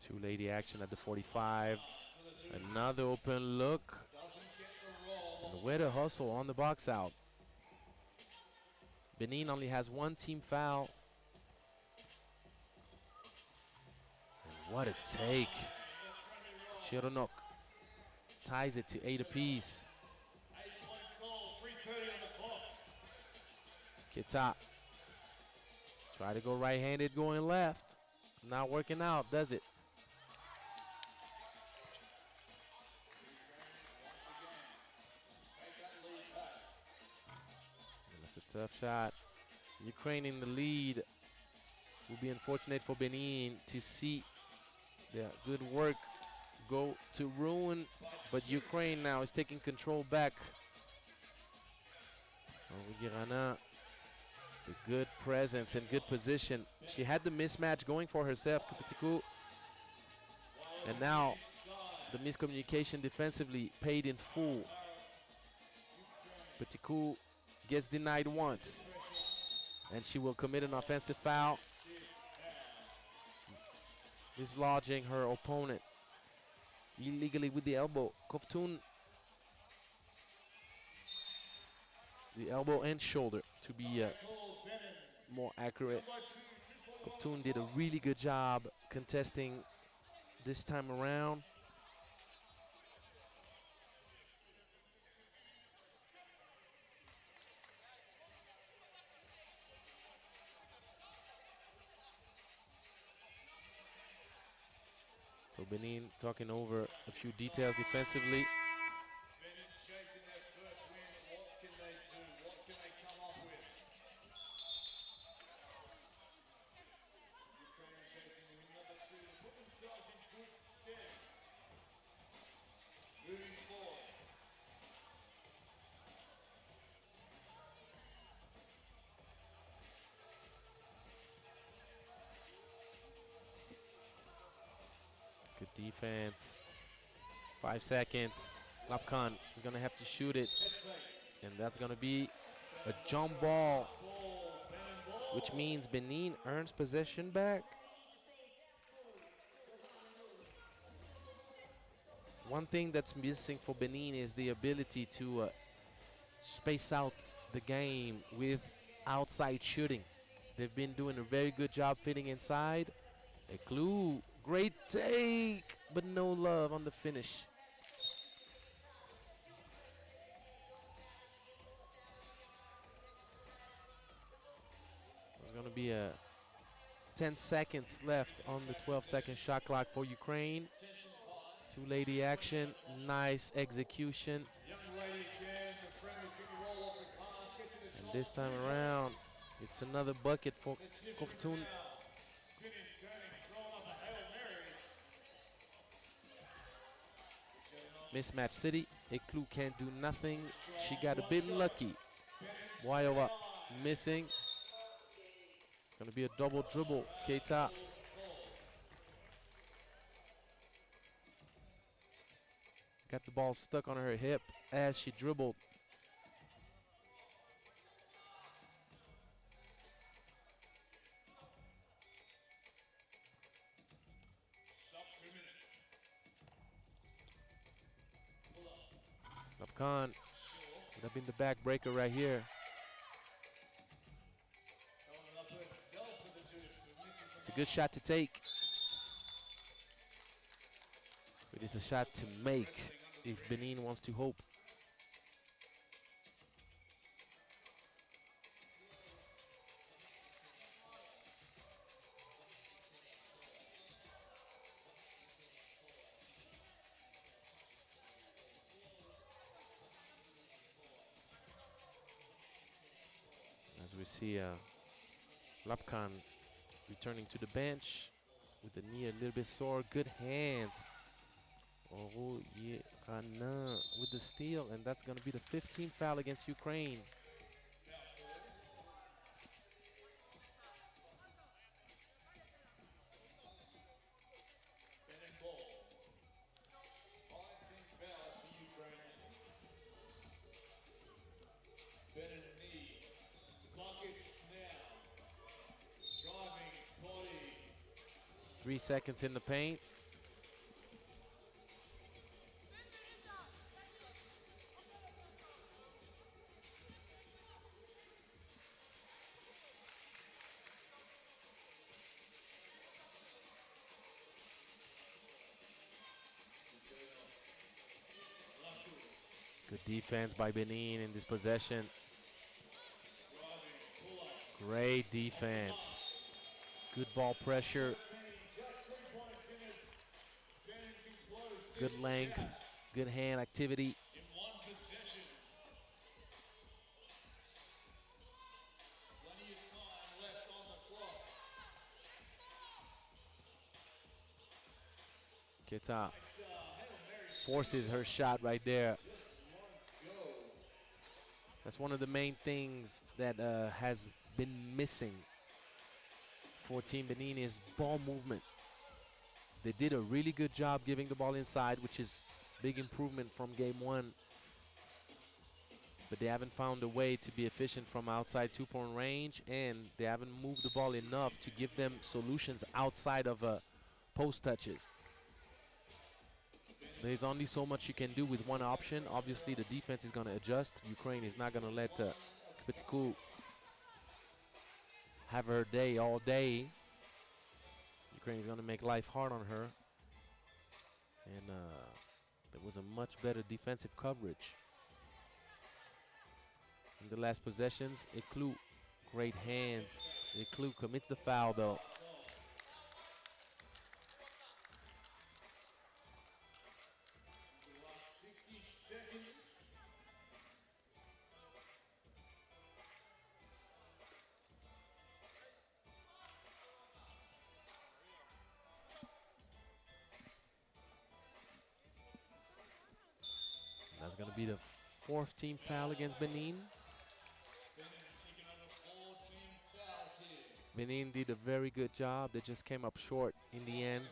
Two-lady action at the 45. Another open look. And way to hustle on the box out. Benin only has 1 team foul. And what a take. Chironok ties it to 8 apiece.
8 points all, 3:30 on the clock.
Keta. Try to go right-handed, going left. Not working out, does it? That's a tough shot. Ukraine in the lead. Will be unfortunate for Benin to see their good work go to ruin, but Ukraine now is taking control back. Girana, the good presence and good position. She had the mismatch going for herself, Kupitiku. And now the miscommunication defensively paid in full. Petiku gets denied once, and she will commit an offensive foul, dislodging her opponent illegally with the elbow. Kovtun the elbow and shoulder to be
Call Benin.
more accurate.
Number 2, 3
Kovtun did a really good job contesting this time around. So Benin talking over a few details defensively.
Benin chasing their first win. What can they do? What can they come up with? Ukraine chasing win number 2 to put themselves in good stead. Moving forward.
Good defense. 5 seconds. Lapkan is going to have to shoot it. And that's going to be a jump ball, which means Benin earns possession back. One thing that's missing for Benin is the ability to space out the game with outside shooting. They've been doing a very good job fitting inside. A clue, great take, but no love on the finish. There's going to be a 10 seconds left on the 12-second shot clock for Ukraine. Two-lady action, nice execution.
Young lady again, the friendly finger roll off the pass, gets to the
And
top.
this time around, it's another bucket for Kovtun.
Spinning, turning, throwing up a Hail Mary.
Mismatch City. Eklu can't do nothing. She got a bit lucky. Waiova missing. It's going to be a double dribble. Keita. Got the ball stuck on her hip as she dribbled.
Sub 2 minutes.
Lapkan would have been the backbreaker right here.
Throwing it up herself with the juice, but misses the
It's a good shot to take. But it's a shot to make if Benin wants to hope. As we see Lapkan returning to the bench with the knee a little bit sore. Good hands. Oh, yeah, Rana with the steal, and that's going to be the 15th foul against Ukraine.
Benin ball. 5 team fouls for Ukraine. Benin need buckets now. Driving body.
3 seconds in the paint. Good defense by Benin in this possession. Great defense. Good ball pressure.
Just 3 points in it. Benin can close
Good
this
length.
gap
Good hand activity.
in 1 possession. Plenty of time left on the clock.
Keita
It's Hail Mary
forces her shot right there.
just 1 go.
That's one of the main things that has been missing for Team Benin is ball movement. They did a really good job giving the ball inside, which is big improvement from game 1. But they haven't found a way to be efficient from outside 2-point range, and they haven't moved the ball enough to give them solutions outside of post touches. There's only so much you can do with one option. Obviously, the defense is going to adjust. Ukraine is not going to let Kipetikou have her day all day. Ukraine is going to make life hard on her. And there was a much better defensive coverage. In the last possessions, Eklou, great hands. Eklou commits the foul though.
The last 60 seconds.
That's going to be the fourth team foul against Benin.
Benin taking over 14 fouls here.
Benin did a very good job. They just came up short in the end.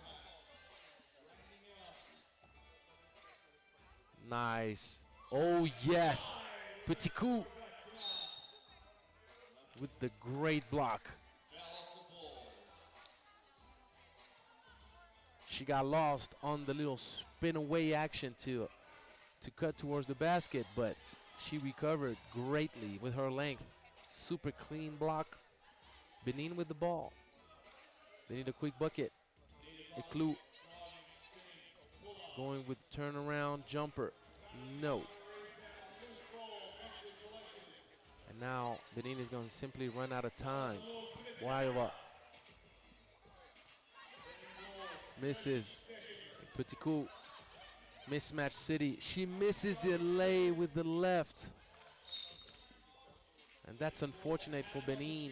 Nice. Oh, yes. Kipetikou with the great block.
Foul off the ball.
She got lost on the little spin away action to cut towards the basket, but she recovered greatly with her length. Super clean block. Benin with the ball. They need a quick bucket. Eklou going with turnaround jumper. No. And now Benin is going to simply run out of time. Waiwa misses. Kipetikou, mismatch city. She misses the lay with the left. And that's unfortunate for Benin.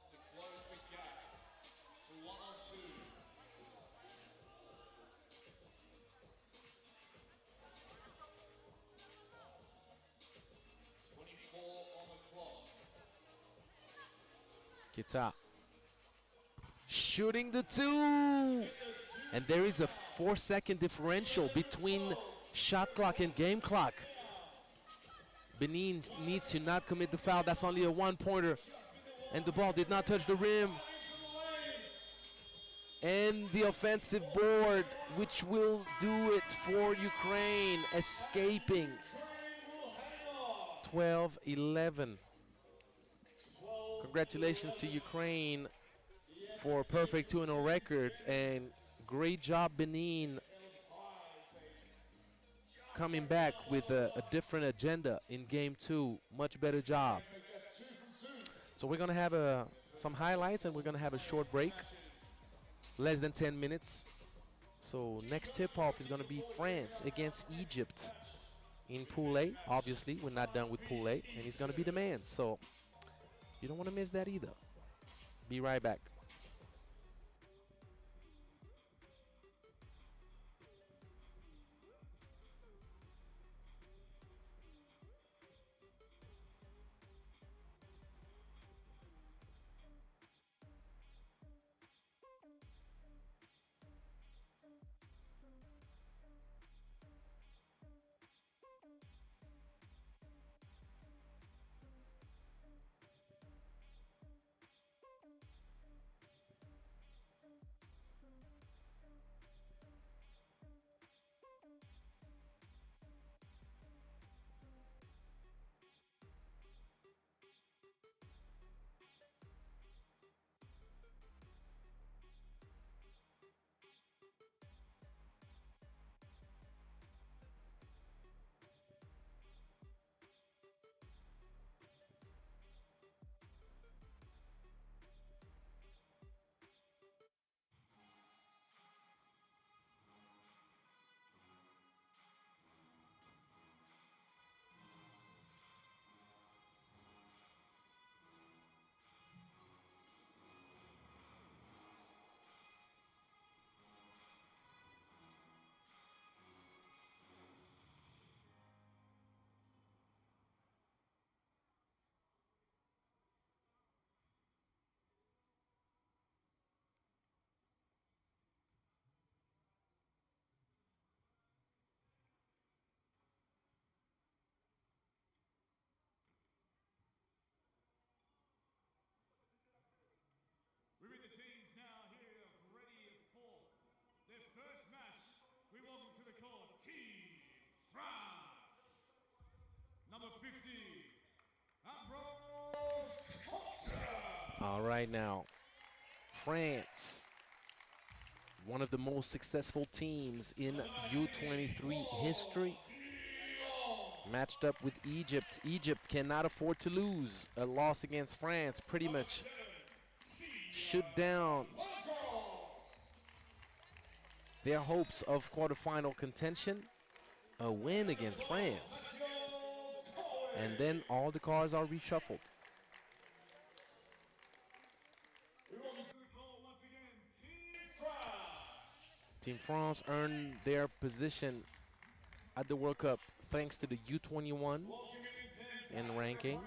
To close the gap to 102. 24 on the clock.
Kita shooting the two. And there is a 4-second differential between shot clock and game clock. Benin needs to not commit the foul. That's only a one-pointer. And the ball did not touch the rim. And the offensive board, which will do it for Ukraine, escaping 12-11. Congratulations to Ukraine for a perfect 2-0 record, and great job Benin coming back with a different agenda in game 2. Much better job. So we're gonna have some highlights and we're gonna have a short break, less than 10 minutes. So next tip-off is gonna be France against Egypt in Pool A. Obviously, we're not done with Pool A, and it's gonna be the man. So you don't wanna miss that either. Be right back. All right now, France, one of the most successful teams in U23 history, matched up with Egypt. Egypt cannot afford to lose. A loss against France pretty much shoot down their hopes of quarterfinal contention. A win against France, and then all the cards are reshuffled.
We welcome to the call once again, Team France.
Team France earned their position at the World Cup thanks to the U21
Welcoming them
in ranking.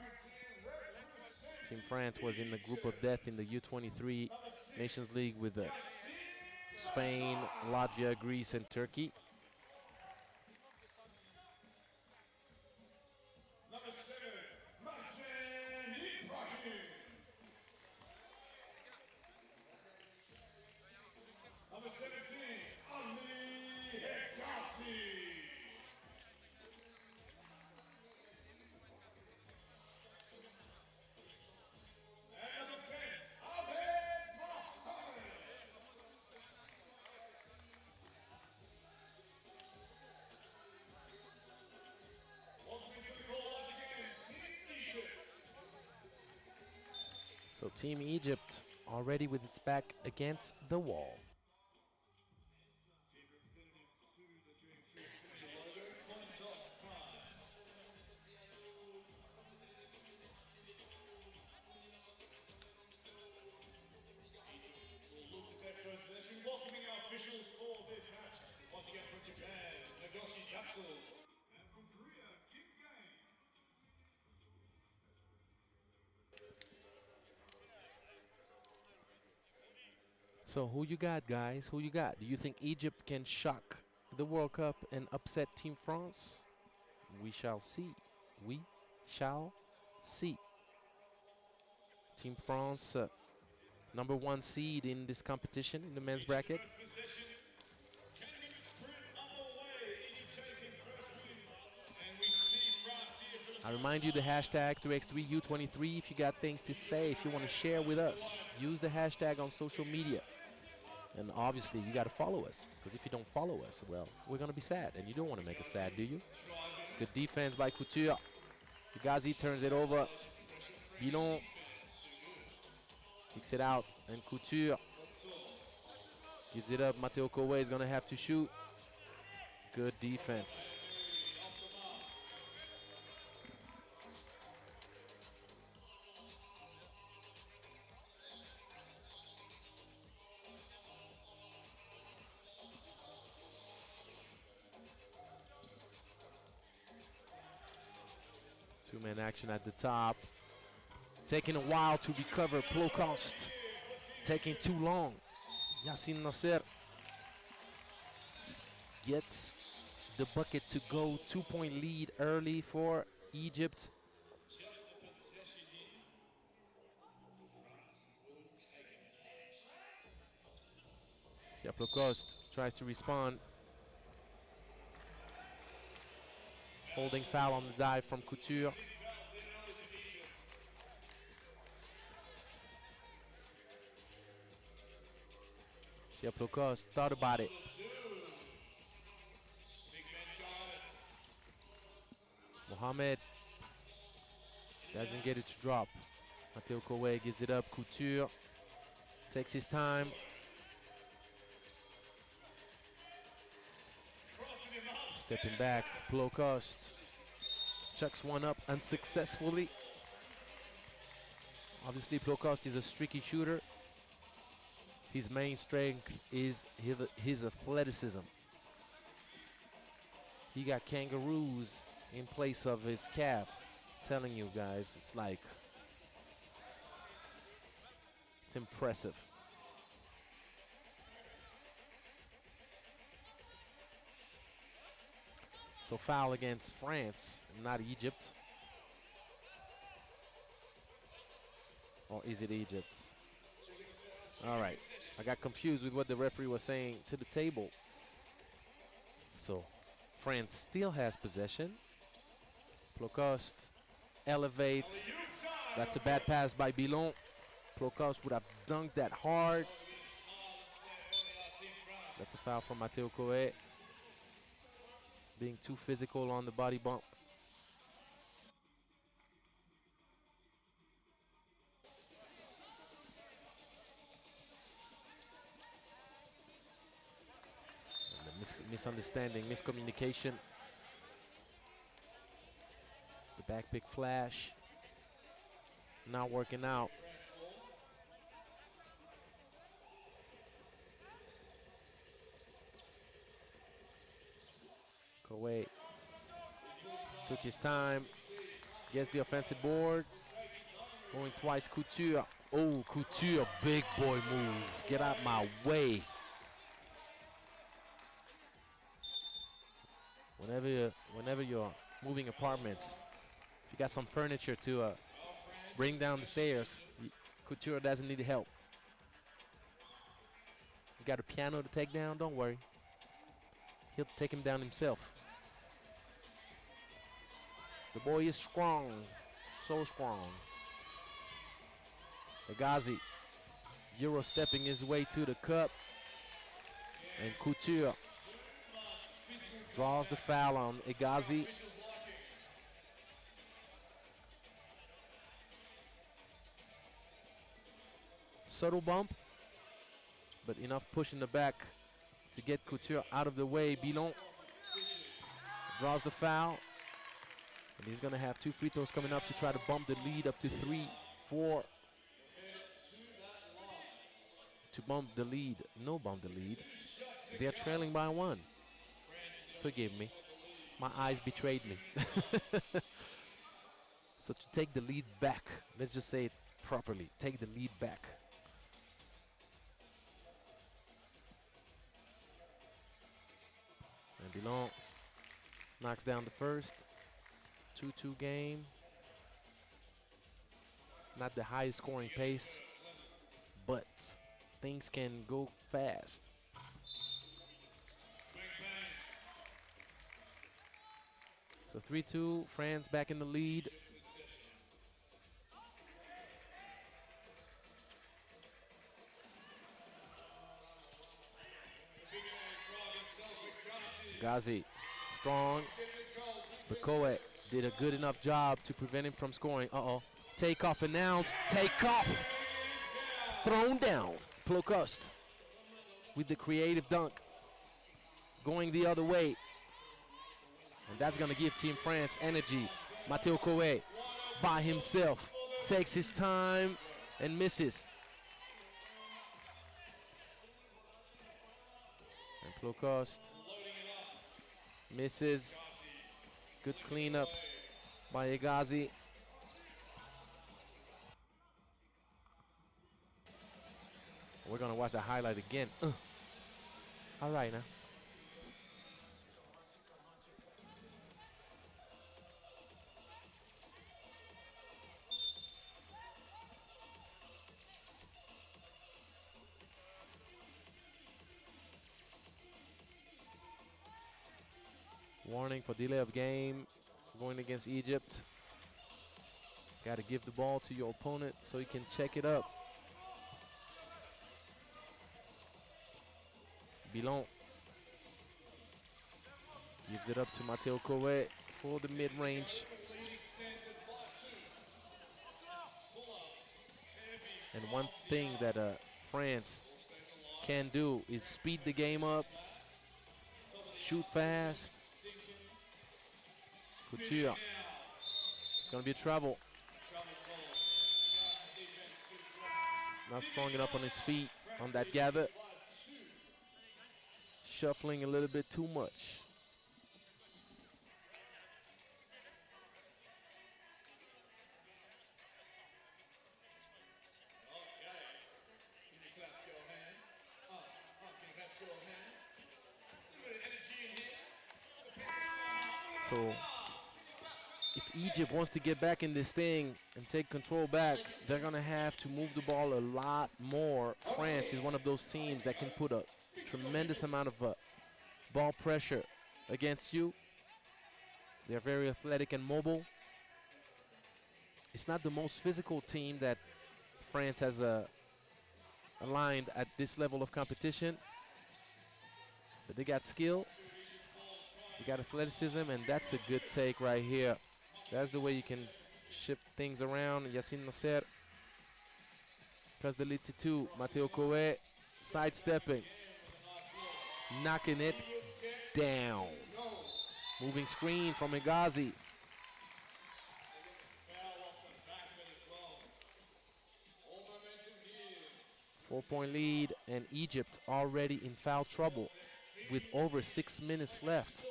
Team France was in the group of death in the U23 Nations League with Spain, Latvia, Greece, and Turkey.
Number 7, Masen Ibrahim. Number 17, Ali Hekasi. And number 10, Abed Mohammed. Welcome to the call once again, Team Egypt.
So Team Egypt already with its back against the wall.
Team representatives to the Dream logo, coin toss time. Egypt will look to take first possession, welcoming our officials for this match. Once again from Japan, Nagoshi Japsu. And from Korea, Kim Gang.
So who you got, guys? Who you got? Do you think Egypt can shock the World Cup and upset Team France? We shall see. We shall see. Team France, #1 seed in this competition in the men's bracket.
First possession, 10-minute sprint underway. Egypt chasing first win. And we see France here for the
I
first
remind you the
time.
hashtag 3x3 U23 if you got things to say, if you want to share with us. Use the hashtag on social media. And obviously you got to follow us, because if you don't follow us, well, we're going to be sad, and you don't want to make us sad, do you? Good defense by Couture. Fugazi turns it over. Bilon kicks it out, and Couture gives it up. Matteo Kowe is going to have to shoot. Good defense. Two-man action at the top. Taking a while to recover. Plocost taking too long. Yassin Nasser gets the bucket to go. 2-point lead early for Egypt.
Just a possession here. France will take it.
Plocost tries to respond. Holding foul on the dive from Couture. Plocost thought about it. Mohamed doesn't get it to drop. Matteo Kowe gives it up. Couture takes his time. Stepping back, Plocost chucks one up unsuccessfully. Obviously, Plocost is a streaky shooter. His main strength is his athleticism. He got kangaroos in place of his calves. Telling you guys, it's like, it's impressive. So foul against France, not Egypt. Or is it Egypt? All right, I got confused with what the referee was saying to the table. So France still has possession. Plocost elevates. That's a bad pass by Bilon. Prokaus would have dunked that hard. That's a foul from Mateo Coe. Being too physical on the body bump. And the misunderstanding, miscommunication. The back pick flash. Not working out. Kuwait took his time, gets the offensive board, going twice. Couture. Oh, Couture, big boy move. Get out my way. Whenever you're moving apartments, if you got some furniture to bring down the stairs, Couture doesn't need help. You got a piano to take down? Don't worry. He'll take him down himself. The boy is strong, so strong. Hegazi, Euro stepping his way to the cup. And Couture draws the foul on Hegazi. Subtle bump, but enough push in the back to get Couture out of the way. Bilon draws the foul. And he's going to have 2 free throws coming up to try to bump the lead up to 3-4. To bump the lead. No bump the lead. They're trailing by 1. Forgive me. My eyes betrayed me. So to take the lead back. Let's just say it properly. Take the lead back. And Bilon knocks down the first. 2-2 game. Not the highest scoring pace, but things can go fast. So 3-2, France back in the lead. Ghazi, strong. Bakoe did a good enough job to prevent him from scoring. Uh-oh. Takeoff announced. Takeoff! Thrown down. Plocost with the creative dunk. Going the other way. And that's going to give Team France energy. Mateo Coe by himself. Takes his time and misses. And Plocost misses. Good cleanup by Hegazi. We're going to watch the highlight again. All right now. Warning for delay of game going against Egypt. Got to give the ball to your opponent so he can check it up. Bilon gives it up to Mateo Coe for the mid-range. And one thing that France can do is speed the game up, shoot fast. Couture. It's going to be a travel. Not strong enough on his feet on that gather. Shuffling a little bit too much. So if Egypt wants to get back in this thing and take control back, they're going to have to move the ball a lot more. France is one of those teams that can put a tremendous amount of ball pressure against you. They're very athletic and mobile. It's not the most physical team that France has aligned at this level of competition. But they got skill, they got athleticism, and that's a good take right here. That's the way you can shift things around. Yassine Nasser cuts the lead to 2. Matteo Coe sidestepping, knocking it down. Moving screen from Hegazi.
Foul off the back of it as well. All momentum here.
4-point lead, and Egypt already in foul trouble with over 6 minutes left.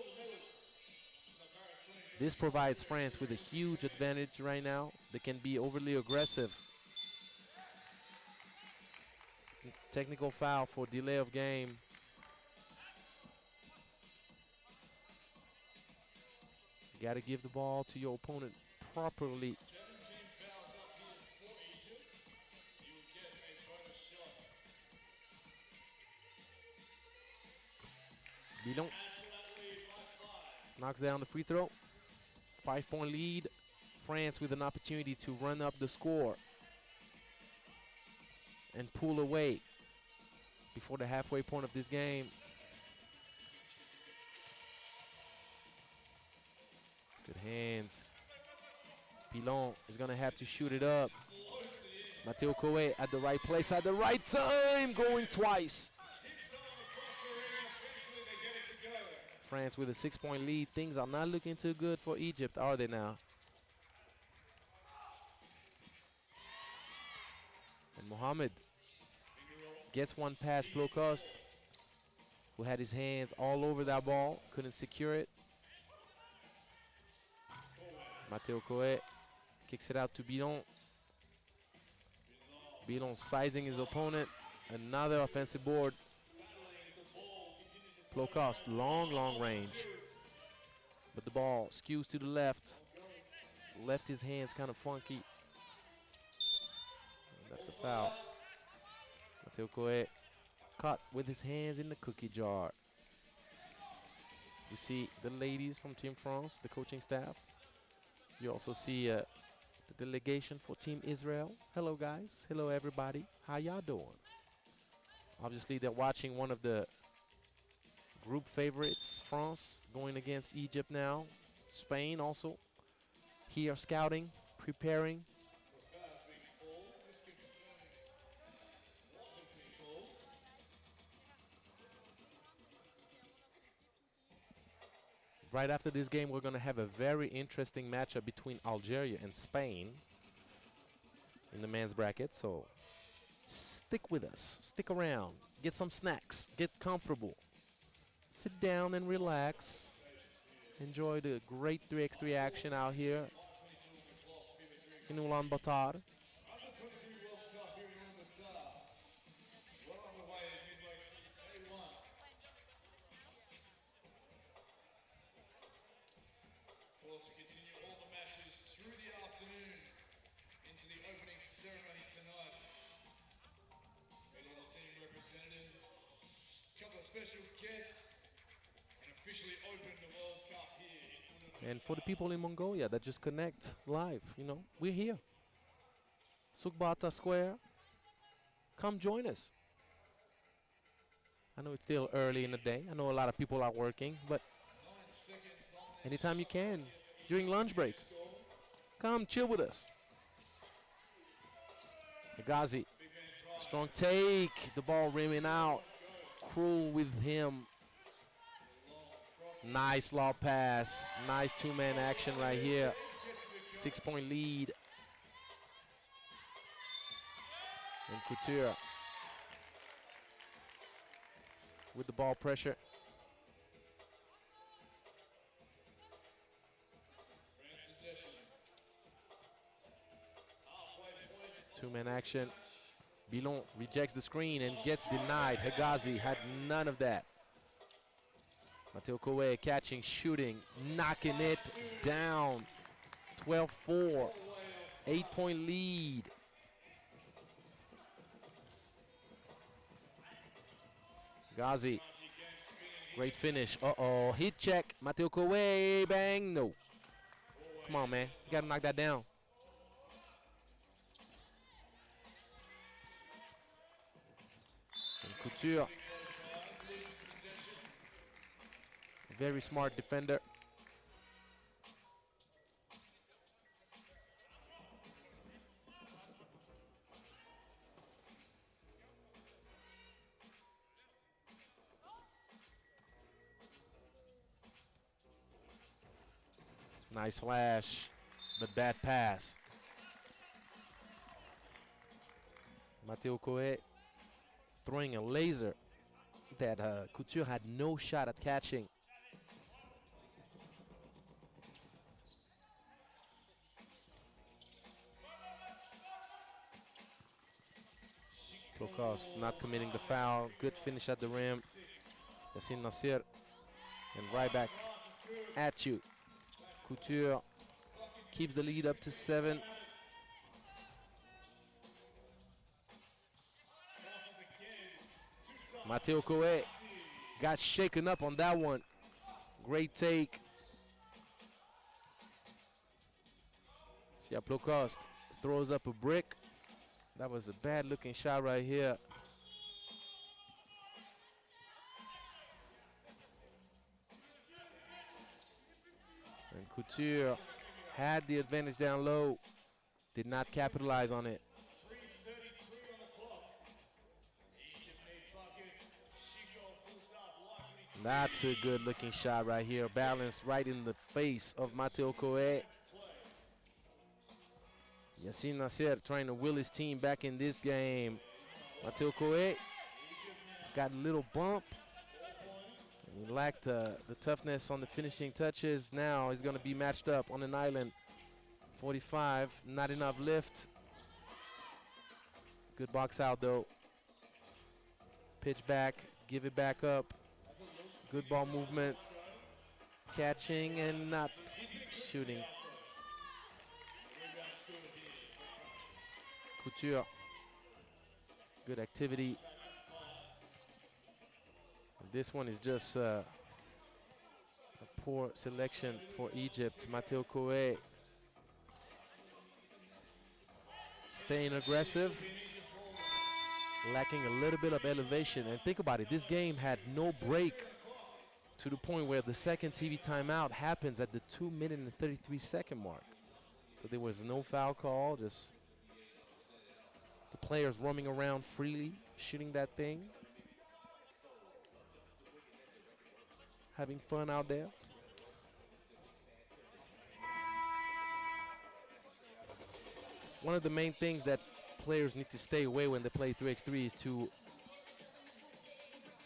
This provides France with a huge advantage right now. They can be overly aggressive. Technical foul for delay of game. You got to give the ball to your opponent properly.
17 fouls up here for Egypt. You will get a bonus shot.
Bilon
Add to that lead by 5.
knocks down the free throw. 5-point lead. France with an opportunity to run up the score and pull away before the halfway point of this game. Good hands. Pilon is going to have to shoot it up. Matteo Coe at the right place at the right time, going twice. France with a 6-point lead. Things are not looking too good for Egypt, are they now? And Mohamed gets one past Plokost, who had his hands all over that ball, couldn't secure it. Matteo Coe kicks it out to Bilon. Bilon sizing his opponent. Another offensive board. Plokost, long range. But the ball skews to the left. Left his hands kind of funky. And that's a foul. Matteo Coe caught with his hands in the cookie jar. We see the ladies from Team France, the coaching staff. You also see the delegation for Team Israel. Hello, guys. Hello, everybody. How y'all doing? Obviously, they're watching one of the group favorites, France, going against Egypt now. Spain also here scouting, preparing. Right after this game, we're going to have a very interesting matchup between Algeria and Spain in the men's bracket. So stick with us. Stick around. Get some snacks. Get comfortable. Sit down and relax. Enjoy the great 3x3 action out here in Ulaanbaatar.
U23 World Cup here in Ulaanbaatar. Well on the way midway through day 1. Of course, we continue all the matches through the afternoon into the opening ceremony tonight. Meeting all the team representatives, a couple of special guests, and officially open the World Cup here in Ulaanbaatar.
And for the people in Mongolia that just connect live, you know, we're here. Ulaanbaatar Square. Come join us. I know it's still early in the day. I know a lot of people are working, but
9 seconds on this.
anytime you can, during lunch break, come chill with us. Hegazi, strong take. The ball rimming out. Cruel with him. Nice lob pass. Nice two-man action right here. 6-point lead. And Couture with the ball pressure. Two-man action. Bilon rejects the screen and gets denied. Hegazi had none of that. Matteo Coe catching, shooting, knocking it down. 12-4. 8-point lead. Ghazi. Great finish. Uh-oh. Hit check. Matteo Coe. Bang. No. Come on, man. You got to knock that down. Couture. Very smart defender. Nice flash, but bad pass. Matteo Coe throwing a laser that Couture had no shot at catching. Procos not committing the foul. Good finish at the rim. Yassine Nasser. And right back at you. Couture keeps the lead up to 7. Matteo Coe got shaken up on that one. Great take. Siaplokost throws up a brick. That was a bad looking shot right here. And Couture had the advantage down low, did not capitalize on it.
3:33 on the clock. Egypt made buckets. Chico pulls up.
That's a good looking shot right here. Balanced right in the face of Matteo Coe. Yassine Nasser trying to will his team back in this game. Matteo Coe got a little bump. He lacked the toughness on the finishing touches. Now he's going to be matched up on an island. 45, not enough lift. Good box out though. Pitch back, give it back up. Good ball movement. Catching and not shooting. Couture. Good activity. This one is just a poor selection for Egypt. Matteo Coe staying aggressive, lacking a little bit of elevation. And think about it, this game had no break to the point where the second TV timeout happens at the 2-minute and 33-second mark. So there was no foul call, just the players roaming around freely, shooting that thing. Having fun out there. One of the main things that players need to stay away when they play 3x3 is to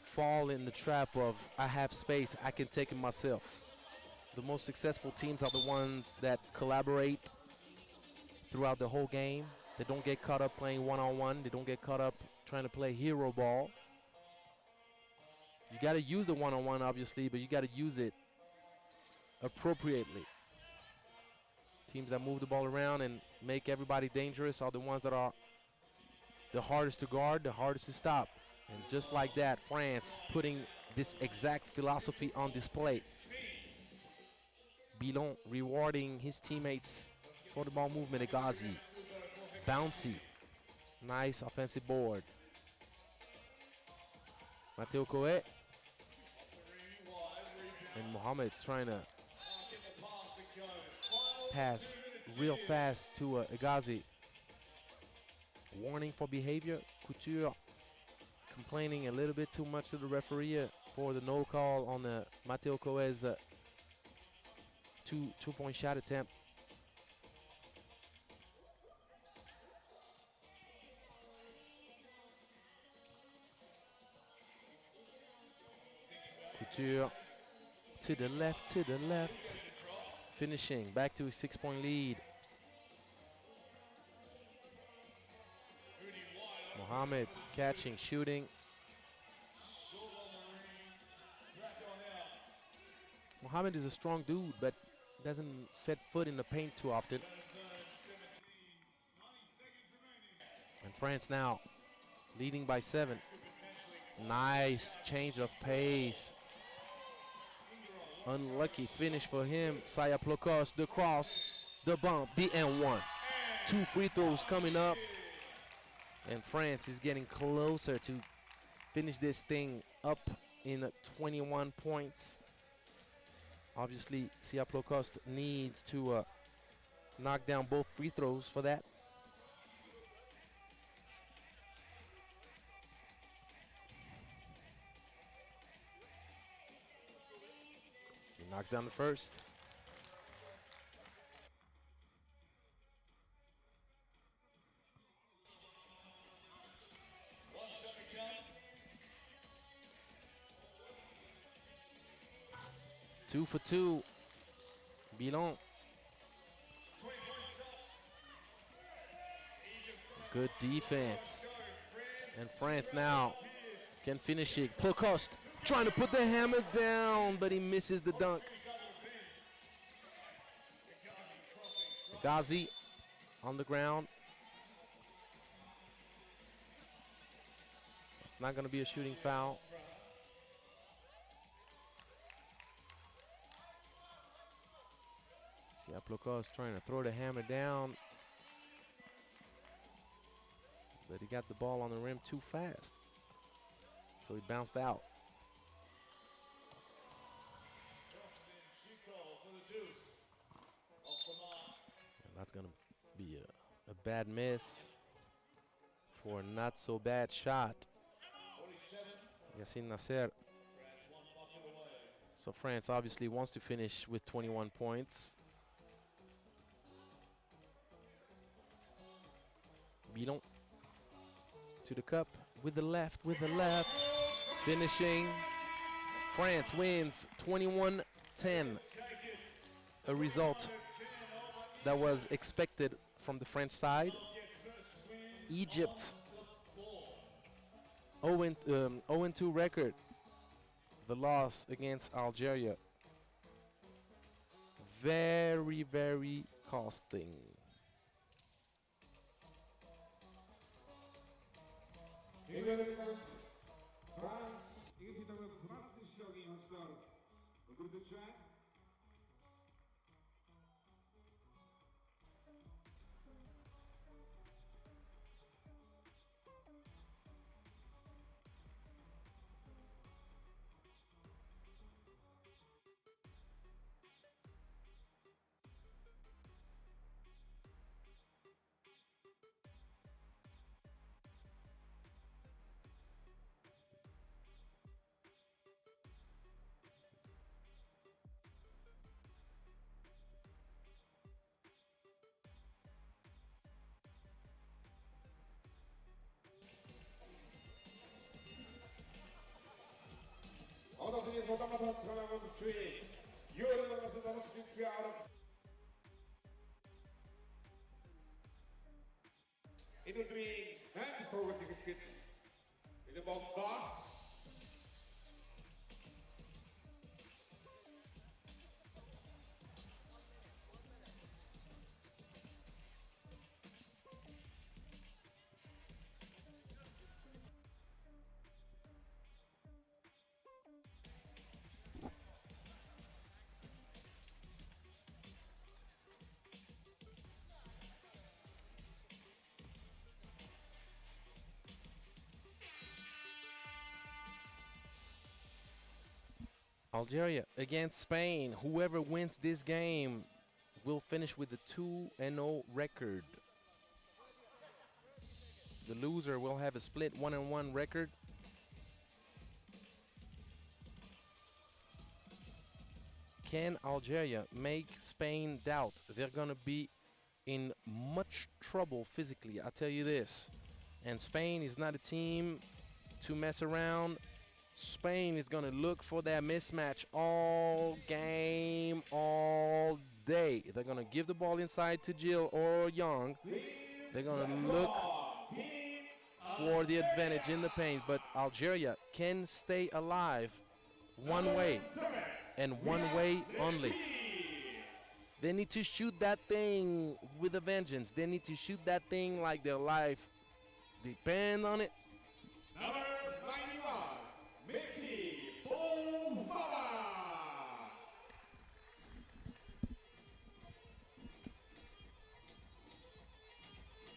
fall in the trap of, I have space, I can take it myself. The most successful teams are the ones that collaborate throughout the whole game. They don't get caught up playing one-on-one. They don't get caught up trying to play hero ball. You got to use the one-on-one, obviously, but you got to use it appropriately. Teams that move the ball around and make everybody dangerous are the ones that are the hardest to guard, the hardest to stop. And just like that, France putting this exact philosophy on display. Bilon rewarding his teammates for the ball movement. Egazi, bouncy, nice offensive board. Matteo Coe and Mohamed trying to pass real fast to Egazi. Warning for behavior. Couture complaining a little bit too much to the referee for the no call on Matteo Coe's two-point shot attempt. Couture to the left, finishing back to a 6-point lead. Mohamed catching, shooting. Mohamed is a strong dude, but doesn't set foot in the paint too often. And France now leading by 7. Nice change of pace. Unlucky finish for him. Siaplokost, the cross, the bump, the N1. 2 free throws coming up. And France is getting closer to finish this thing up in 21 points. Obviously, Siaplokost needs to knock down both free throws for that. He knocks down the first. Two for two. Bilan. Good defense. And France now can finish it. Plokost trying to put the hammer down, but he misses the dunk. Ghazi on the ground. It's not going to be a shooting foul. Siaplokost trying to throw the hammer down, but he got the ball on the rim too fast, so he bounced out. And that's going to be a bad miss for a not so bad shot. Yassine Nasser. So France obviously wants to finish with 21 points. Bilan to the cup with the left, finishing. France wins 21-10, a result that was expected from the French side. Egypt 0-2 record, the loss against Algeria. Very, very costing.
France, ingefitelde 20 shogi haslar. Under the track. Ondan sonra Ulaanbaatar çıkaralım üçüyü. Yorulması danıştık bir arım. In de drie, hè, toch een ticket. In de bal daar.
Algeria against Spain. Whoever wins this game will finish with a 2-0 record. The loser will have a split 1-1 record. Can Algeria make Spain doubt? They're gonna be in much trouble physically, I tell you this. And Spain is not a team to mess around. Spain is going to look for that mismatch all game, all day. They're going to give the ball inside to Jill or Young. They're going to look for the advantage in the paint, but Algeria can stay alive one way and one way only. They need to shoot that thing with a vengeance. They need to shoot that thing like their life depends on it.
Number 91, Mickey Bombaba.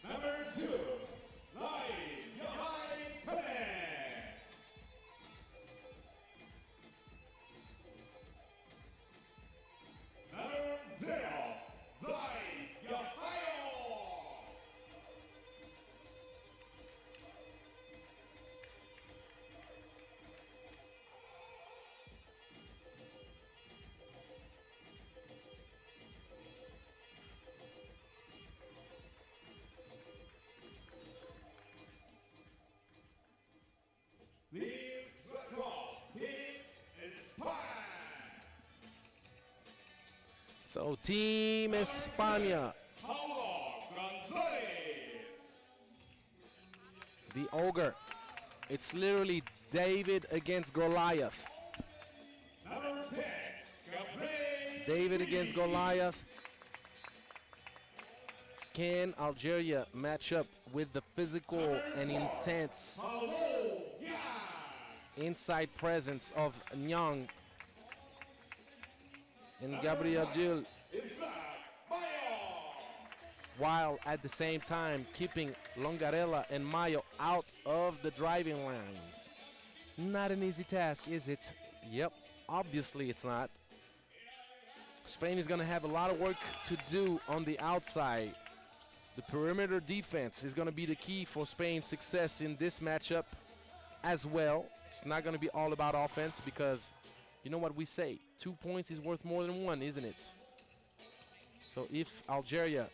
Number 2, Lai Yohai Tone.
So Team España, the ogre. It's literally David against Goliath. David against Goliath. Can Algeria match up with the physical and intense inside presence of Nyang and Gabriel Gil, while at the same time keeping Longarella and Mayo out of the driving lines? Not an easy task, is it? Yep, obviously it's not. Spain is going to have a lot of work to do on the outside. The perimeter defense is going to be the key for Spain's success in this matchup as well. It's not going to be all about offense because you know what we say, 2 points is worth more than 1, isn't it? So if Algeria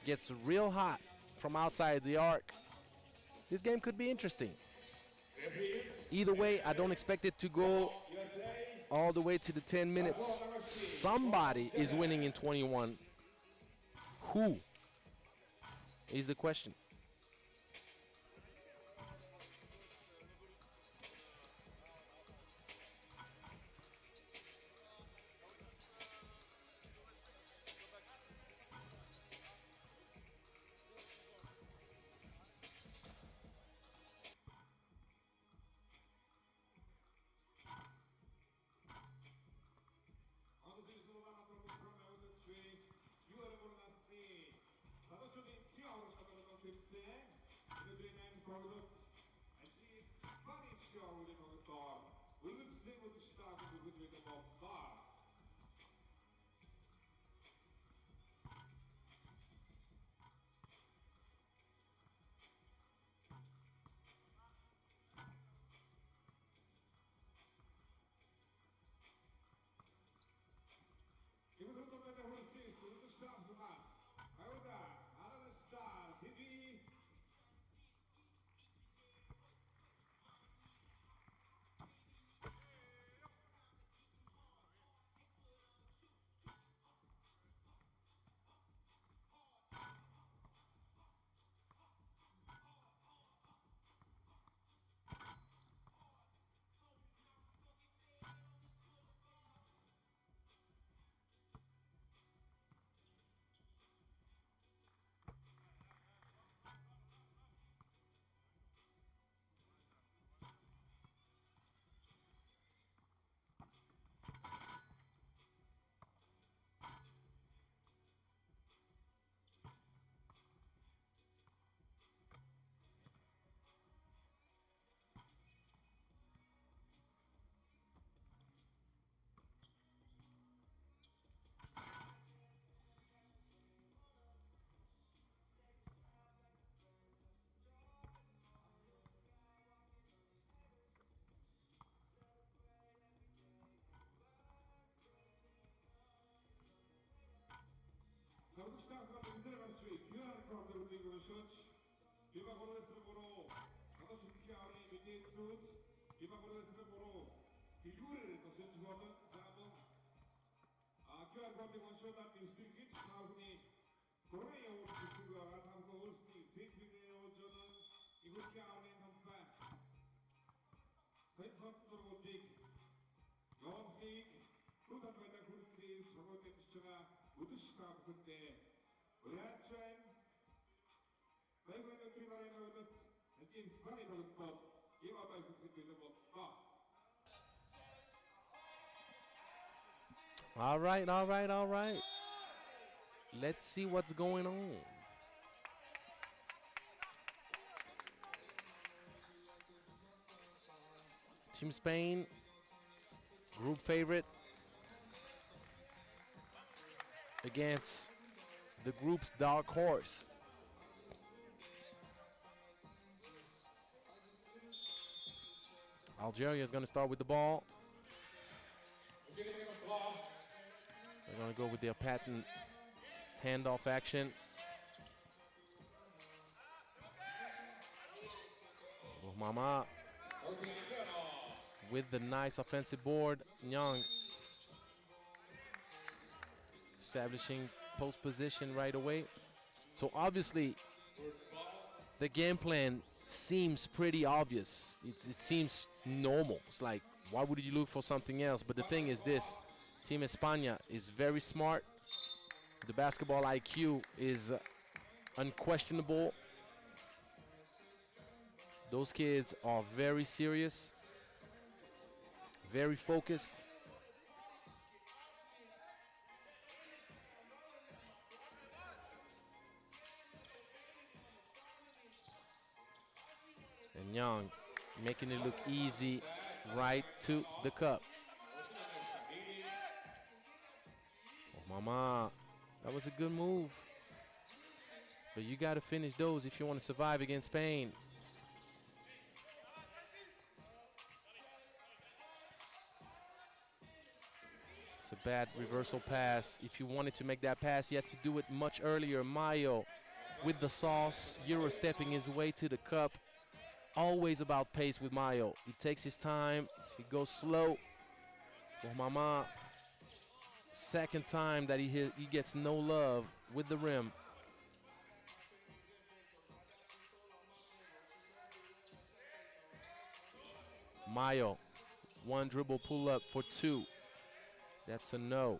gets real hot from outside the arc, this game could be interesting. Either way, I don't expect it to go all the way to the 10 minutes. Somebody is winning in 21. Who is the question? All right, all right, all right. Let's see what's going on. Team Spain, group favorite against the group's dark horse. Algeria is going to start with the ball. They're going to go with their patent handoff action. Mama with the nice offensive board. Nyang establishing post position right away. So obviously, the game plan seems pretty obvious. It seems normal. It's like, why would you look for something else? But the thing is this, Team España is very smart. The basketball IQ is unquestionable. Those kids are very serious, very focused. And Young making it look easy right to the cup. Oh, mama, that was a good move. But you got to finish those if you want to survive against Spain. It's a bad reversal pass. If you wanted to make that pass, you had to do it much earlier. Mayo with the sauce, Euro stepping his way to the cup. Always about pace with Mayo. He takes his time, he goes slow. Oh, mama, second time that he gets no love with the rim. Mayo, one dribble pull up for two. That's a no.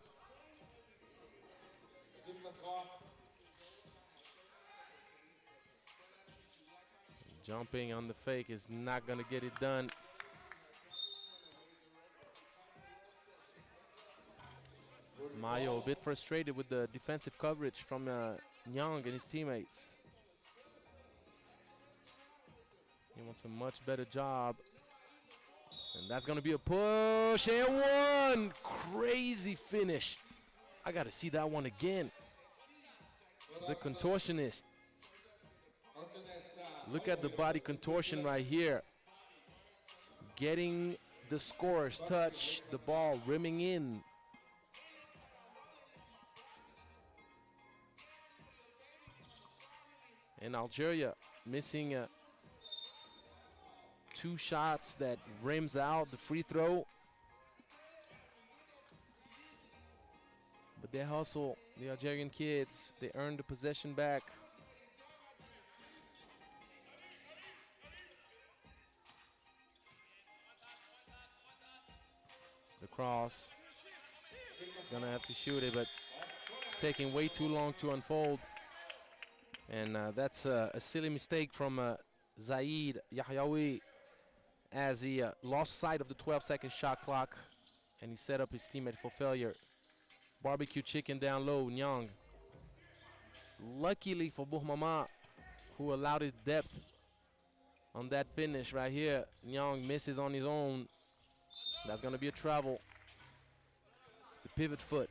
Jumping on the fake is not going to get it done. Mayo a bit frustrated with the defensive coverage from Nyang and his teammates. He wants a much better job. And that's going to be a push and one. Crazy finish. I got to see that one again. The contortionist. Look at the body contortion right here. Getting the scorer's touch, the ball rimming in. And Algeria missing two shots that rims out the free throw. But they hustle, the Algerian kids. They earn the possession back. The cross. He's gonna have to shoot it, but taking way too long to unfold. And that's a silly mistake from Zaid Yahyaoui as he lost sight of the 12-second shot clock and he set up his teammate for failure. Barbecue chicken down low, Nyang. Luckily for Bourmama, who allowed it depth on that finish right here. Nyang misses on his own. That's going to be a travel. The pivot foot.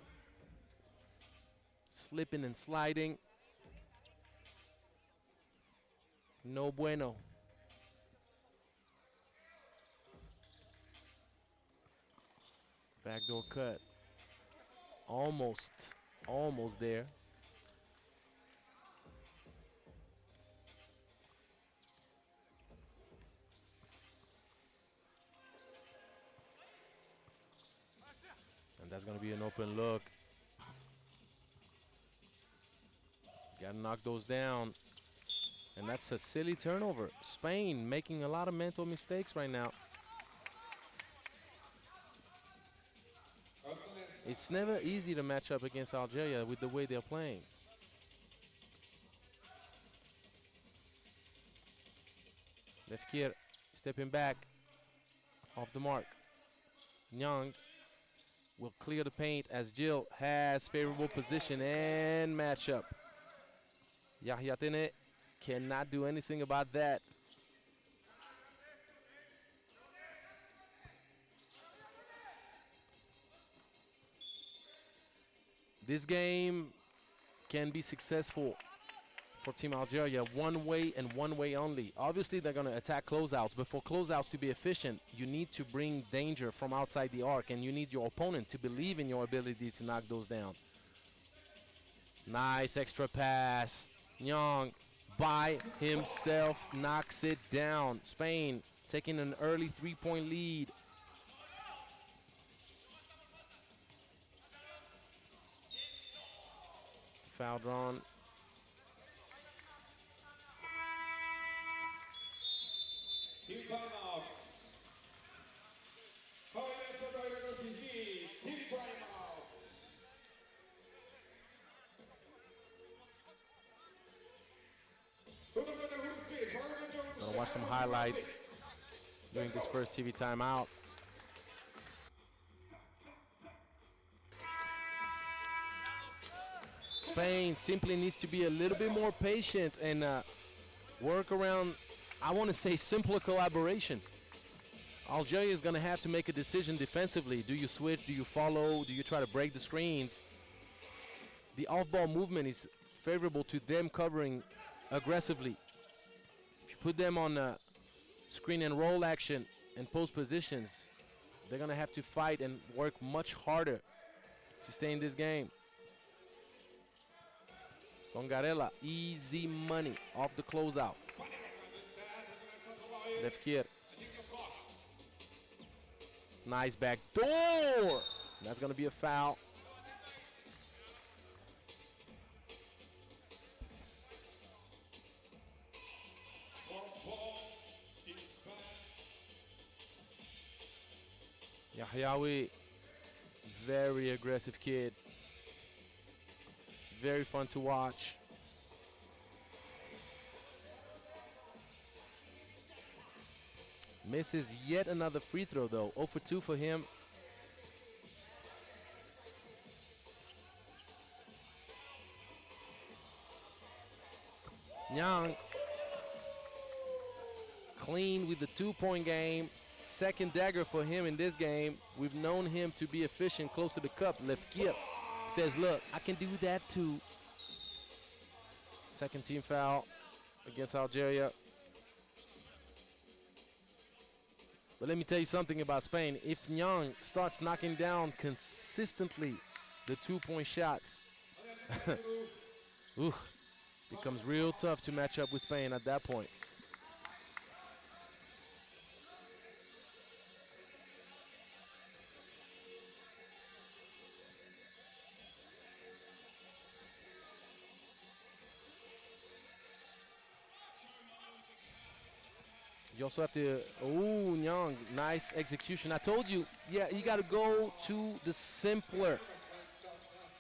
Slipping and sliding. No bueno. Backdoor cut. Almost there. And that's going to be an open look. Got to knock those down. And that's a silly turnover. Spain making a lot of mental mistakes right now. It's never easy to match up against Algeria with the way they're playing. Lefkir stepping back off the mark. Nyang will clear the paint as Jill has favorable position and matchup. Yahya Tene cannot do anything about that. This game can be successful for Team Algeria one way and one way only. Obviously, they're going to attack closeouts, but for closeouts to be efficient, you need to bring danger from outside the arc, and you need your opponent to believe in your ability to knock those down. Nice extra pass. Nyang by himself knocks it down. Spain taking an early three-point lead. foul drawn.
Team timeouts. FIBA 3x3 team timeouts.
Gonna watch some highlights during this first TV timeout. Spain simply needs to be a little bit more patient and work around, I want to say, simpler collaborations. Algeria is going to have to make a decision defensively. Do you switch? Do you follow? Do you try to break the screens? The off-ball movement is favorable to them covering aggressively. If you put them on screen and roll action and post positions, they're going to have to fight and work much harder to stay in this game. Songarella, easy money off the closeout. Left kid. Nice back door. That's going to be a foul. Yahyaoui, very aggressive kid. Very fun to watch. Misses yet another free throw though. 0 for 2 for him. Nyang clean with the 2-point game. Second dagger for him in this game. We've known him to be efficient close to the cup. Lefkir says, look, I can do that too. Second team foul against Algeria. But let me tell you something about Spain. If Nyang starts knocking down consistently the 2-point shots, becomes real tough to match up with Spain at that point. You also have to, Nyang, nice execution. I told you, yeah, you got to go to the simpler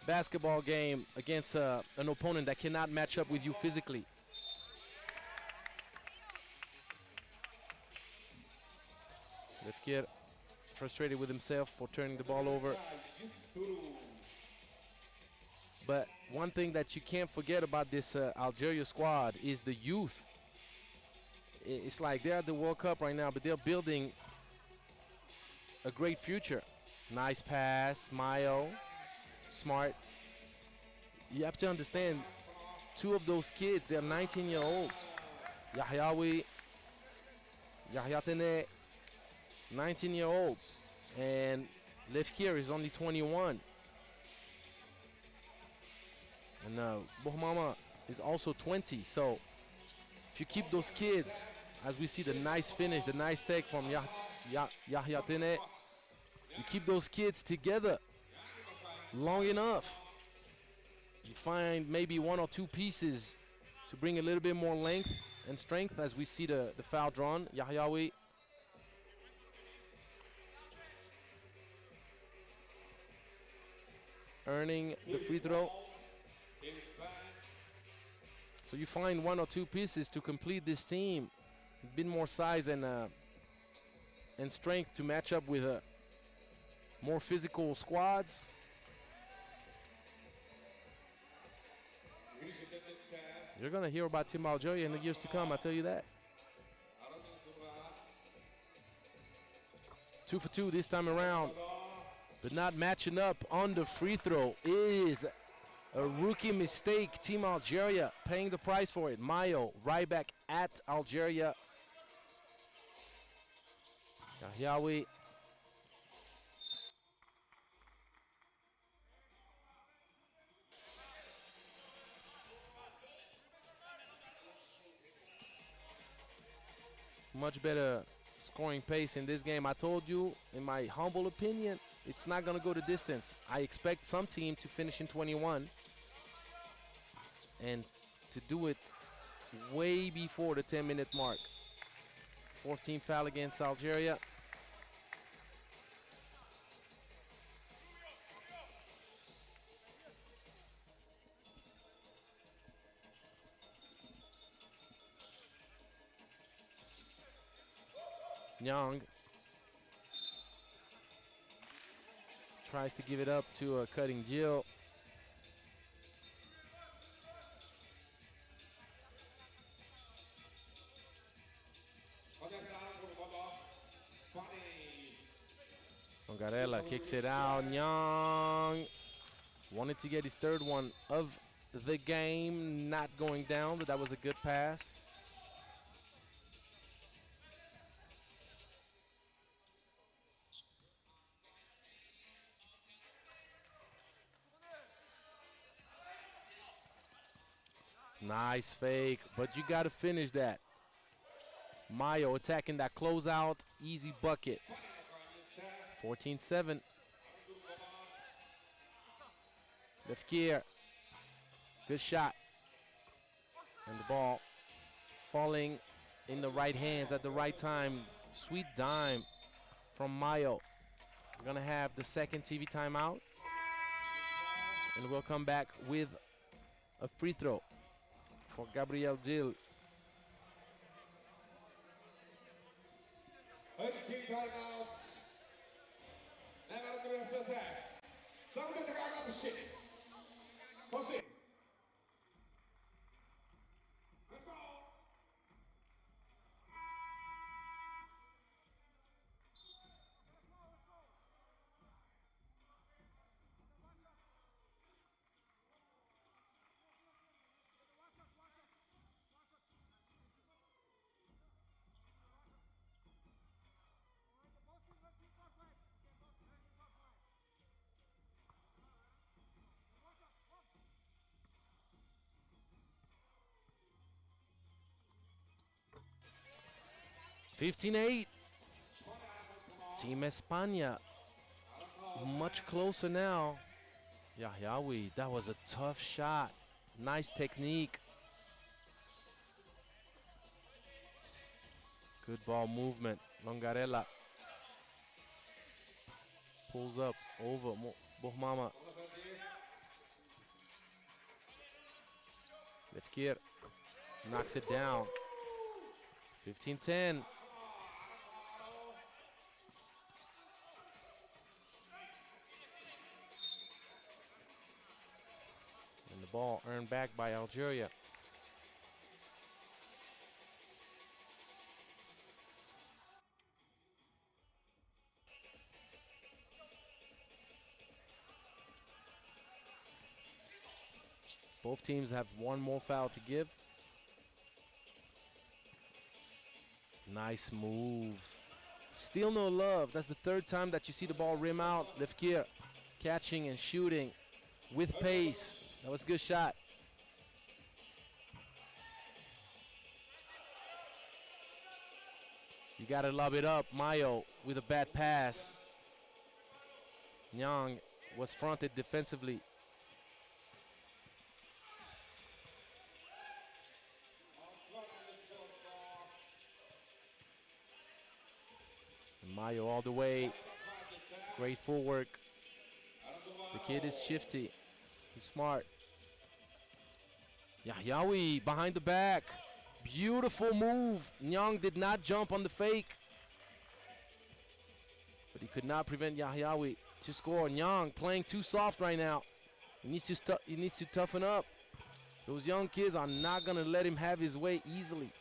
basketball game against an opponent that cannot match up with you physically. Lefkir frustrated with himself for turning the ball over. But one thing that you can't forget about this Algeria squad is the youth. It's like they're at the World Cup right now, but they're building a great future. Nice pass, Mayo, smart. You have to understand, two of those kids, they're 19-year-olds. Yahyaoui, Yahyatene, 19-year-olds. And Lefkir is only 21. And Bohmama is also 20. So if you keep those kids, as we see the nice finish, the nice take from Yahyatene, you keep those kids together long enough, you find maybe 1 or 2 pieces to bring a little bit more length and strength, as we see the foul drawn. Yahyaoui earning the free throw. So you find 1 or 2 pieces to complete this team. A bit more size and strength to match up with more physical squads. You're going to hear about Team Algeria in the years to come, I tell you that. 2 for 2 this time around. But not matching up on the free throw is a rookie mistake. Team Algeria paying the price for it. Mayo right back at Algeria. Yahyaoui. Much better scoring pace in this game. I told you, in my humble opinion, it's not going to go the distance. I expect some team to finish in 21. and to do it way before the 10-minute mark. 14th foul against Algeria. Young tries to give it up to a cutting Jill. Mongarella kicks it out. Young wanted to get his third one of the game, not going down, but that was a good pass. Nice fake, but you got to finish that. Mayo attacking that closeout, easy bucket. 14-7. Lefkier, good shot. And the ball falling in the right hands at the right time. Sweet dime from Mayo. We're gonna have the second TV timeout. And we'll come back with a free throw for Gabriel Gil.
2 timeouts. Never do it to that. Somebody got the shit. Proceed. Let's go.
$15-8. Team España much closer now. Yahyaoui, that was a tough shot. Nice technique. Good ball movement. Longarella pulls up over Bohmama. Lefkier knocks it down. 15-10. And the ball earned back by Algeria. Both teams have one more foul to give. Nice move. Still no love. That's the third time that you see the ball rim out. Lefkier catching and shooting with pace. That was a good shot. You got to lob it up. Mayo with a bad pass. Nyang was fronted defensively. Mayo all the way. Great footwork. The kid is shifty. He's smart. Yahyaoui behind the back. Beautiful move. Nyang did not jump on the fake. But he could not prevent Yahyaoui to score. Nyang playing too soft right now. He needs to toughen up. Those young kids are not going to let him have his way easily.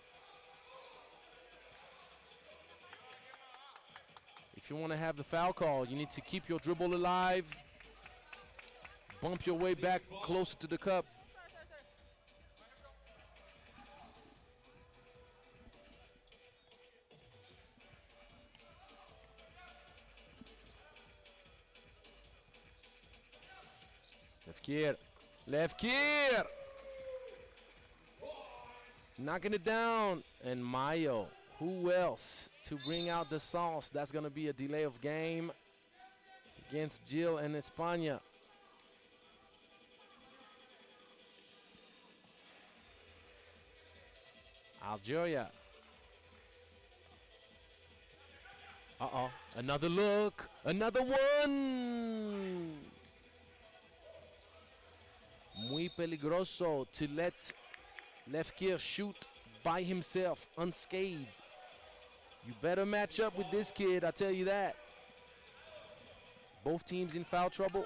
If you want to have the foul call, you need to keep your dribble alive. Bump your way back closer to the cup. Lefkier. Lefkier! Knocking it down. And Mayo. Who else to bring out the sauce? That's going to be a delay of game against Gil and España. Algeria. Uh-oh. Another look. Another one. Muy peligroso to let Lefkir shoot by himself, unscathed. You better match up with this kid, I tell you that. Both teams in foul trouble.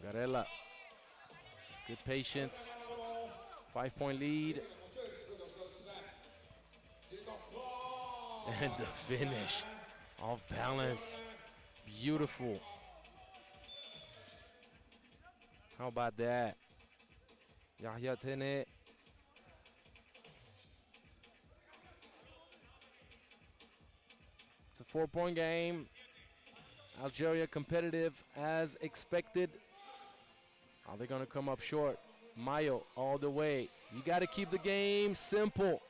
Garella, good patience. 5-point lead. And the finish, off balance, beautiful. How about that? Yahya Tene. It's a 4-point game. Algeria competitive as expected. Are they gonna come up short? Mayo all the way. You gotta keep the game simple.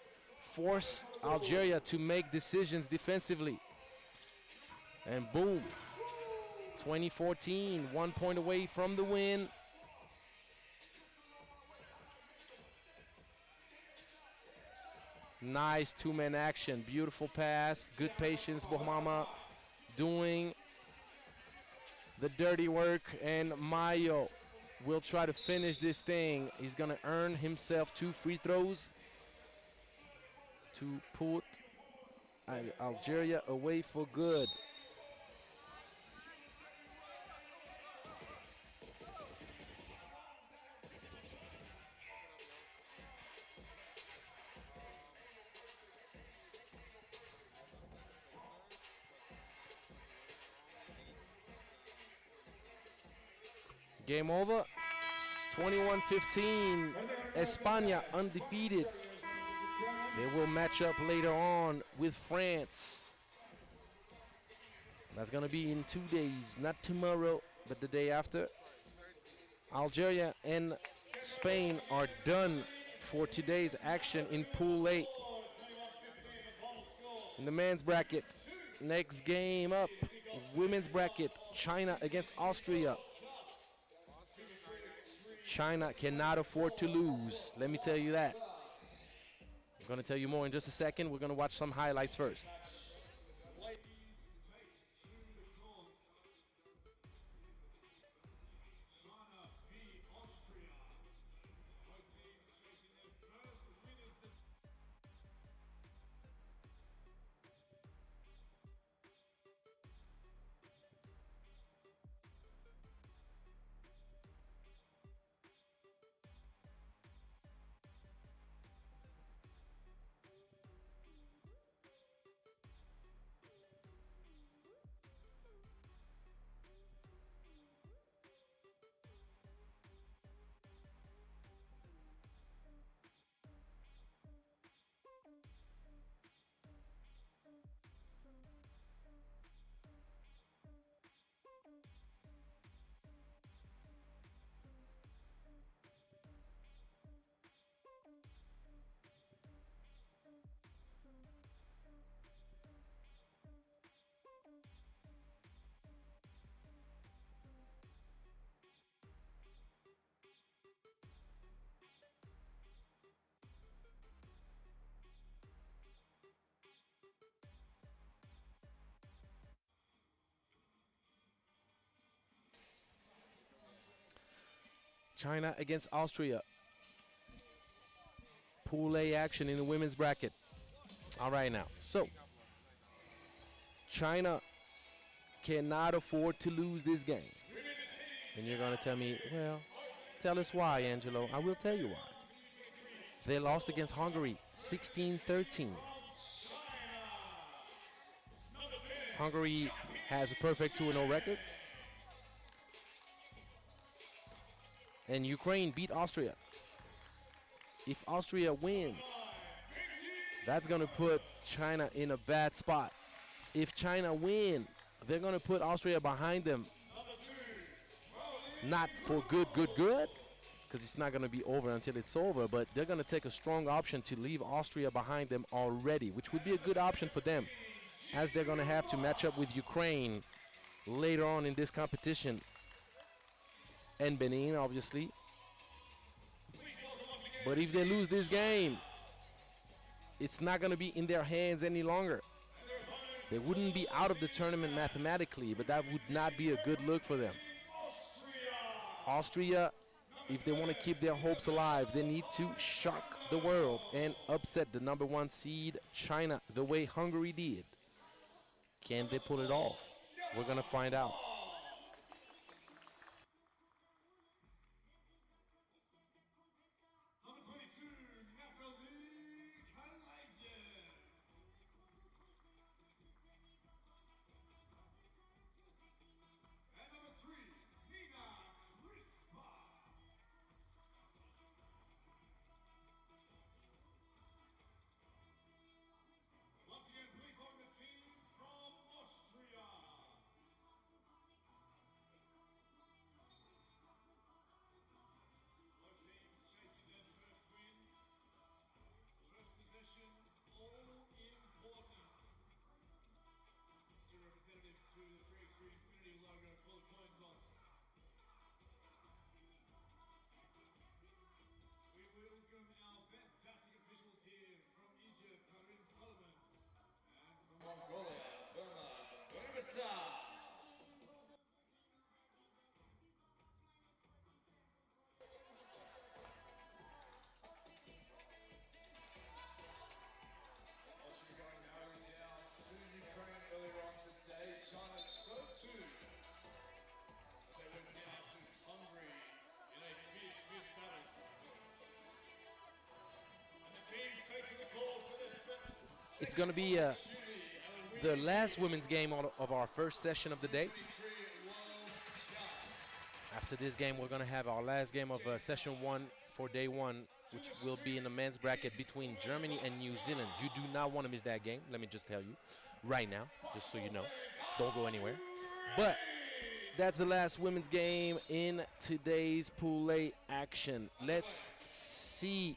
Force Algeria to make decisions defensively. And boom, 2014, 1 point away from the win. Nice two-man action, beautiful pass, good patience. Bohmama doing the dirty work, and Mayo will try to finish this thing. He's gonna earn himself 2 free throws to put Algeria away for good. Game over. 21-15. España undefeated. They will match up later on with France. That's going to be in 2 days, not tomorrow, but the day after. Algeria and Spain are done for today's action in Pool A. In the men's bracket, next game up, women's bracket, China against Austria. China cannot afford to lose. Let me tell you that. I'm going to tell you more in just a second. We're going to watch some highlights first. China against Austria. Pool A action in the women's bracket. All right now. So, China cannot afford to lose this game. And you're going to tell me, well, tell us why, Angelo. I will tell you why. They lost against Hungary 16-13. Hungary has a perfect 2-0 record. And Ukraine beat Austria. If Austria win, that's going to put China in a bad spot. If China win, they're going to put Austria behind them. Not for good, because it's not going to be over until it's over, but they're going to take a strong option to leave Austria behind them already, which would be a good option for them. as they're going to have to match up with Ukraine later on in this competition. And Benin, obviously. But if they lose this game, it's not going to be in their hands any longer. They wouldn't be out of the tournament mathematically, but that would not be a good look for them. Austria, if they want to keep their hopes alive, they need to shock the world and upset the #1 seed China the way Hungary did. Can they pull it off? We're going to find out.
Number 22, Natalie Kalajian. And number 3, Nina Crispa. Once again, please welcome the team from Austria. Both teams chasing their first win. First possession, all important. Two representatives to the 3x3 U23 logo for the coin toss. We welcome our fantastic officials here from Egypt, Karim Solomon, and from Mongolia, Ulaanbaatar. Austria going narrowly down to Ukraine earlier on today. China so too. They went down to Hungary in a fierce battle. And the teams take to the court for their first.
It's going to be the last women's game of our first session of the day.
U23 World Cup.
After this game, we're going to have our last game of session 1 for day 1, which will be in the men's bracket between Germany and New Zealand. You do not want to miss that game. Let me just tell you right now, just so you know. Don't go anywhere. But that's the last women's game in today's Pool A action. Let's see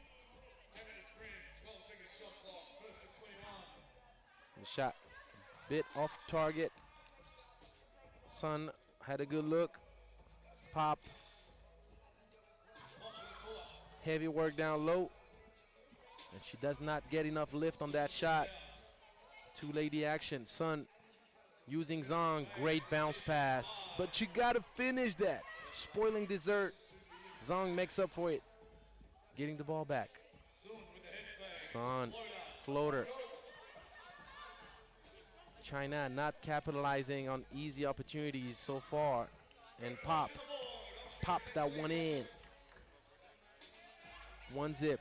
10-minute sprint, 12-second shot clock, first to 21.
the shot. Bit off target. Sun had a good look. Pop. Heavy work down low. And she does not get enough lift on that shot. Two-lady action. Sun using Zong. Great bounce pass. But you got to finish that. Spoiling dessert. Zong makes up for it. Getting the ball back.
Sun with the head fake.
Sun. Floater. China not capitalizing on easy opportunities so far. And Pop pops that one in. One zip.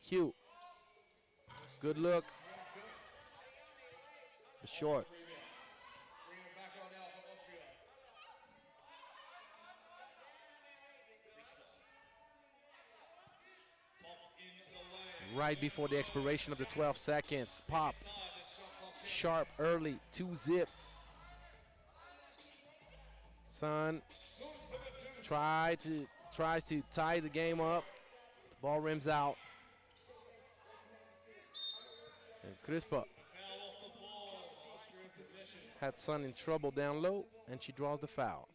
Hugh. Good look. But short.
Bring it back on now for Austria. Pop in the lane.
Right before the expiration of the 12 seconds. Pop.
Inside the shot clock.
Sharp early. 2-zip. Sun
Sun for the two.
tries to tie the game up. The ball rims out. And Crispa
Foul off the ball. Austria possession.
had Sun in trouble down low, and she draws the foul.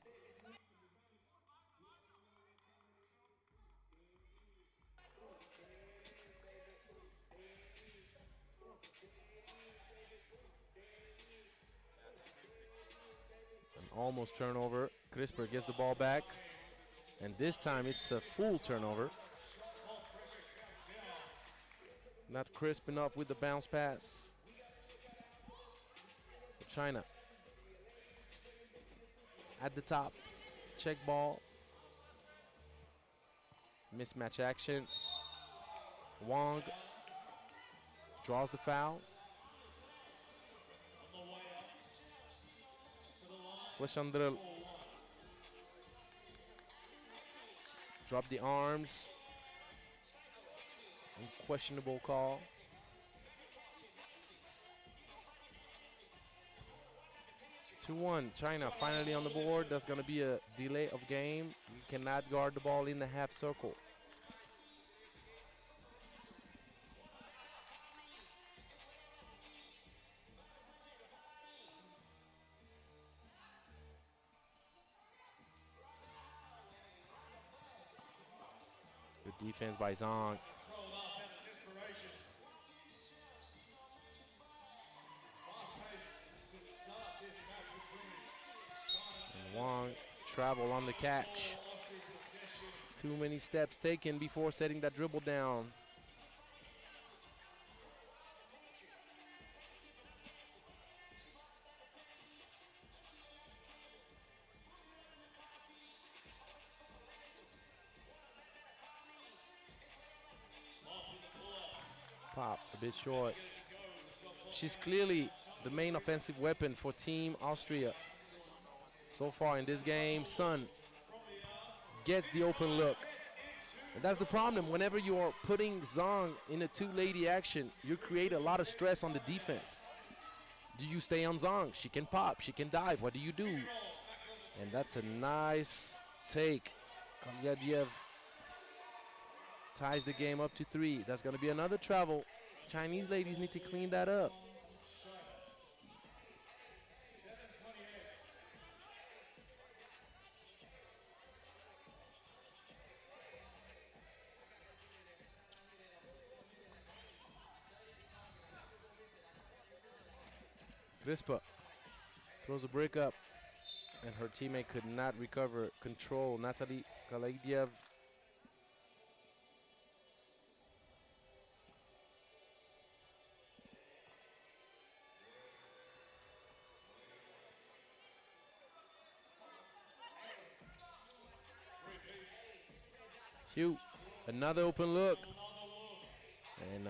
An almost turnover. Crisper gets the ball back, and this time it's a full turnover.
Ball pressure comes down.
Not crisp enough with the bounce pass. So China at the top. Check ball. Mismatch action. Wong draws the foul.
On the way up to the line.
Flush under.
4-1.
Drop the arms. Unquestionable call. (2-1). China finally on the board. That's going to be a delay of game. You cannot guard the ball in the half circle. Defense by Zhang.
Controlled up out of desperation. Fast pace to start this match between China
And Wang travel on the catch.
Austria possession.
Too many steps taken before setting that dribble down. Pop a bit short. She's clearly the main offensive weapon for Team Austria. So far in this game, Sun gets the open look. And that's the problem. Whenever you're putting Zhang in a two-lady action, you create a lot of stress on the defense. Do you stay on Zhang? She can pop, she can dive. What do you do? And that's a nice take. Kolyadiev ties the game up to 3. That's going to be another travel. Chinese ladies need to clean that up. Crispa throws a brick up, and her teammate could not recover control. Natalie Kolyadiev. Hugh, another open look. And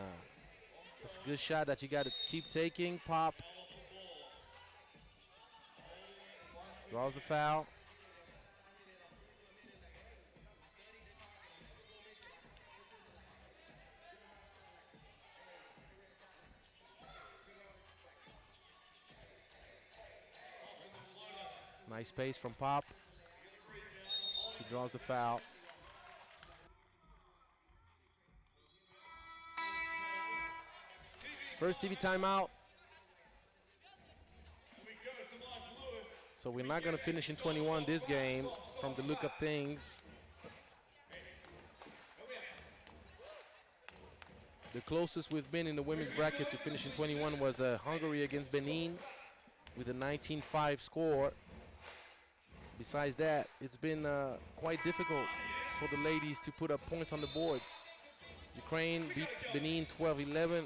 it's a good shot that you got to keep taking. Pop. Draws the foul. Nice pace from Pop. She draws the foul. First TV timeout. So we're not going to finish in 21 this game from the look of things. The closest we've been in the women's bracket to finish in 21 was Hungary against Benin with a 19-5 score. Besides that, it's been quite difficult for the ladies to put up points on the board. Ukraine beat Benin 12-11.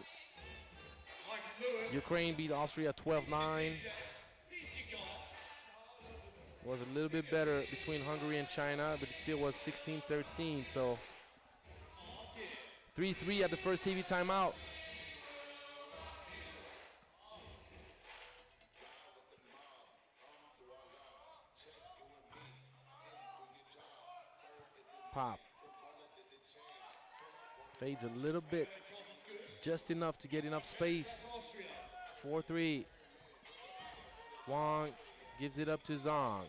Ukraine beat Austria 12-9. Was a little bit better between Hungary and China, but it still was 16-13. So 3-3 at the first TV timeout. Pop fades a little bit, just enough to get enough space. 4-3. Wang gives it up to Zhang.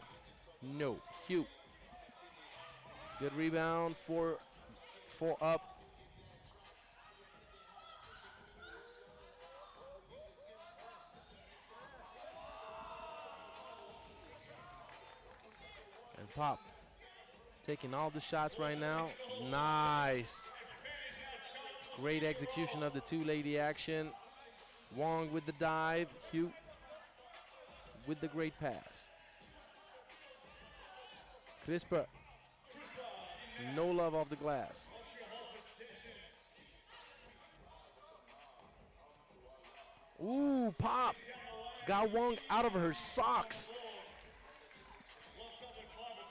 No. Hugh. Good rebound. 4 up. And Pop taking all the shots right now. Nice. Great execution of the two-lady action. Wang with the dive. Hugh with the great pass. Crispa, no love off the glass. Ooh, Pop got Wang out of her socks.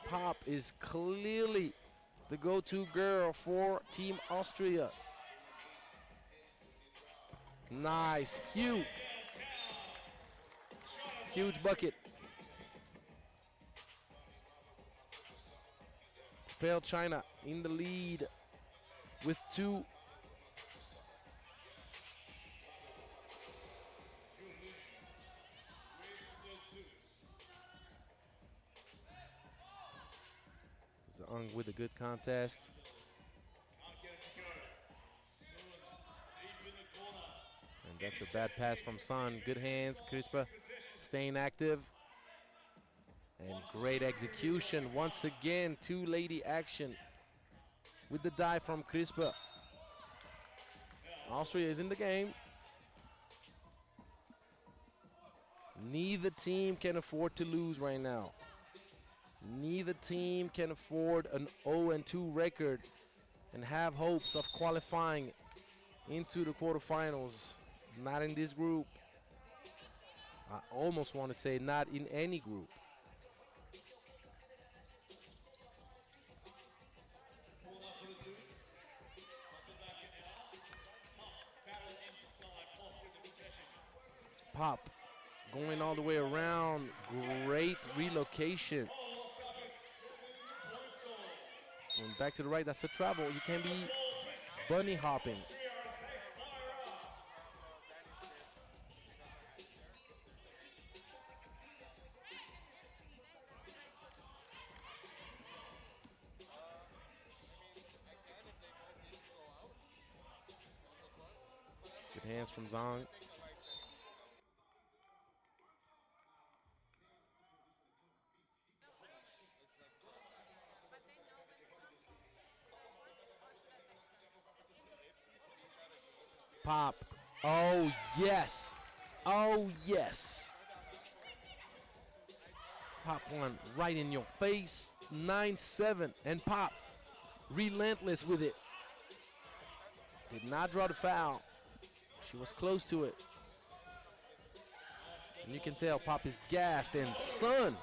Pop is clearly the go-to girl for Team Austria. Nice, huge bucket. Pale China in the lead with 2. Zhang with a good contest. And that's a bad pass from Sun. Good hands, Crispa staying active. And great execution. Once again, two-lady action. with the dive from Crispa. Austria is in the game. Neither team can afford to lose right now. Neither team can afford an 0-2 record and have hopes of qualifying into the quarterfinals. Not in this group. I almost want to say not in any group. Pop going all the way around. Great relocation. And back to the right, that's a travel. You can't be bunny hopping. Good hands from Zhang. Pop. Oh, yes. Oh, yes. Pop one right in your face. 9-7. And Pop relentless with it. Did not draw the foul. She was close to it. And you can tell Pop is gassed. And Sun.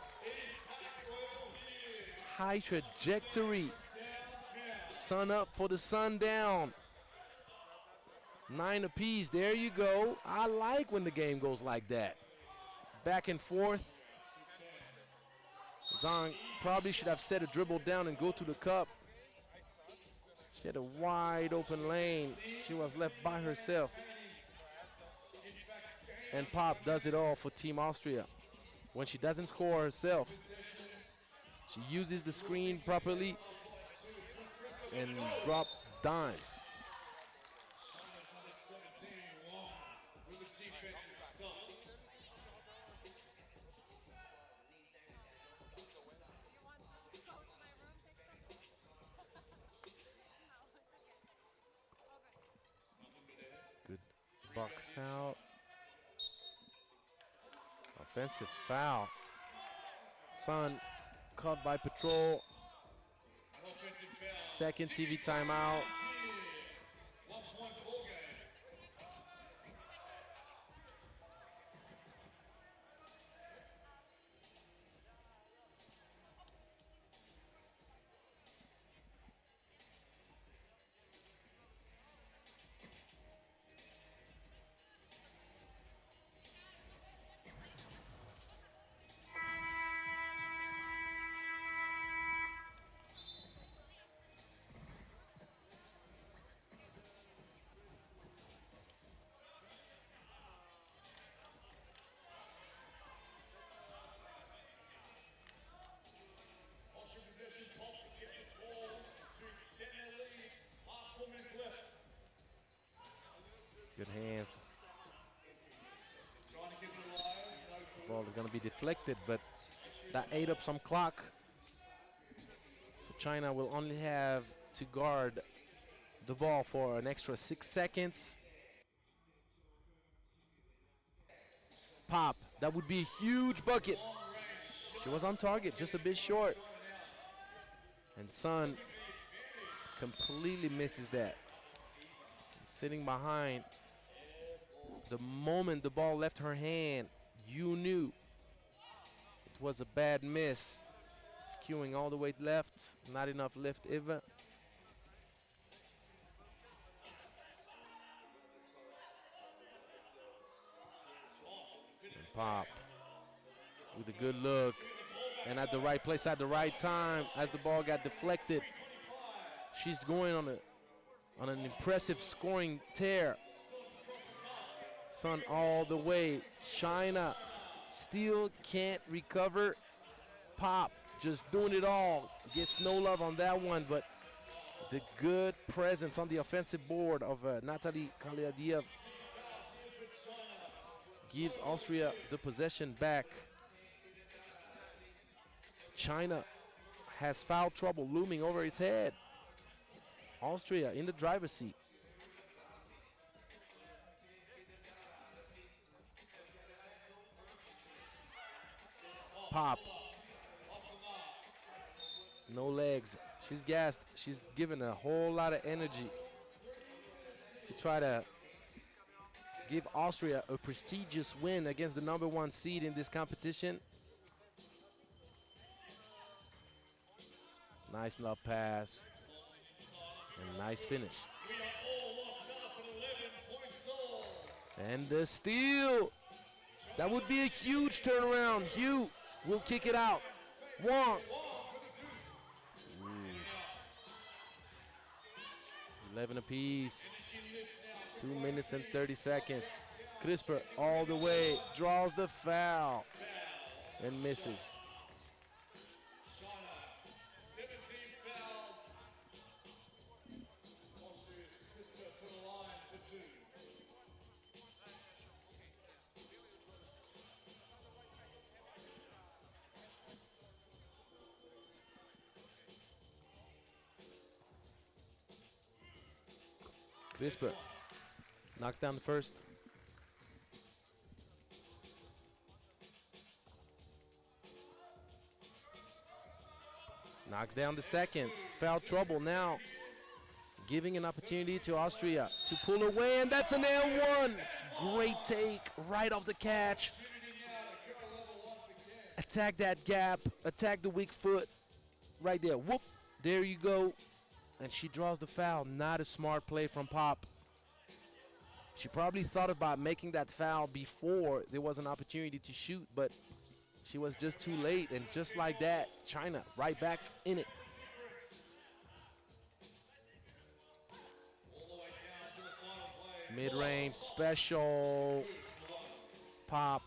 High trajectory. Sun up for the Sun down. 9 apiece. There you go. I like when the game goes like that. Back and forth. Zhang probably should have set a dribble down and go to the cup. She had a wide open lane. She was left by herself. And Pop does it all for Team Austria. When she doesn't score herself, she uses the screen properly and drop dimes. Good box out. Offensive foul. Sun caught by Patrol. Second TV timeout. Good hands. The ball is going to be deflected, but that ate up some clock. So China will only have to guard the ball for an extra 6 seconds. Pop, that would be a huge bucket. She was on target, just a bit short. And Sun completely misses that. Sitting behind. The moment the ball left her hand, you knew it was a bad miss. Skewing all the way left, not enough lift even. And Pop with a good look and at the right place at the right time as the ball got deflected. She's going on an impressive scoring tear. Sun all the way. China still can't recover. Pop just doing it all. Gets no love on that one, but the good presence on the offensive board of Natalie Kaliadiev gives Austria the possession back. China has foul trouble looming over its head. Austria in the driver's seat. Pop. No legs. She's gassed. She's given a whole lot of energy to try to give Austria a prestigious win against the #1 seed in this competition. Nice love pass. And nice finish.
We are all locked up at 11 points all.
And the steal. That would be a huge turnaround. Hugh will kick it out. Wong.
For the deuce.
11 apiece.
She lifts now.
2 minutes and 30 seconds. Crisper all the way. Draws the foul. And misses.
China, 17 fouls. Austria's Crisper to the line for 2.
Crisper knocks down the first. Knocks down the second. Foul trouble now. Giving an opportunity to Austria to pull away, and that's an L1. Great take right off the catch. Attack that gap. Attack the weak foot. Right there. Whoop. There you go. And she draws the foul. Not a smart play from Pop. She probably thought about making that foul before there was an opportunity to shoot, but she was just too late. And just like that, China right back in it.
All the way down to the final play.
Mid-range special. Pop.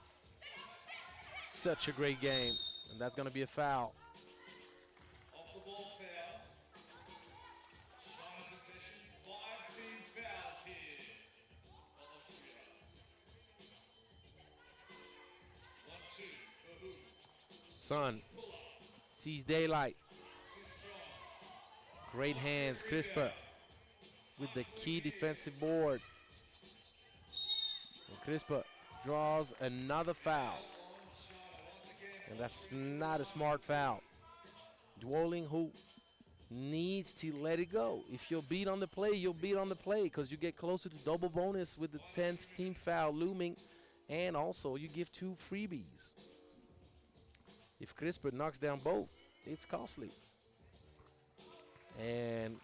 Such a great game. And that's going to be a foul.
Off the ball foul. China possession. 5 team fouls here for Austria. 1-2 for who?
Sun
Pull up.
sees daylight.
Too strong.
Great hands. Crisper with the key defensive board. And Crisper draws another foul. And that's not a smart foul. Dwelling who needs to let it go. If you're beat on the play, you'll beat on the play because you get closer to double bonus with the 10th team foul looming. And also you give 2 freebies. If Crisper knocks down both, it's costly. And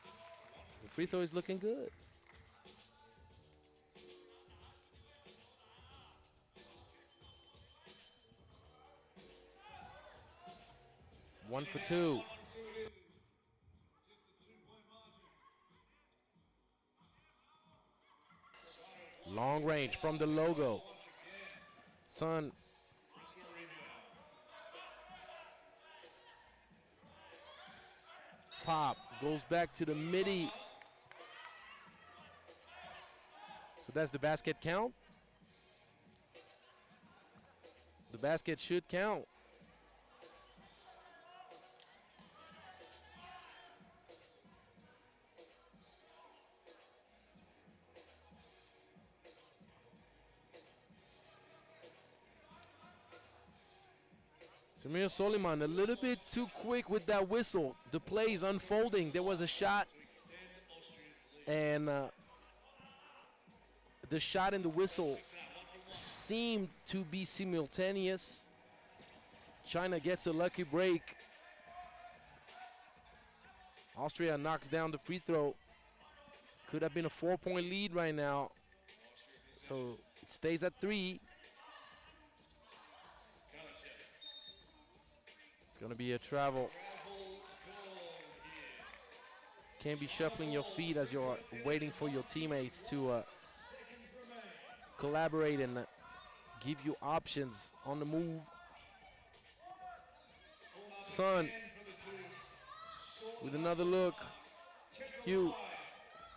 the free throw is looking good. One for 2.
Just a 2-point margin.
Long range from the logo. Sun Pop goes back to the midi. So that's the basket count. The basket should count. Samir Soliman a little bit too quick with that whistle. The play is unfolding. There was a shot, and the shot and the whistle seemed to be simultaneous. China gets a lucky break. Austria knocks down the free throw. Could have been a 4-point lead right now. So it stays at 3. It's going to be a travel. Can't be shuffling your feet as you're waiting for your teammates to collaborate and give you options on the move. Sun with another look. Hugh,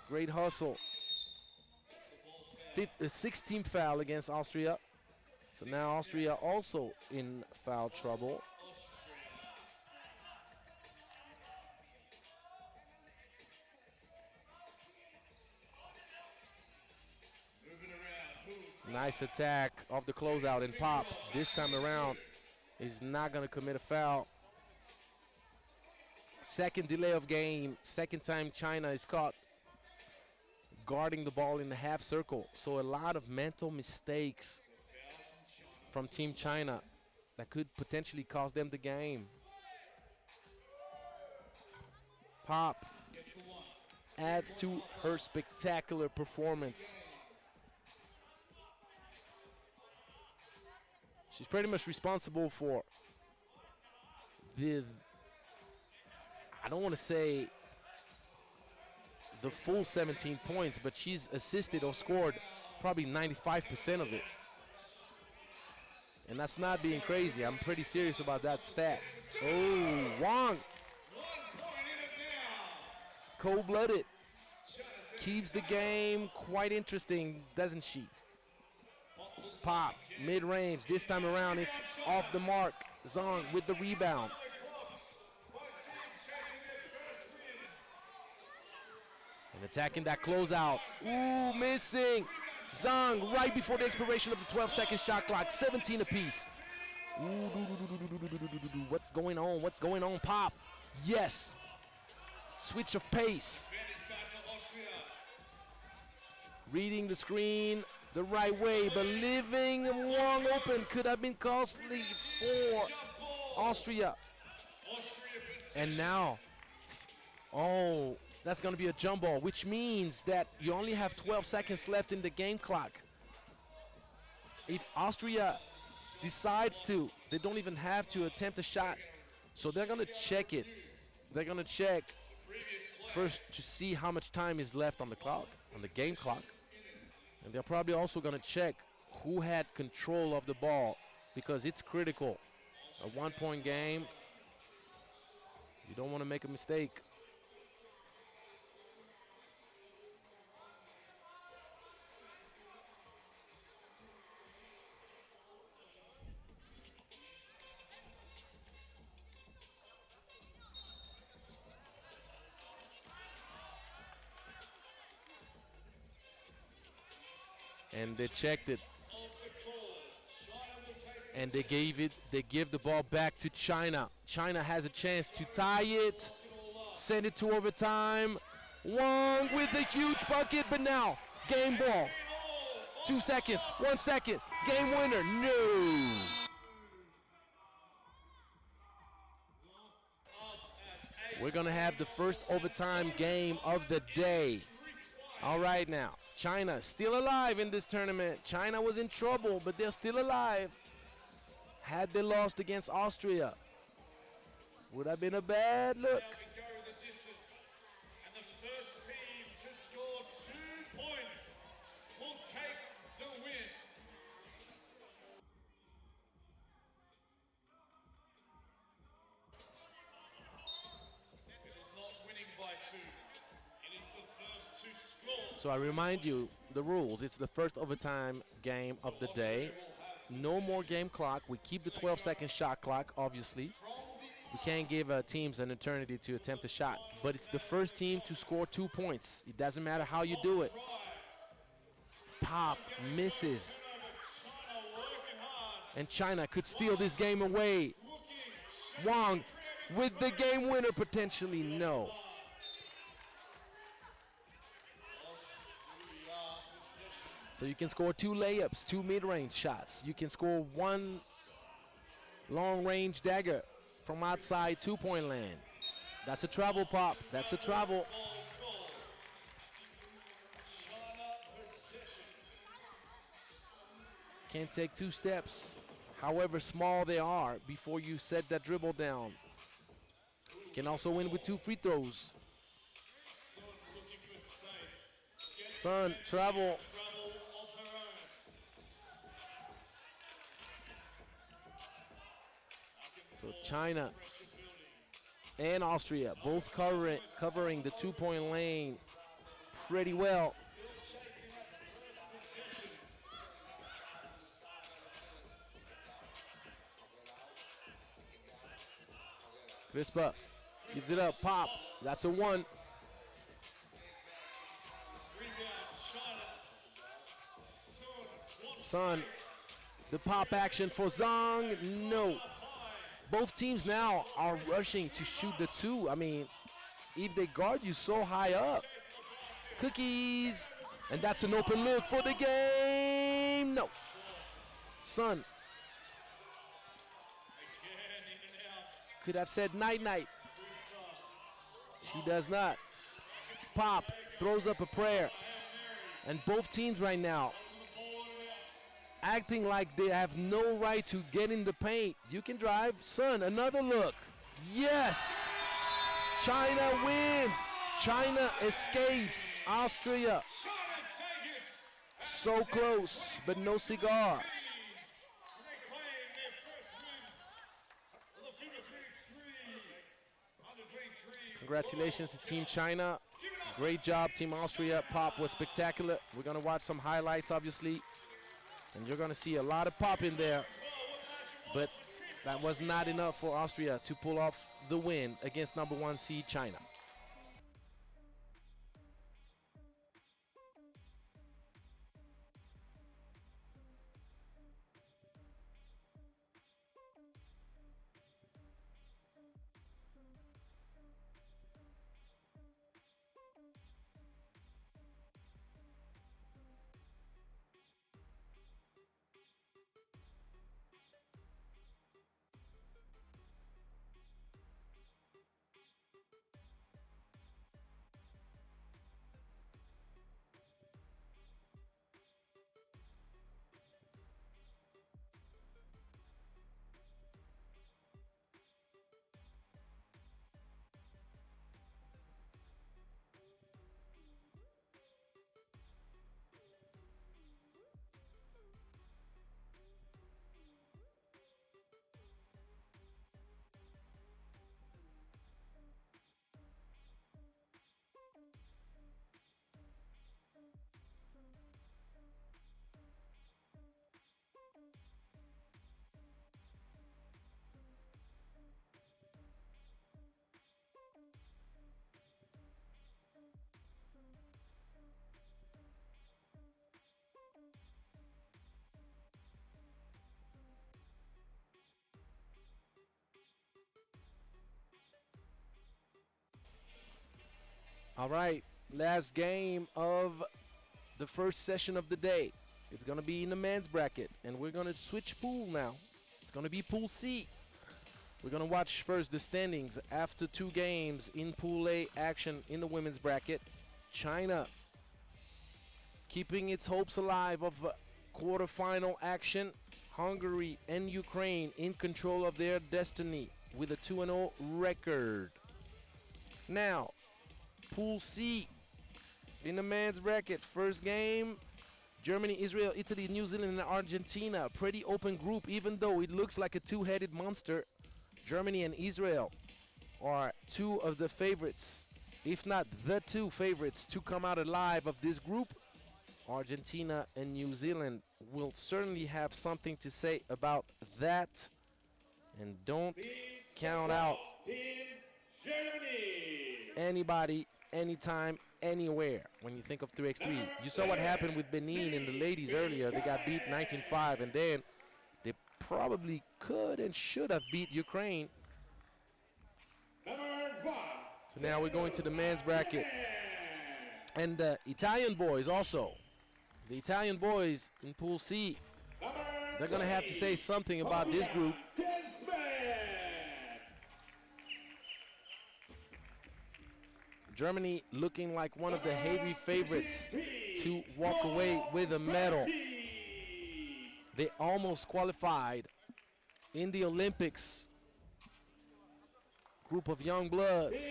great hustle. 16th foul against Austria. So now Austria also in foul trouble. Nice attack off the closeout, and Pop this time around is not going to commit a foul. Second delay of game, second time China is caught guarding the ball in the half circle. So a lot of mental mistakes from Team China that could potentially cost them the game. Pop adds to her spectacular performance. She's pretty much responsible for I don't want to say the full 17 points, but she's assisted or scored probably 95% of it. And that's not being crazy. I'm pretty serious about that stat. Oh, Wang. Cold-blooded. Keeps the game quite interesting, doesn't she? Pop, mid-range. This time around, it's off the mark. Zhang with the rebound. And attacking that closeout. Ooh, missing. Zhang right before the expiration of the 12-second shot clock. 17 apiece. Ooh, what's going on? What's going on, Pop? Yes. Switch of pace. Reading the screen the right way, but leaving Wang open could have been costly for Austria. And now, oh, that's going to be a jump ball, which means that you only have 12 seconds left in the game clock. If Austria decides to, they don't even have to attempt a shot. So they're going to check it. They're going to check first to see how much time is left on the clock, on the game clock. And they're probably also going to check who had control of the ball, because it's critical. A one-point game, you don't want to make a mistake. And they checked it. And they give the ball back to China. China has a chance to tie it, send it to overtime. Wang with the huge bucket, but now game ball. 2 seconds, 1 second, game winner, no. We're gonna have the first overtime game of the day. All right now, China still alive in this tournament. China was in trouble, but they're still alive. Had they lost against Austria, would have been a bad look.
And the first team to score 2 points will take the win. It is not winning by 2. It is the first to score.
So I remind you the rules. It's the first overtime game of the day. No more game clock. We keep the 12-second shot clock, obviously. We can't give teams an eternity to attempt a shot. But it's the first team to score 2 points. It doesn't matter how you do it. Pop misses. And China could steal this game away. Wang with the game winner potentially. No. So you can score 2 layups, 2 mid-range shots. You can score 1 long-range dagger from outside 2-point land. That's a travel, Pop. That's a travel. Can't take 2 steps, however small they are, before you set that dribble down. You can also win with 2 free throws. Sun, travel. So China and Austria both covering the 2-point lane pretty well. Crispa gives it up. Pop. That's a 1. Son, the pop action for Zhang. No. Both teams now are rushing to shoot the two. I mean, if they guard you so high up. Cookies. And that's an open look for the game. No. Son. Could have said night-night. She does not. Pop throws up a prayer. And both teams right now acting like they have no right to get in the paint. You can drive. Son, another look. Yes. China wins. China escapes. Austria. So close, but no cigar.
They claim their first win of the FIBA 3x3 U23.
Congratulations to Team China. Great job, Team Austria. Pop was spectacular. We're going to watch some highlights, obviously. And you're going to see a lot of pop in there. But that was not enough for Austria to pull off the win against number 1 seed China. All right, last game of the first session of the day. It's going to be in the men's bracket, and we're going to switch pool now. It's going to be Pool C. We're going to watch first the standings after 2 games in Pool A action in the women's bracket. China keeping its hopes alive of quarterfinal action. Hungary and Ukraine in control of their destiny with a 2-0 record. Now, Pool C in the men's bracket. First game, Germany, Israel, Italy, New Zealand, and Argentina. Pretty open group, even though it looks like a two-headed monster. Germany and Israel are 2 of the favorites, if not the 2 favorites, to come out alive of this group. Argentina and New Zealand will certainly have something to say about that. And don't count out anybody, anytime, anywhere when you think of 3x3. You saw what happened with Benin and the ladies earlier. They got beat 19-5, and then they probably could and should have beat Ukraine. So now we're going to the men's bracket. And the Italian boys also. The Italian boys in Pool C, they're going to have to say something about this group. Germany looking like one of the heavy favorites to walk away with a medal. They almost qualified in the Olympics. Group of young bloods.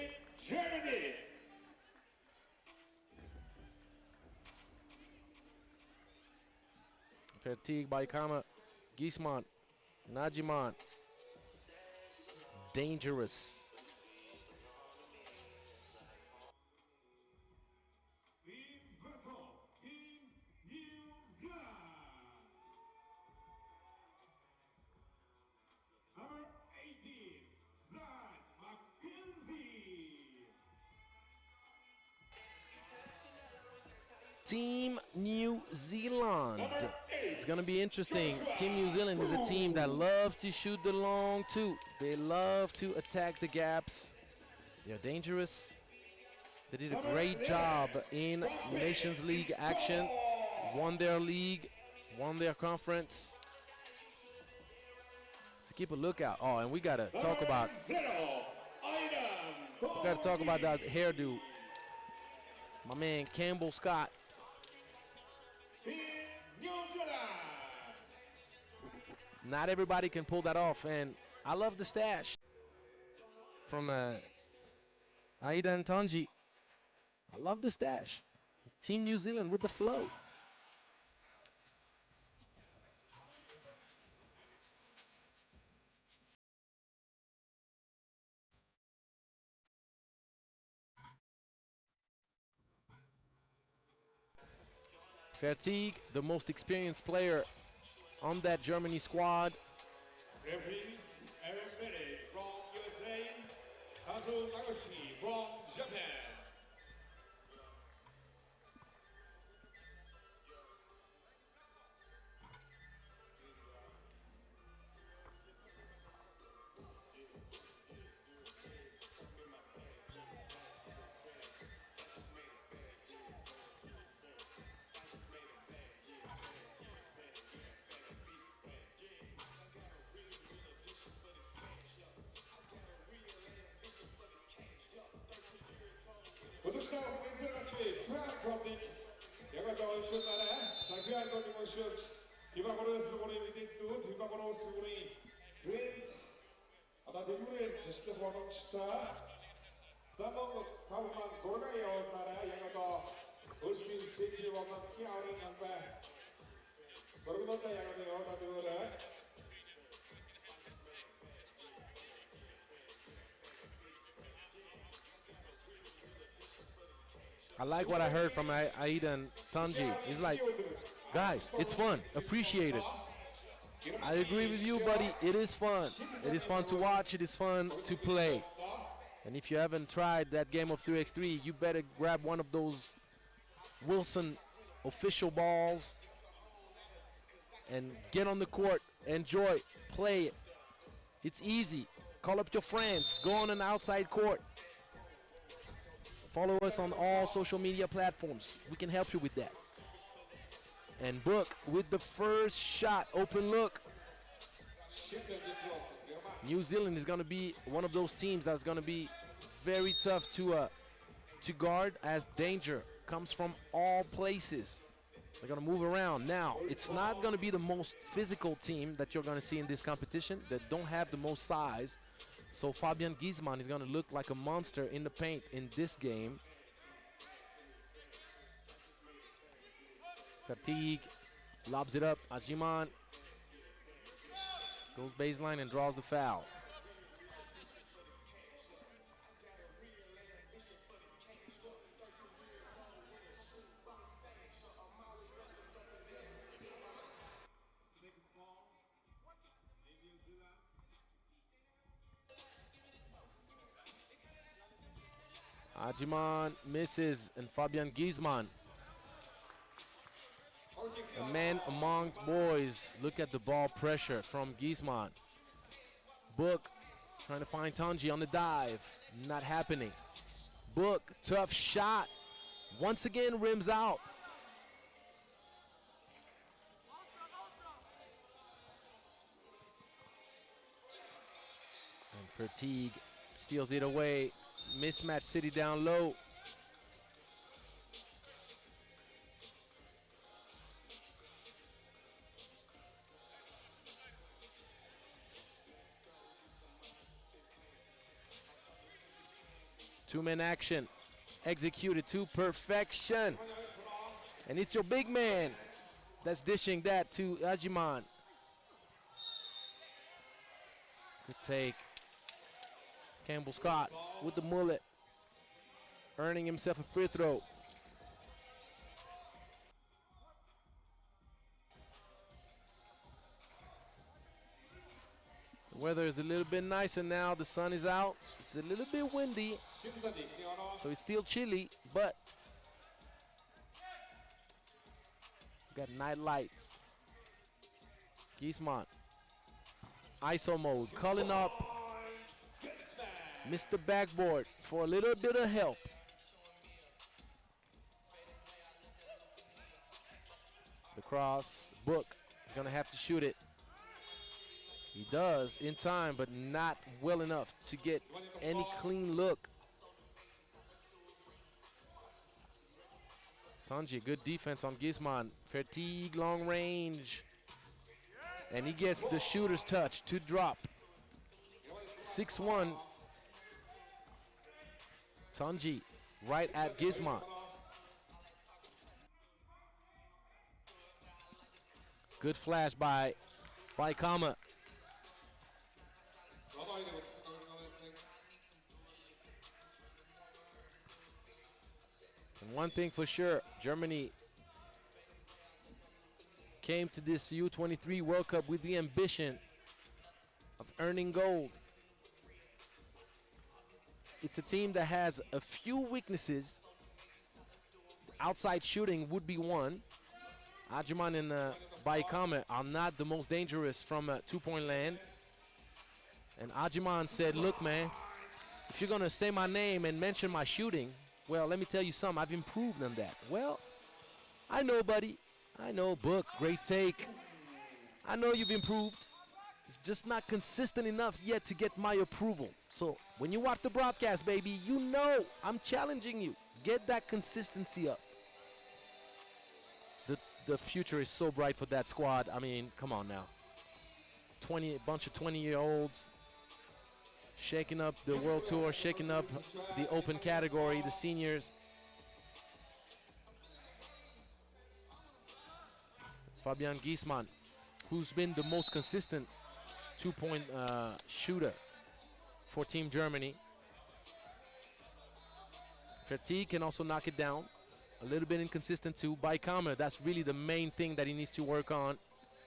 Fatigue by Kama, Gisman, Najiman. Dangerous.
Number 18, Zach McKenzie.
Team New Zealand. It's going to be interesting. Team New Zealand is a team that loves to shoot the long two. They love to attack the gaps. They're dangerous. They did a great job in Nations League action. Won their league, won their conference. So keep a lookout. Oh, and we got to talk about that hairdo. My man Campbell Scott. Not everybody can pull that off, and I love the stash from Aida and Tanji. I love the stash. Team New Zealand with the flow. Vertieg, the most experienced player on that Germany squad.
Referees, Aaron Bennett from USA, Kazu Tagoshi from Japan. Podostał w międzyczasie Krakownik. Jak to osiągnął, Sankiar Kownik osiągnął. Chyba po raz drugi widzieć tu, chyba po raz drugi. Więc, a na drugie jeszcze pomogła. Zamok Pauman Zorgayo Tara, jak to Ushmin City woman Kiauri number. Zorgota jak to na drugie.
I like what I heard from Aida and Tanji. He's like, guys, it's fun. Appreciate it. I agree with you, buddy. It is fun. It is fun to watch. It is fun to play. And if you haven't tried that game of 3x3, you better grab one of those Wilson official balls and get on the court. Enjoy. Play it. It's easy. Call up your friends. Go on an outside court. Follow us on all social media platforms. We can help you with that. And Book with the first shot, open look. New Zealand is going to be one of those teams that's going to be very tough to guard, as danger comes from all places. They're going to move around. Now, it's not going to be the most physical team that you're going to see in this competition, that don't have the most size. So Fabian Giesmann is going to look like a monster in the paint in this game. Fatigue lobs it up. Ajiman goes baseline and draws the foul. Ajiman misses, and Fabian Giesmann, a man amongst boys. Look at the ball pressure from Giesmann. Book trying to find Tanji on the dive. Not happening. Book, tough shot. Once again, rims out. And Fatigue steals it away. Mismatch City down low. Two-man action, executed to perfection. And it's your big man that's dishing that to Ajiman. Good take. Campbell Scott with the mullet, earning himself a free throw. The weather is a little bit nicer now. The sun is out. It's a little bit windy, so it's still chilly, but Got night lights. Giesman. ISO mode. Calling up Mr. Backboard for a little bit of help. The cross. Book is going to have to shoot it. He does in time, but not well enough to get any clean look. Tanji, good defense on Giesman. Fatigue, long range. And he gets the shooter's touch to drop. 6-1. Tanji right at Giesman. Good flash by Kama. And one thing for sure, Germany came to this U23 World Cup with the ambition of earning gold. It's a team that has a few weaknesses. Outside shooting would be one. Ajiman and Baikame are not the most dangerous from two-point land. And Ajiman said, look, man, if you're going to say my name and mention my shooting, well, let me tell you something. I've improved on that. Well, I know, buddy. I know, Book, great take. I know you've improved. It's just not consistent enough yet to get my approval. So when you watch the broadcast, baby, you know I'm challenging you. Get that consistency up. The future is so bright for that squad. I mean, come on now. A bunch of 20-year-olds shaking up the World Tour, shaking up the open category, the seniors. Fabian Giesman, who's been the most consistent two-point shooter for Team Germany. Fatigue can also knock it down. A little bit inconsistent too. Baikama, that's really the main thing that he needs to work on.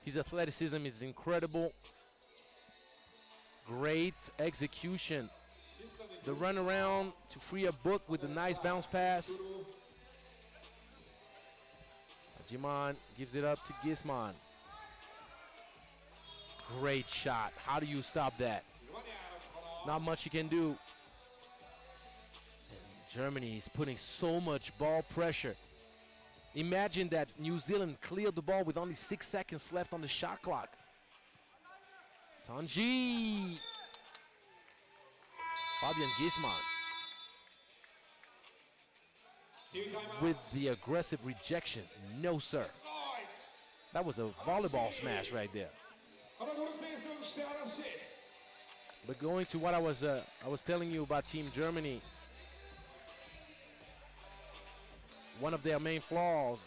His athleticism is incredible. Great execution. The run around to free a Book with a nice bounce pass. Ajiman gives it up to Giesman. Great shot. How do you stop that? Not much you can do. And Germany is putting so much ball pressure. Imagine that New Zealand cleared the ball with only 6 seconds left on the shot clock. Tanji. Fabian Giesman with the aggressive rejection. No, sir. That was a volleyball smash right there. But going to what I was telling you about Team Germany, one of their main flaws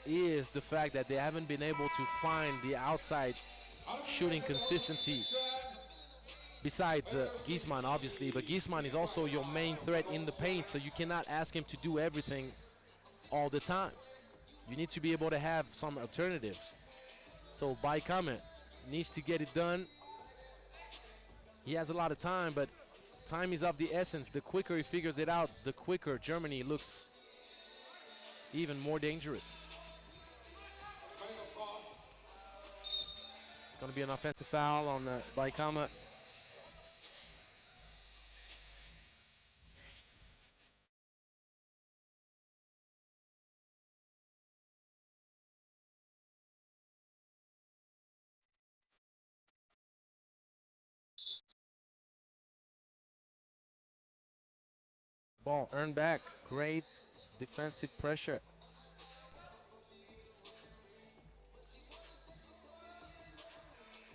is the fact that they haven't been able to find the outside shooting consistency. Besides Giesman, obviously, but Giesman is also your main threat in the paint, so you cannot ask him to do everything all the time. You need to be able to have some alternatives. So Baikame needs to get it done. He has a lot of time, but time is of the essence. The quicker he figures it out, the quicker Germany looks even more dangerous. It's going to be an offensive foul on Baikame. Ball earned back. Great defensive pressure.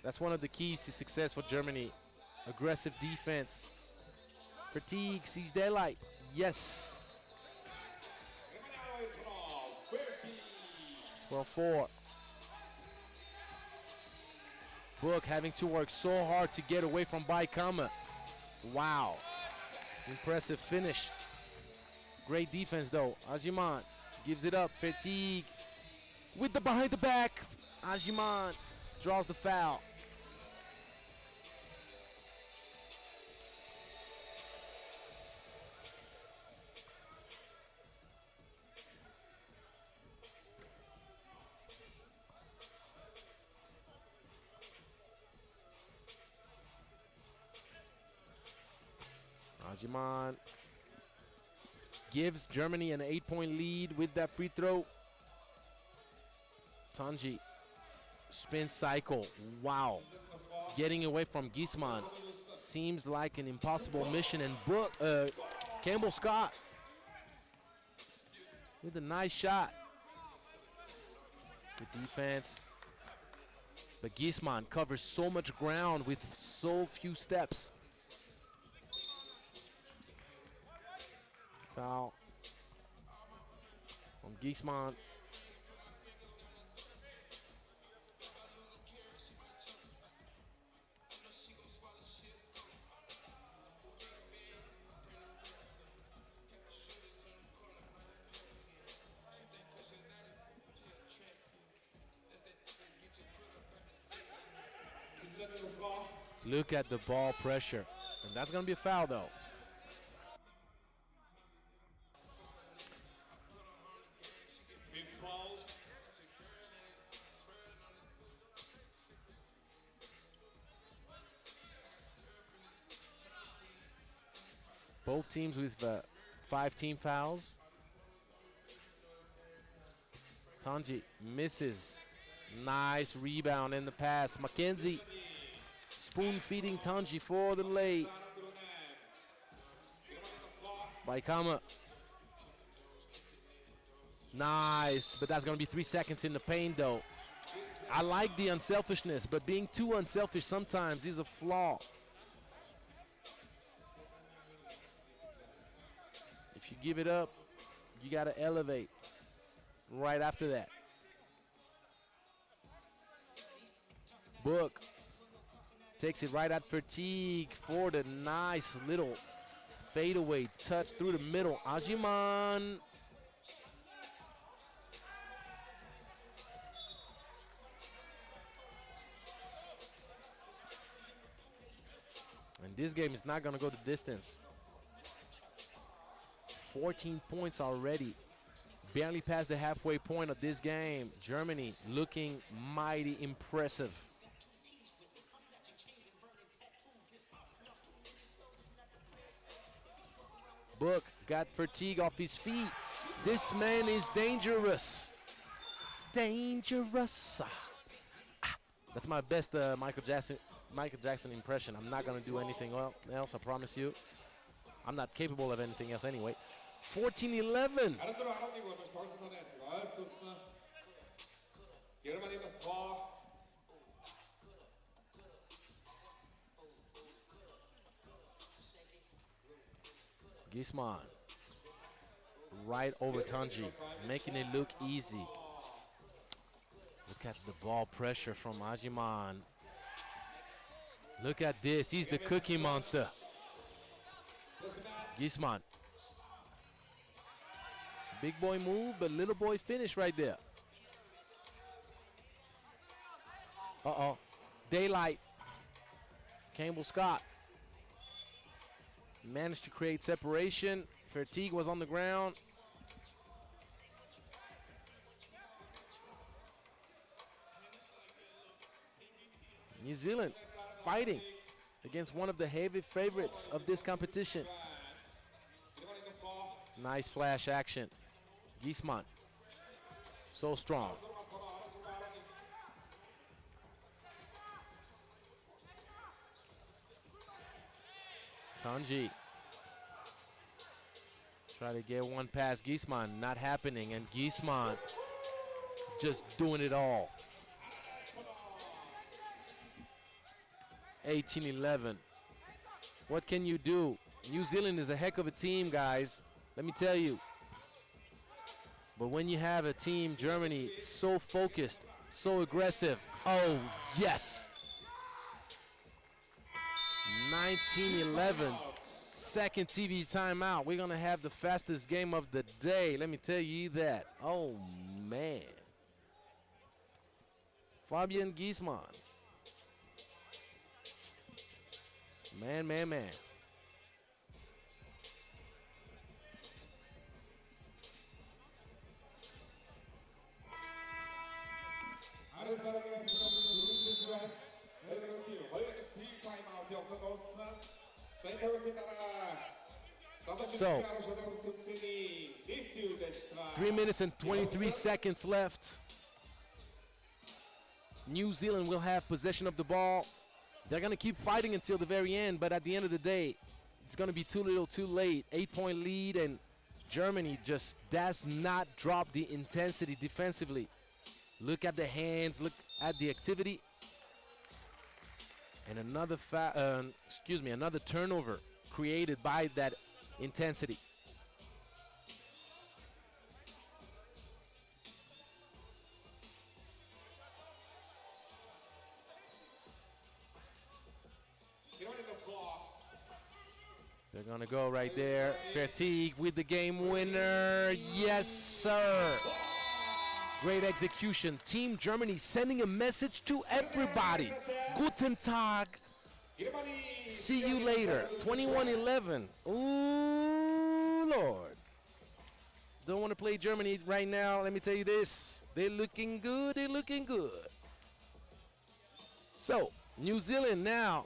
That's one of the keys to success for Germany. Aggressive defense. Fatigue sees daylight. Yes. 12-4. Book having to work so hard to get away from Baikama. Wow. Impressive finish. Great defense though. Ajiman gives it up. Fatigue with the behind the back. Ajiman draws the foul. Ajiman gives Germany an 8-point lead with that free throw. Tanji, spin cycle. Wow. Getting away from Giesman seems like an impossible mission. And Campbell Scott with a nice shot. Good defense. But Giesman covers so much ground with so few steps. Foul on Giesman. Look at the ball pressure. And that's going to be a foul, though. Both teams with 5 team fouls. Tanji misses. Nice rebound in the pass. Mackenzie spoon-feeding Tanji for the lay. Baikama. Nice, but that's going to be 3 seconds in the paint, though. I like the unselfishness, but being too unselfish sometimes is a flaw. If you give it up, you got to elevate right after that. Book takes it right at Fatigue for the nice little fadeaway touch through the middle. Ajiman. And this game is not going to go the distance. 14 points already. Barely past the halfway point of this game. Germany looking mighty impressive. Book got Fatigue off his feet. This man is dangerous. Dangerous. That's my best Michael Jackson impression. I'm not gonna do anything else, I promise you. I'm not capable of anything else anyway. 14-11. Giesman right over Tanji, making it look easy. Look at the ball pressure from Ajiman. Look at this, he's the cookie monster. Giesman. Big boy move, but little boy finish right there. Uh-oh, daylight. Campbell Scott managed to create separation. Fatigue was on the ground. New Zealand fighting against one of the heavy favorites of this competition. Nice flash action. Giesman, so strong. Tanji try to get one past Giesman, not happening, and Giesman just doing it all. 18-11. What can you do? New Zealand is a heck of a team, guys. Let me tell you. But when you have a team, Germany, so focused, so aggressive. Oh, yes. 19-11. Second TV timeout. We're going to have the fastest game of the day. Let me tell you that. Oh, man. Fabian Giesman. Man, man, man.
Timeout yang terus. Saya tahu kita
So, 3 minutes and 23 seconds left. New Zealand will have possession of the ball. They're going to keep fighting until the very end, but at the end of the day, it's going to be too little too late. 8-point lead, and Germany just does not drop the intensity defensively. Look at the hands, look at the activity. And another another turnover created by that intensity. They're gonna go right there. Fatigue with the game winner. Yes, sir. Great execution. Team Germany sending a message to everybody. Guten Tag. See you later. 21-11. Ooh, Lord. Don't want to play Germany right now. Let me tell you this. They're looking good. They're looking good. So, New Zealand now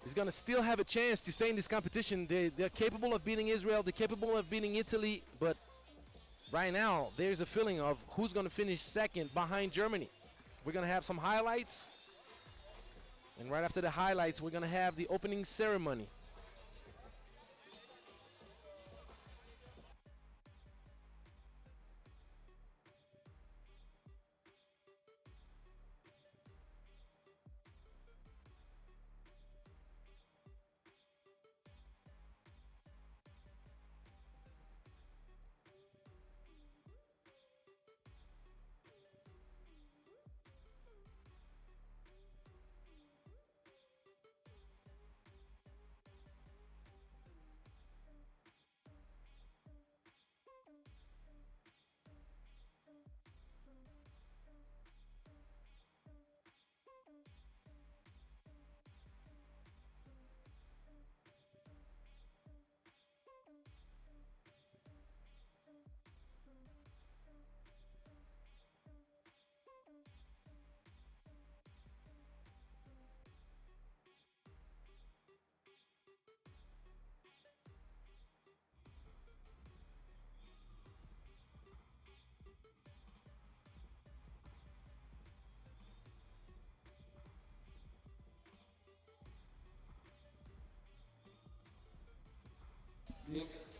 is going to still have a chance to stay in this competition. They're capable of beating Israel. They're capable of beating Italy. But right now, there's a feeling of who's going to finish second behind Germany. We're going to have some highlights. And right after the highlights, we're going to have the opening ceremony.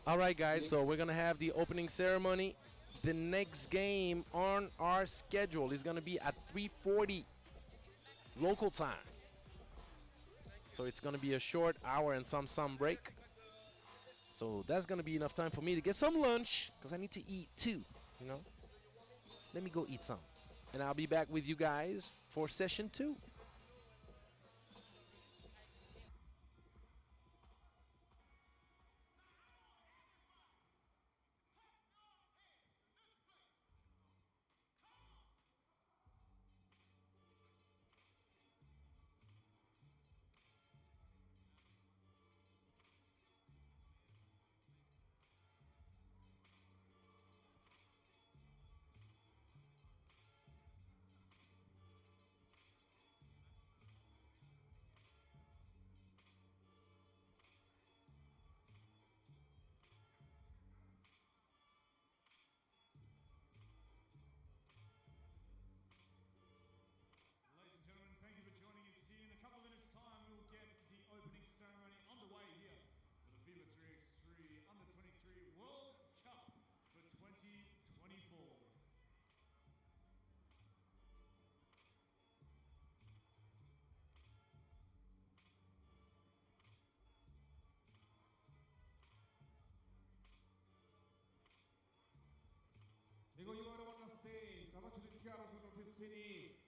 All right, guys, so we're going to have the opening ceremony. The next game on our schedule is going to be at 3:40 local time. So it's going to be a short hour and some break. So that's going to be enough time for me to get some lunch, because I need to eat too, you know. Let me go eat some. And I'll be back with you guys for session 2.
Ladies and gentlemen, thank you for joining us here. In a couple of minutes' time, we'll get the opening ceremony underway here for the FIBA 3x3 U23 World Cup for 2024.
Ego Euro on the stage, opportunity sono Pizzini,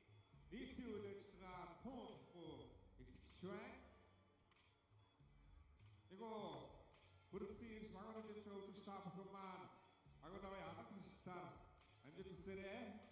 these two extra point for extract. Ego, Bursi, Smagan of the show to stop a command. I got away out to start. I'm just to sit there.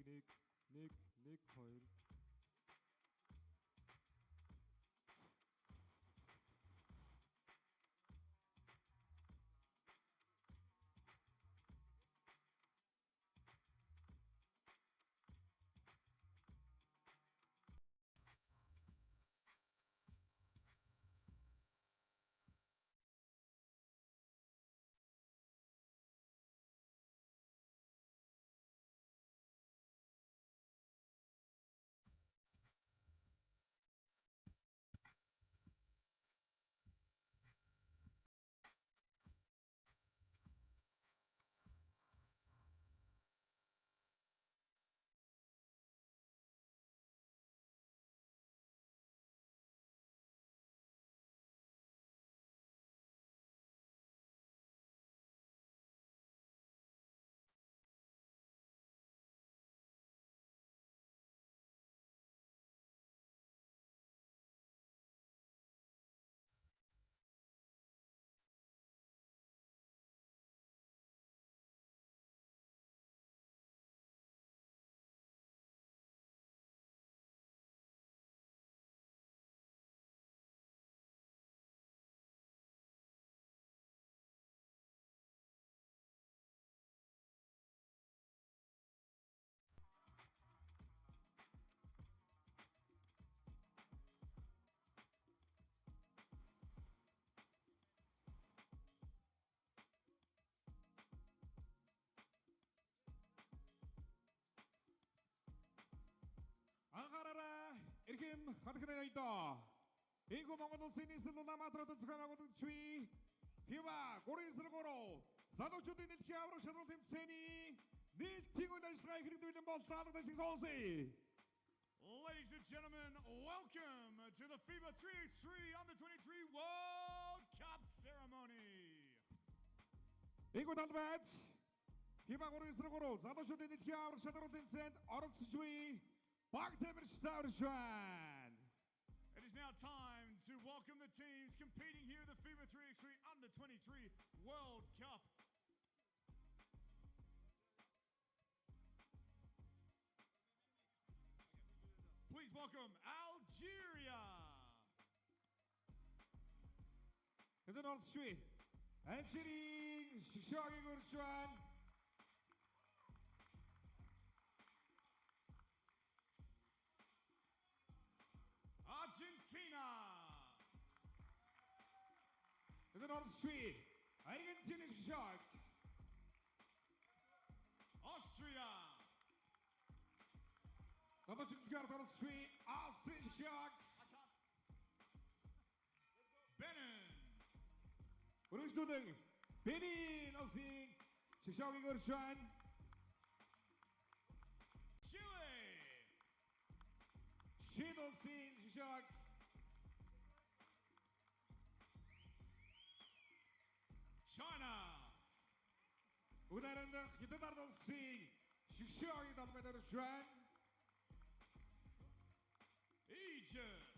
Nick Coyle. Ankarara, Irkim, Hatkanayta. Ingo Mongolia Sinis, Ulaanbaatar, U23 FIBA 3x3 Zadocjutin dit jaar op Shuttle Team Seni. Niet Tingo de Strijker in de bal staat op de 6
Ladies and gentlemen, welcome to the FIBA 3x3 U23 World Cup ceremony.
Ingo dan met FIBA 3x3 Zadocjutin dit jaar op Shuttle Team Seni. U23 Pak de Stouwswan.
It is now time to welcome the teams competing here at the FIBA 3x3 U23 World Cup. Please welcome Algeria.
Is it all sweet? Algeria, Shishagi Gurchuan.
Argentina.
Is it all sweet? Argentina Shishag.
Austria.
Zadocjutin on the street, Austria Shishag.
Benin.
What are we doing? Benin, Aussie, Shishagi Gurchuan.
Chile.
Chile, Shishag.
China.
Uiteindelijk, je doet daar dan zien. Shishagi dan met de Juan.
Egypt.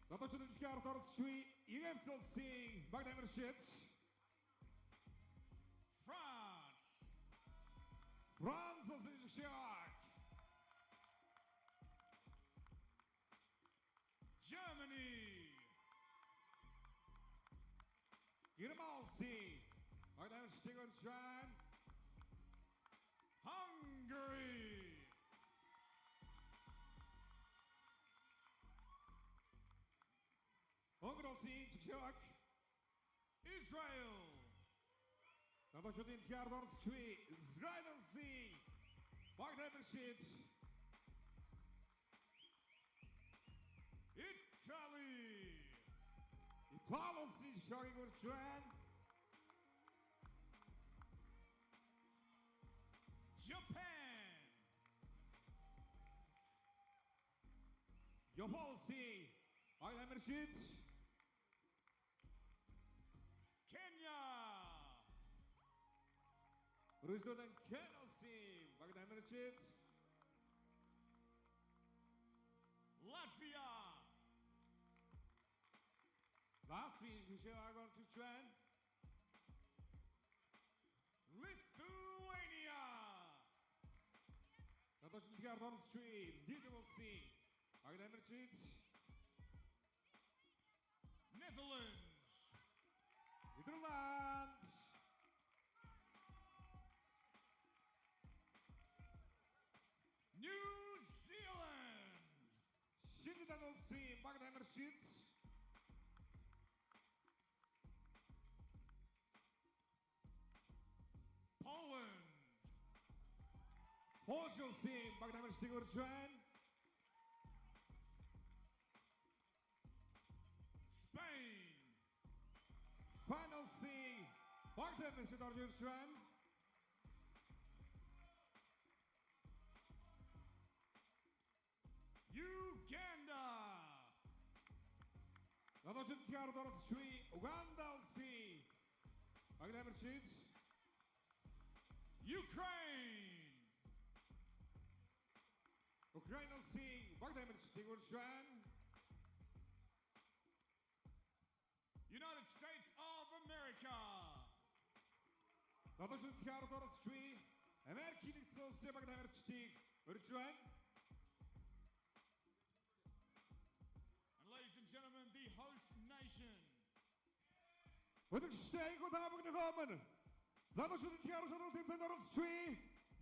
Zadocjutin on the street, you have to sing. Back them shit.
France.
France, Aussie Shishag.
Germany.
Helemaal zien. Back them sting on Juan.
Hungary.
Hongro zien, Shishag.
Israel.
Zadocjutin on the street, Israel zien. Back them shit.
Italy.
Italo zien, Shishagi Gurchuan.
Japan.
Japan zien. Back them shit.
Kenya.
Rusland en Kennel zien. Back them shit.
Latvia.
Latvia, Shishag Gurchuan.
Lithuania.
дэлхийн оролцогчийн лидер улсын багийн амирчид
Netherlands.
Нидерланд,
New Zealand.
Шинэ улсын багийн амирчид
Poland.
Польш улсын багийн амирчдыг өрж байна.
Spain.
Спань улсын багийн амирчид орж ирж байна.
Uganda.
Задочид дэлхийн оролцогчийн Уганда улсын багийн амирчид
Ukraine.
Украин улсын багийн амирчдыг өрж байна.
United States of America.
Задочид дэлхийн оролцогчийн Америкийн нэгдсэн улсын багийн амирчдыг өрж байна.
And ladies and gentlemen, the host nation.
Өдөрштэй айгуу та бүхнийхөө өмнө задочид дэлхийн оролцогчдын тэмцээнд оролцогчийн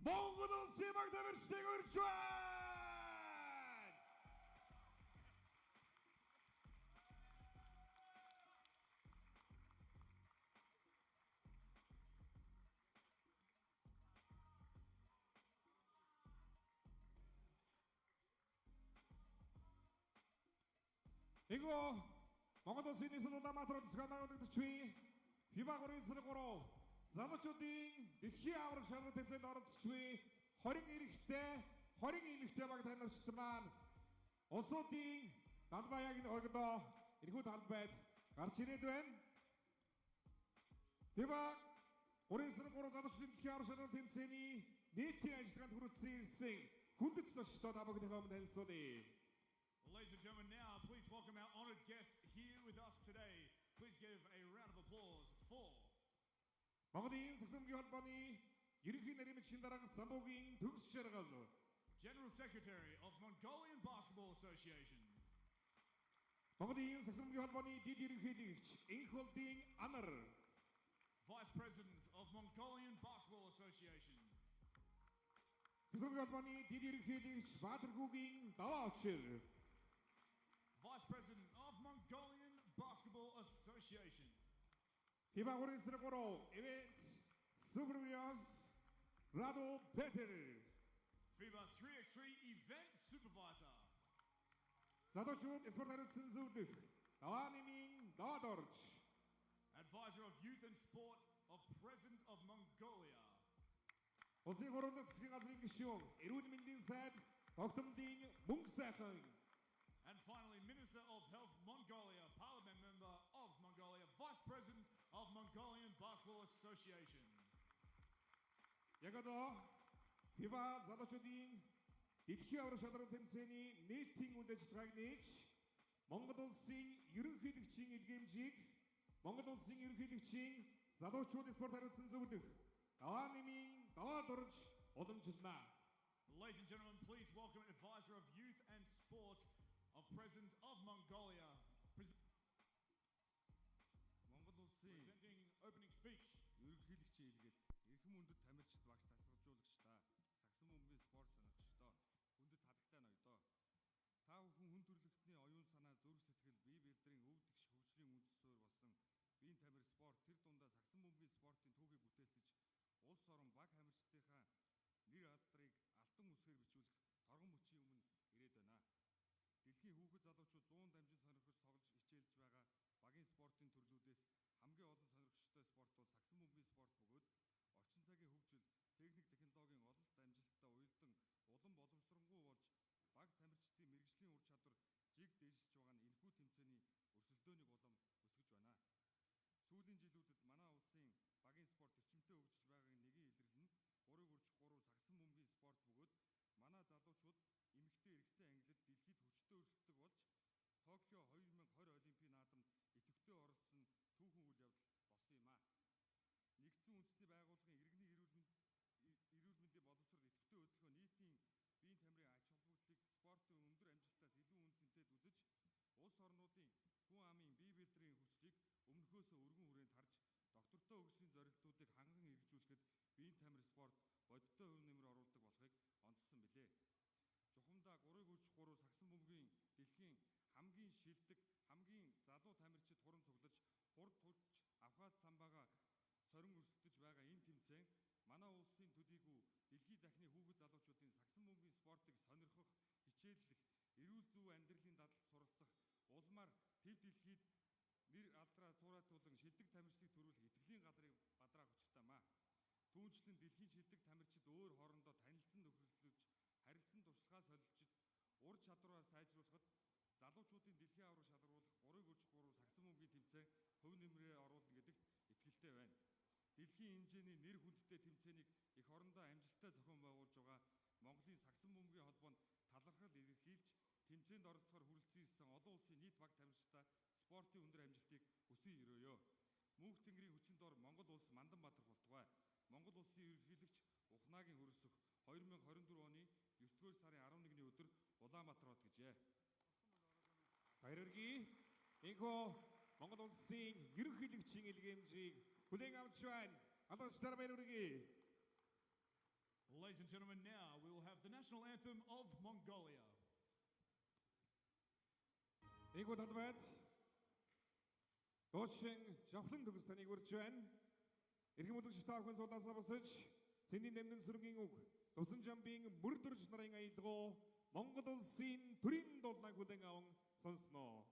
Монгол улсын багийн амирчдыг өрж байна. Эго Монгол улсын нийслэл Улаанбаатар төсгөө байгуулагчийн FIBA 3x3 залуучуудын дэлхийн аварга шалралт тэмцээнд оролцогчийн 20 эмэгтэй баг танилцсан маань улсуудын далбаяаг нь огдоо энэхүү талбайд гарч ирээд байна. FIBA 3x3 залуучуудын дэлхийн аварга шалралт тэмцээний нийтийн ажиллагаанд хүрэлцэн ирсэн хүндэт зочдоо та бүхнийхээ өмнө танилцуулъя.
Ladies and gentlemen, now please welcome our honored guests here with us today. Please give a round of applause for
Монголын сагсамгийн холбооны ерөнхий нарийн бичгийн дарга самбуугийн төгс жаргал
General Secretary of Mongolian Basketball Association,
Монголын сагсамгийн холбооны дэд ерөнхийлөгч Энх улдын Амар,
Vice President of Mongolian Basketball Association,
сагсамгийн холбооны дэд ерөнхийлөгч Баатаргүйгийн даваа очир,
Vice President of Mongolian Basketball Association,
FIBA 3x3 event supervisors Rado Peter,
FIBA 3x3 Event Supervisor,
залуучууд спорт хариуцсан зөвлөх даваа нэмийн даваад орж,
Advisor of Youth and Sport of President of Mongolia,
улсын хурлын засгийн газрын гишүүн, эрүүл мэндийн сайд, тогтмолын мөнгө сайхан,
and finally Minister of Health Mongolia, Parliament Member of Mongolia, Vice President of Mongolian Basketball Association.
Яг одоо FIBA залуучуудын дэлхийн аварга шалралт тэмцээний нээлтийн үйл ажиллагааг нээж Монгол улсын ерөнхийлөгчийн илгээмжийг Монгол улсын ерөнхийлөгчийн залуучууд спорт хариуцсан зөвлөх даваа нэмийн даваад орж уламжилнаа.
Ladies and gentlemen, please welcome Advisor of Youth and Sport of President of Mongolia,
Монгол улсын
presenting opening speech.
ерөнхийлөгчийн илгээл эрхэм хүндэт тамирчид багш тасгалжуулагчдаа сагсан бөмбөгийн спорт сонирхчдоо хүндэт хадагтай ноёдоо та бүхэн хүн төрөлхтний оюун санаа зүрх сэтгэл бие биедрийн өв тэгш хөгжлийн үндэс суурь болсон биеийн тамир спорт тэр дундаа сагсан бөмбөгийн спортын түүхийг бүтээлцэж улс орон баг тамирчдынхаа нэр алдрыг алтан үсгээр бичүүлэх торгон мөчийн өмнө ирээд байна. Дэлхийн хүүхэд залуучууд 100 дамжин сонирхож тоглож хичээлж байгаа багийн спортын төрлүүдээс хамгийн олон сонирхогчтой спорт бол сагсан бөмбөгийн спорт бөгөөд орчин цагийн хөгжил, техник технологийн ололт амжилттай уялдан улам боловсронгуй болж баг тамирчдын мэрэгжлийн ур чадвар жиг дээшилж байгаа нь энэхүү тэмцээний өрсөлдөөнийг улам өсгөж байна. Сүүлийн жилүүдэд манай улсын багийн спорт эрчимтэй хөгжиж байгааг нэгийн илэрлэл нь 3x3 сагсан бөмбөгийн спорт бөгөөд манай залуучууд эмэгтэй эрэгтэй ангилалд дэлхийд хүчтэй өрсөлдөг болж Токио 2020 Олимпийн наадамд идэвхтэй оролцсон түүхэн үйл явдал болсон юм а. Нэгдсэн үндэсний U23 сагсан бөмбөгийн дэлхийн хамгийн шилдэг, хамгийн залуу тамирчид хуран цуглаж, хурд тулч Афган самбаага сорин өрсөлдөж байгаа энэ тэмцээн манай улсын төдийгүй дэлхийн дахны хүүхэд залуучуудын сагсан бөмбөгийн спортыг сонирхох, хичээллэх, эрүүл зүй амьдралын дадалд суралцах, улмаар төв дэлхийд нэр алдраа цууратуулан шилдэг тамирчдыг төрүүлэх итгэлийн галрыг бадраах учиртаймаа. Түүнчлэн дэлхийн шилдэг тамирчид өөр хоорондоо танилцсан нөхөрлөж, харилцан туршлагаа солилцож, ур чадвараа сайжруулахад залуучуудын дэлхийн авраг шалгаруулах 3x3 сагсан бөмбөгийн тэмцээн хувь нэмрээ оруулна гэдэгт итгэлтэй байна. Дэлхийн хэмжээний нэр хүндтэй тэмцээнийг эх орондоо амжилттай зохион байгуулж байгаа Монголын сагсан бөмбөгийн холбоонд талархал илэрхийлж, тэмцээнд оролцохоор хүрэлцэн ирсэн олон улсын нийт баг тамирчдаа спортын өндөр амжилтыг хүсье өрөөё. Мөнх тэнгэрийн хүчин дор Монгол улс мандан баатар болтугай. Монгол улсын ерөнхийлөгч Ухнаагийн хүрэлцэх 2024 оны 9-р сарын 11-ний өдөр Улаанбаатар хот гэжээ.
Баяргий энэхүү Монгол улсын ерөнхийлөгчийн илгээмжийг хүлээн авч байна. Алдаршдаар баяргий.
Ladies and gentlemen, now we will have the national anthem of Mongolia.
Энэхүү талбайд дуучин жавхлан төгсдгийг үрж байна. Иргэн үзэгч та бүхэн суудаасаа босож, цэний нэмнэн сүргийн үг, тусан жамбын мөрдөрж нарын аялгау, Монгол улсын төрийн дуулааг хүлээн аван сонсноо.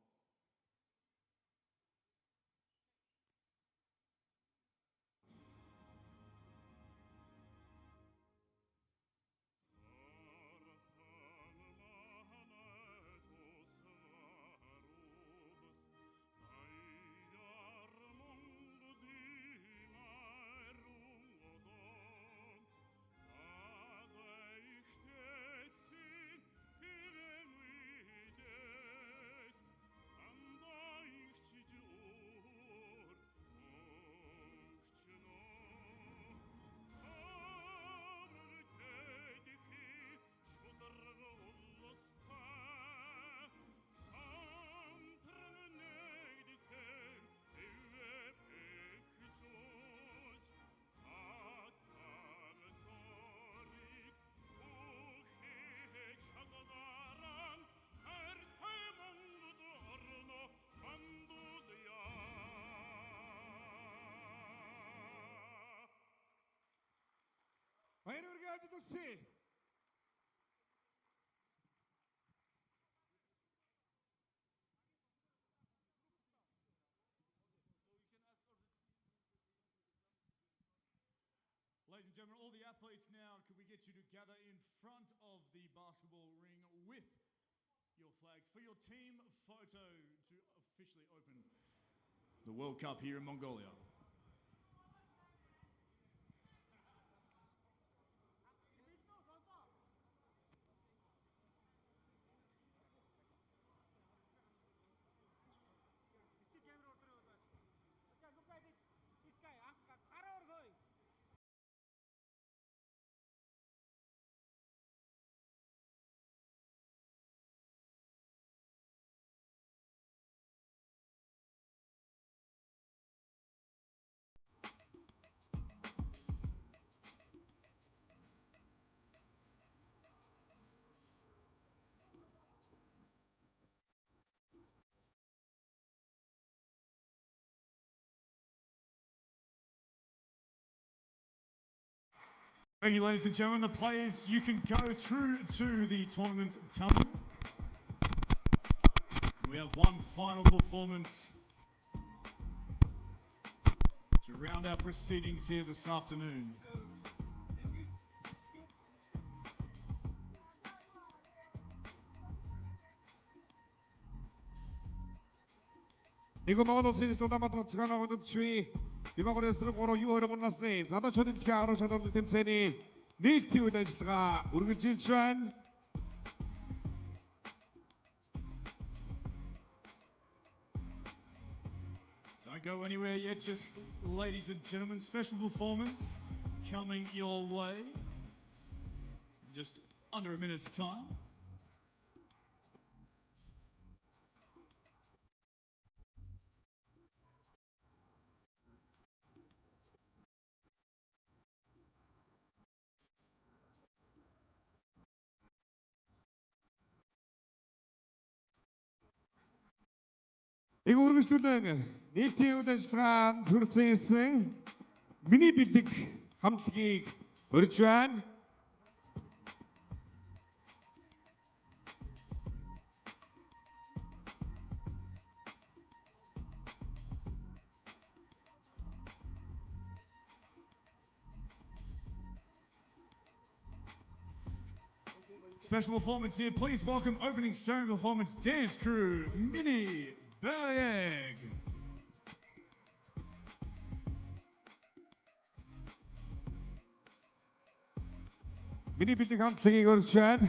Баяргий авчдагсий.
Ladies and gentlemen, all the athletes now, could we get you to gather in front of the basketball ring with your flags for your team photo to officially open the World Cup here in Mongolia. Thank you, ladies and gentlemen. The players, you can go through to the tournament tunnel. We have one final performance to round our proceedings here this afternoon.
이거 먹어도 시리즈도 남아도 지가 나오는 추위 이마고래 쓰고 유어를 났으니 자다 초딩 가로 저도 템세니 니스티우 대지가 우리 질주한
Don't go anywhere yet, just ladies and gentlemen, special performance coming your way in just under a minute's time.
이 үргэлжлүүлэн нийтийн үйл ажиллагаанд хүрсэн миний бэлэг хамтгийг өрж байна.
Special performance here. Please welcome opening ceremony performance dance crew, Mini Bag.
миний бэлэг хамтгийг өрж байна.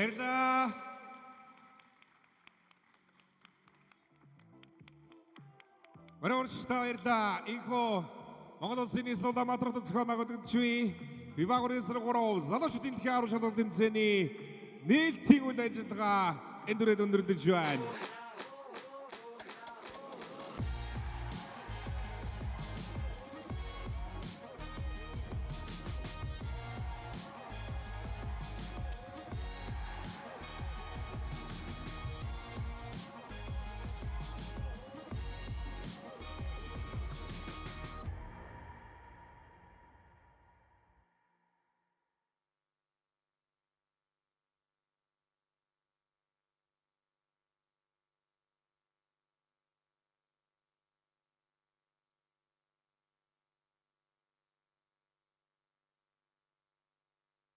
баярлалаа. Өрөөрчтэй баярлалаа. Инхо Монгол Улсын нийслэл Улаанбаатар хотод зохион байгуулагч FIBA 3x3 залуучуудын дэлхийн аврал шалгалт тэмцээний нээлтийн үйл ажиллагаа энэ дүрээр өндөрлөж байна.